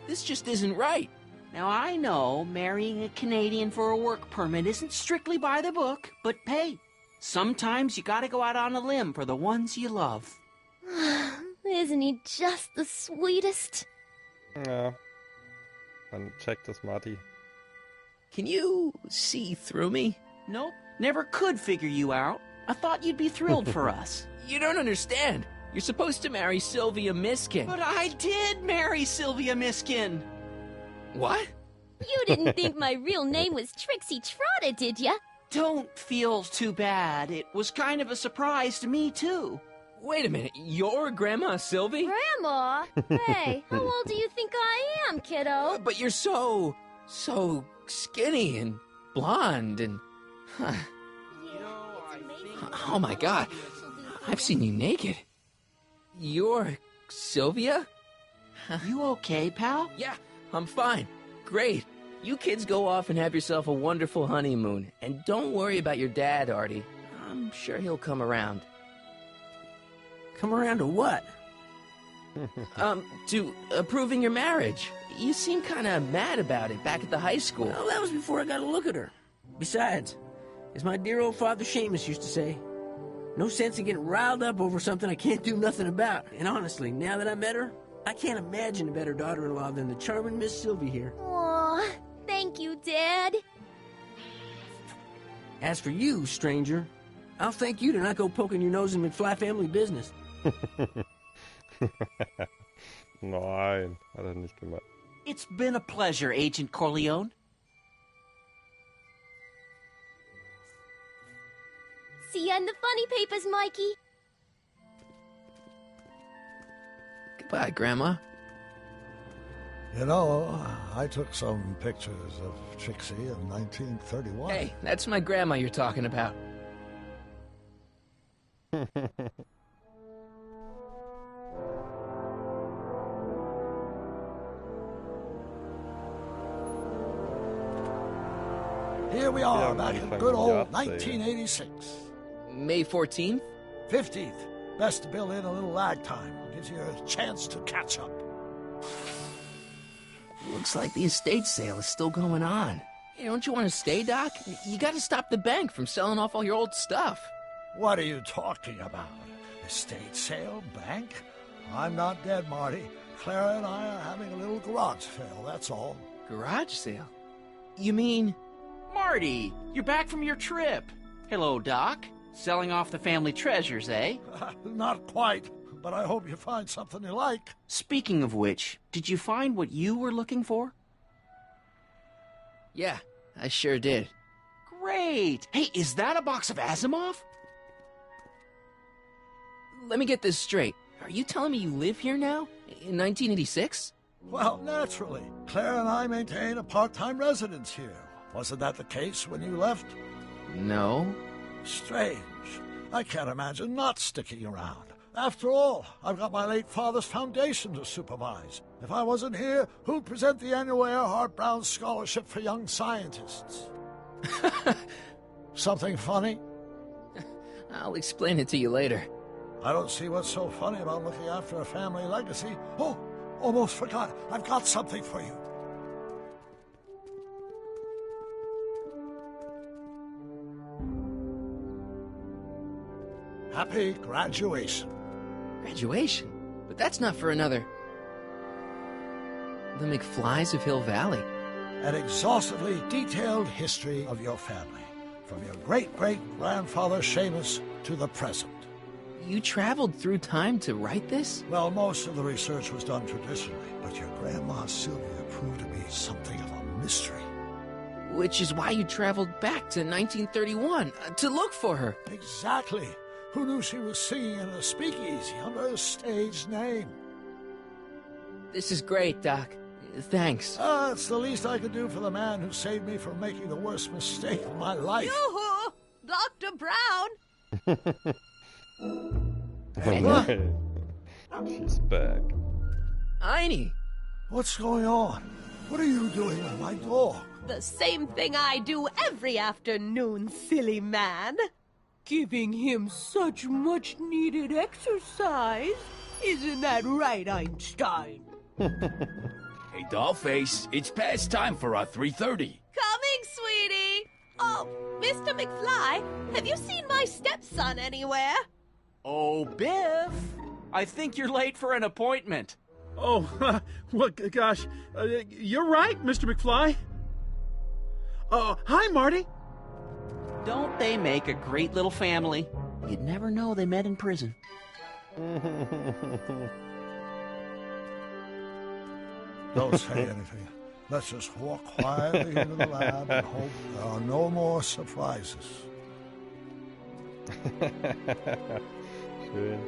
This just isn't right. Now, I know marrying a Canadian for a work permit isn't strictly by the book, but hey, sometimes you gotta go out on a limb for the ones you love. Isn't he just the sweetest? Ja. Dann checkt das Marty. Can you see through me? Nope, never could figure you out. I thought you'd be thrilled for us. You don't understand. You're supposed to marry Sylvia Miskin. But I did marry Sylvia Miskin. What? You didn't think my real name was Trixie Trotter, did ya? Don't feel too bad. It was kind of a surprise to me, too. Wait a minute, you're Grandma Sylvie? Grandma? Hey, how old do you think I am, kiddo? But you're so skinny and blonde and... Huh. Oh my God, I've seen you naked. You're Sylvia? You okay, pal? Yeah, I'm fine. Great. You kids go off and have yourself a wonderful honeymoon. And don't worry about your dad, Artie. I'm sure he'll come around. Come around to what? To approving your marriage. You seem kind of mad about it back at the high school. Well, that was before I got a look at her. Besides, as my dear old father Seamus used to say, no sense in getting riled up over something I can't do nothing about. And honestly, now that I met her, I can't imagine a better daughter-in-law than the charming Miss Sylvie here. Aw, thank you, Dad. As for you, stranger, I'll thank you to not go poking your nose in McFly family business. Nein, hat er nicht gemacht. It's been a pleasure, Agent Corleone. See ya in the funny papers, Mikey. Goodbye, Grandma. You know, I took some pictures of Trixie in 1931. Hey, that's my grandma you're talking about. Here we are, back in good old 1986. May 14th? 15th. Best to build in a little lag time. Gives you a chance to catch up. Looks like the estate sale is still going on. Hey, don't you want to stay, Doc? You gotta stop the bank from selling off all your old stuff. What are you talking about? Estate sale? Bank? I'm not dead, Marty. Clara and I are having a little garage sale, that's all. Garage sale? You mean... Marty, you're back from your trip. Hello, Doc. Selling off the family treasures, eh? Not quite, but I hope you find something you like. Speaking of which, did you find what you were looking for? Yeah, I sure did. Great! Hey, is that a box of Asimov? Let me get this straight. Are you telling me you live here now? In 1986? Well, naturally. Claire and I maintain a part-time residence here. Wasn't that the case when you left? No. Strange. I can't imagine not sticking around. After all, I've got my late father's foundation to supervise. If I wasn't here, who'd present the annual Earhart Brown Scholarship for Young Scientists? Something funny? I'll explain it to you later. I don't see what's so funny about looking after a family legacy. Oh, almost forgot. I've got something for you. Happy graduation. Graduation? But that's not for another... The McFlys of Hill Valley. An exhaustively detailed history of your family, from your great-great-grandfather Seamus to the present. You traveled through time to write this? Well, most of the research was done traditionally, but your grandma Sylvia proved to be something of a mystery. Which is why you traveled back to 1931, to look for her. Exactly. Who knew she was singing in a speakeasy under a stage name? This is great, Doc. Thanks. It's the least I could do for the man who saved me from making the worst mistake of my life. Yoo-hoo! Dr. Brown! Oh, she's back. Eine! What's going on? What are you doing with my dog? The same thing I do every afternoon, silly man. Giving him such much-needed exercise. Isn't that right, Einstein? Hey, Dollface, it's past time for our 3:30. Coming, sweetie! Oh, Mr. McFly, have you seen my stepson anywhere? Oh, Biff! I think you're late for an appointment. Oh, well, gosh. You're right, Mr. McFly. Hi, Marty. Don't they make a great little family? You'd never know they met in prison. Don't say anything. Let's just walk quietly into the lab and hope there are no more surprises. Schön.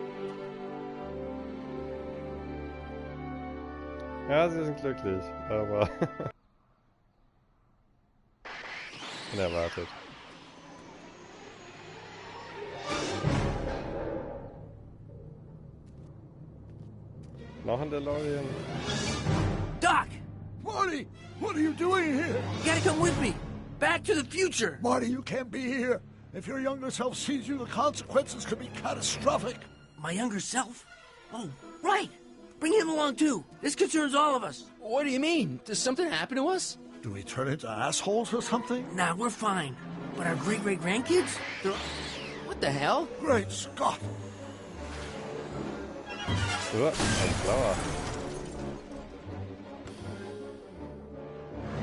Ja, sie sind glücklich, aber unerwartet. Noch ein DeLorean. Doc! Marty, what are you doing here? You gotta come with me. Back to the future. Marty, you can't be here. If your younger self sees you, the consequences could be catastrophic. My younger self? Oh, right. Bring him along, too. This concerns all of us. What do you mean? Does something happen to us? Do we turn into assholes or something? Nah, we're fine. But our great-great-grandkids? What the hell? Great Scott! Ein Blauer.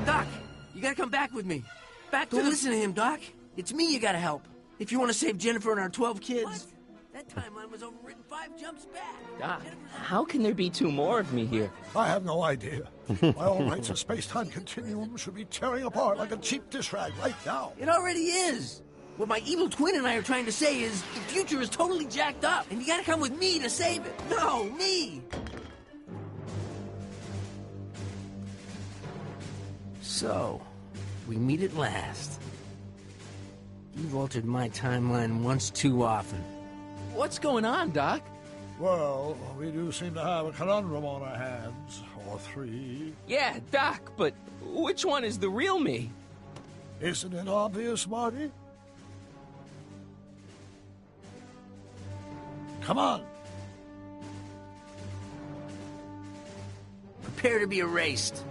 Doc, you gotta come back with me. Don't listen to him, Doc. It's me you gotta help. If you want to save Jennifer and our 12 kids. What? That timeline was overwritten 5 jumps back. Doc, how can there be 2 more of me here? I have no idea. By all rights, a space-time continuum should be tearing apart like a cheap dish rag right now. It already is. What my evil twin and I are trying to say is the future is totally jacked up, and you gotta come with me to save it. No, me! So, we meet at last. You've altered my timeline once too often. What's going on, Doc? Well, we do seem to have a conundrum on our hands. Or 3. Yeah, Doc, but which one is the real me? Isn't it obvious, Marty? Come on. Prepare to be erased.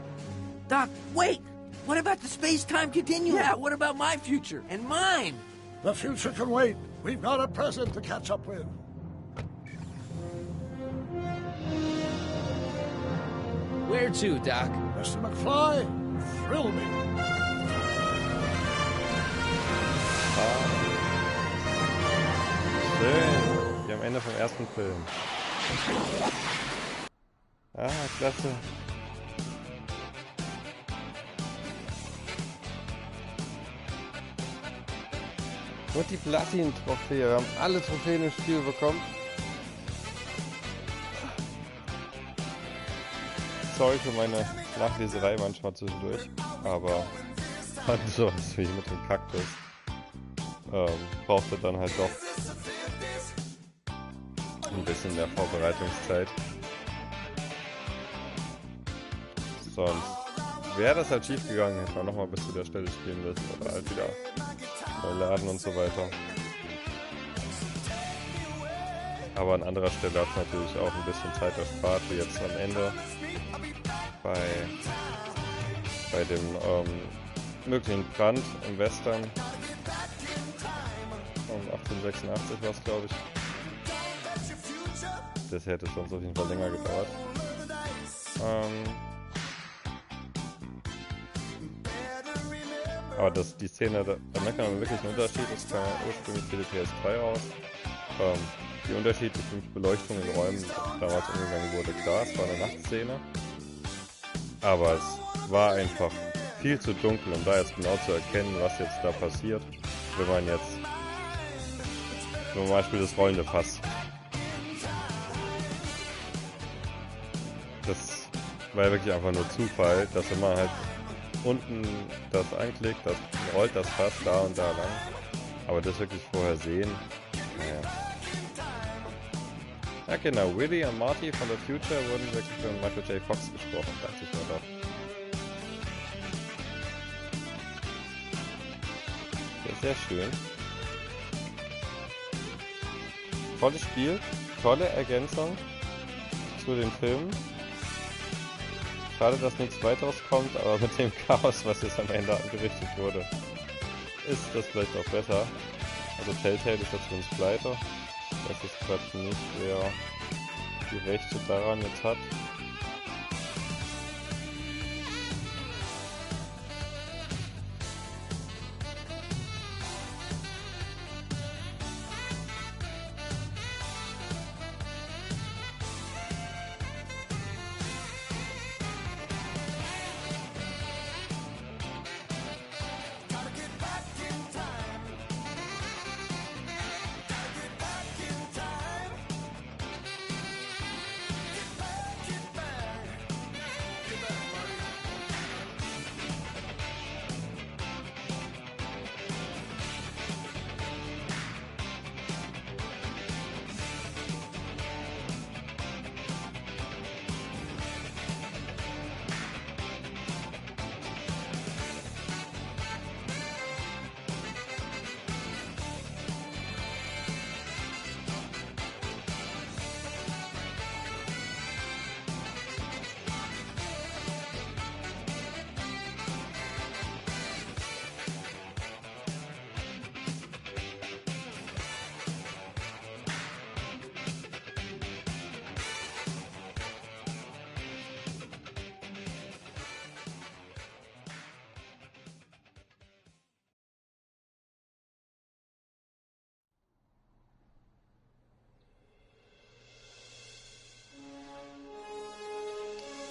Doc, wait! What about the space-time continuum? Yeah, what about my future? And mine? The future can wait. We've got a present to catch up with. Where to, Doc? Mr. McFly, thrill me. Schön. Die am Ende vom ersten Film. Klasse. Und die Platin-Trophäe. Wir haben alle Trophäen im Spiel bekommen. Sorry für meine Nachleserei manchmal zwischendurch. Aber halt sowas wie mit dem Kaktus. Brauchte dann halt doch ein bisschen mehr Vorbereitungszeit. Sonst wäre das halt schief gegangen, hätte man nochmal bis zu der Stelle spielen müssen oder halt wieder neu laden und so weiter. Aber an anderer Stelle hat es natürlich auch ein bisschen Zeit erspart, wie jetzt am Ende bei dem möglichen Brand im Western. 1886 war es, glaube ich. Das hätte sonst auf jeden Fall länger gedauert. Aber die Szene, da merkt man wirklich einen Unterschied. Das kam ursprünglich für die PS3 raus. Die unterschiedlichen Beleuchtungen in Räumen, die damals umgegangen wurde, klar, es war eine Nachtszene. Aber es war einfach viel zu dunkel, um da jetzt genau zu erkennen, was jetzt da passiert. Wenn man jetzt zum Beispiel das rollende Fass. Das war ja wirklich einfach nur Zufall, dass wenn man halt unten das anklickt, das rollt das fast da und da lang. Aber das wirklich vorher sehen, naja. Ja genau, Willy und Marty von The Future wurden wirklich von Michael J. Fox gesprochen, dachte ich mir doch. Sehr schön. Tolles Spiel, tolle Ergänzung zu den Filmen. Schade, dass nichts weiteres kommt, aber mit dem Chaos, was jetzt am Ende angerichtet wurde, ist das vielleicht auch besser. Also Telltale ist jetzt zumindest pleite. Ich weiß jetzt gerade nicht, wer die Rechte daran jetzt hat.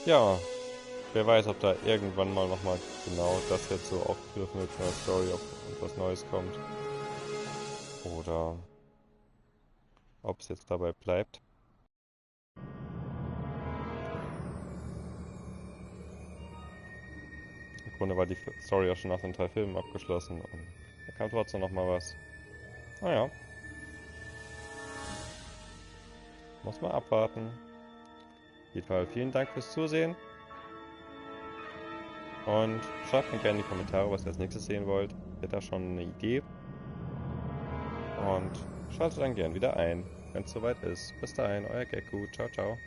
Ja, wer weiß, ob da irgendwann mal nochmal genau das jetzt so aufgegriffen wird von der Story, ob etwas Neues kommt. Oder ob es jetzt dabei bleibt. Im Grunde war die Story ja schon nach den 3 Filmen abgeschlossen und da kam trotzdem nochmal was. Naja. Muss man abwarten. Auf jeden Fall vielen Dank fürs Zusehen. Und schreibt mir gerne in die Kommentare, was ihr als nächstes sehen wollt. Ihr habt da schon eine Idee. Und schaltet dann gerne wieder ein, wenn es soweit ist. Bis dahin, euer Gekkou. Ciao, ciao.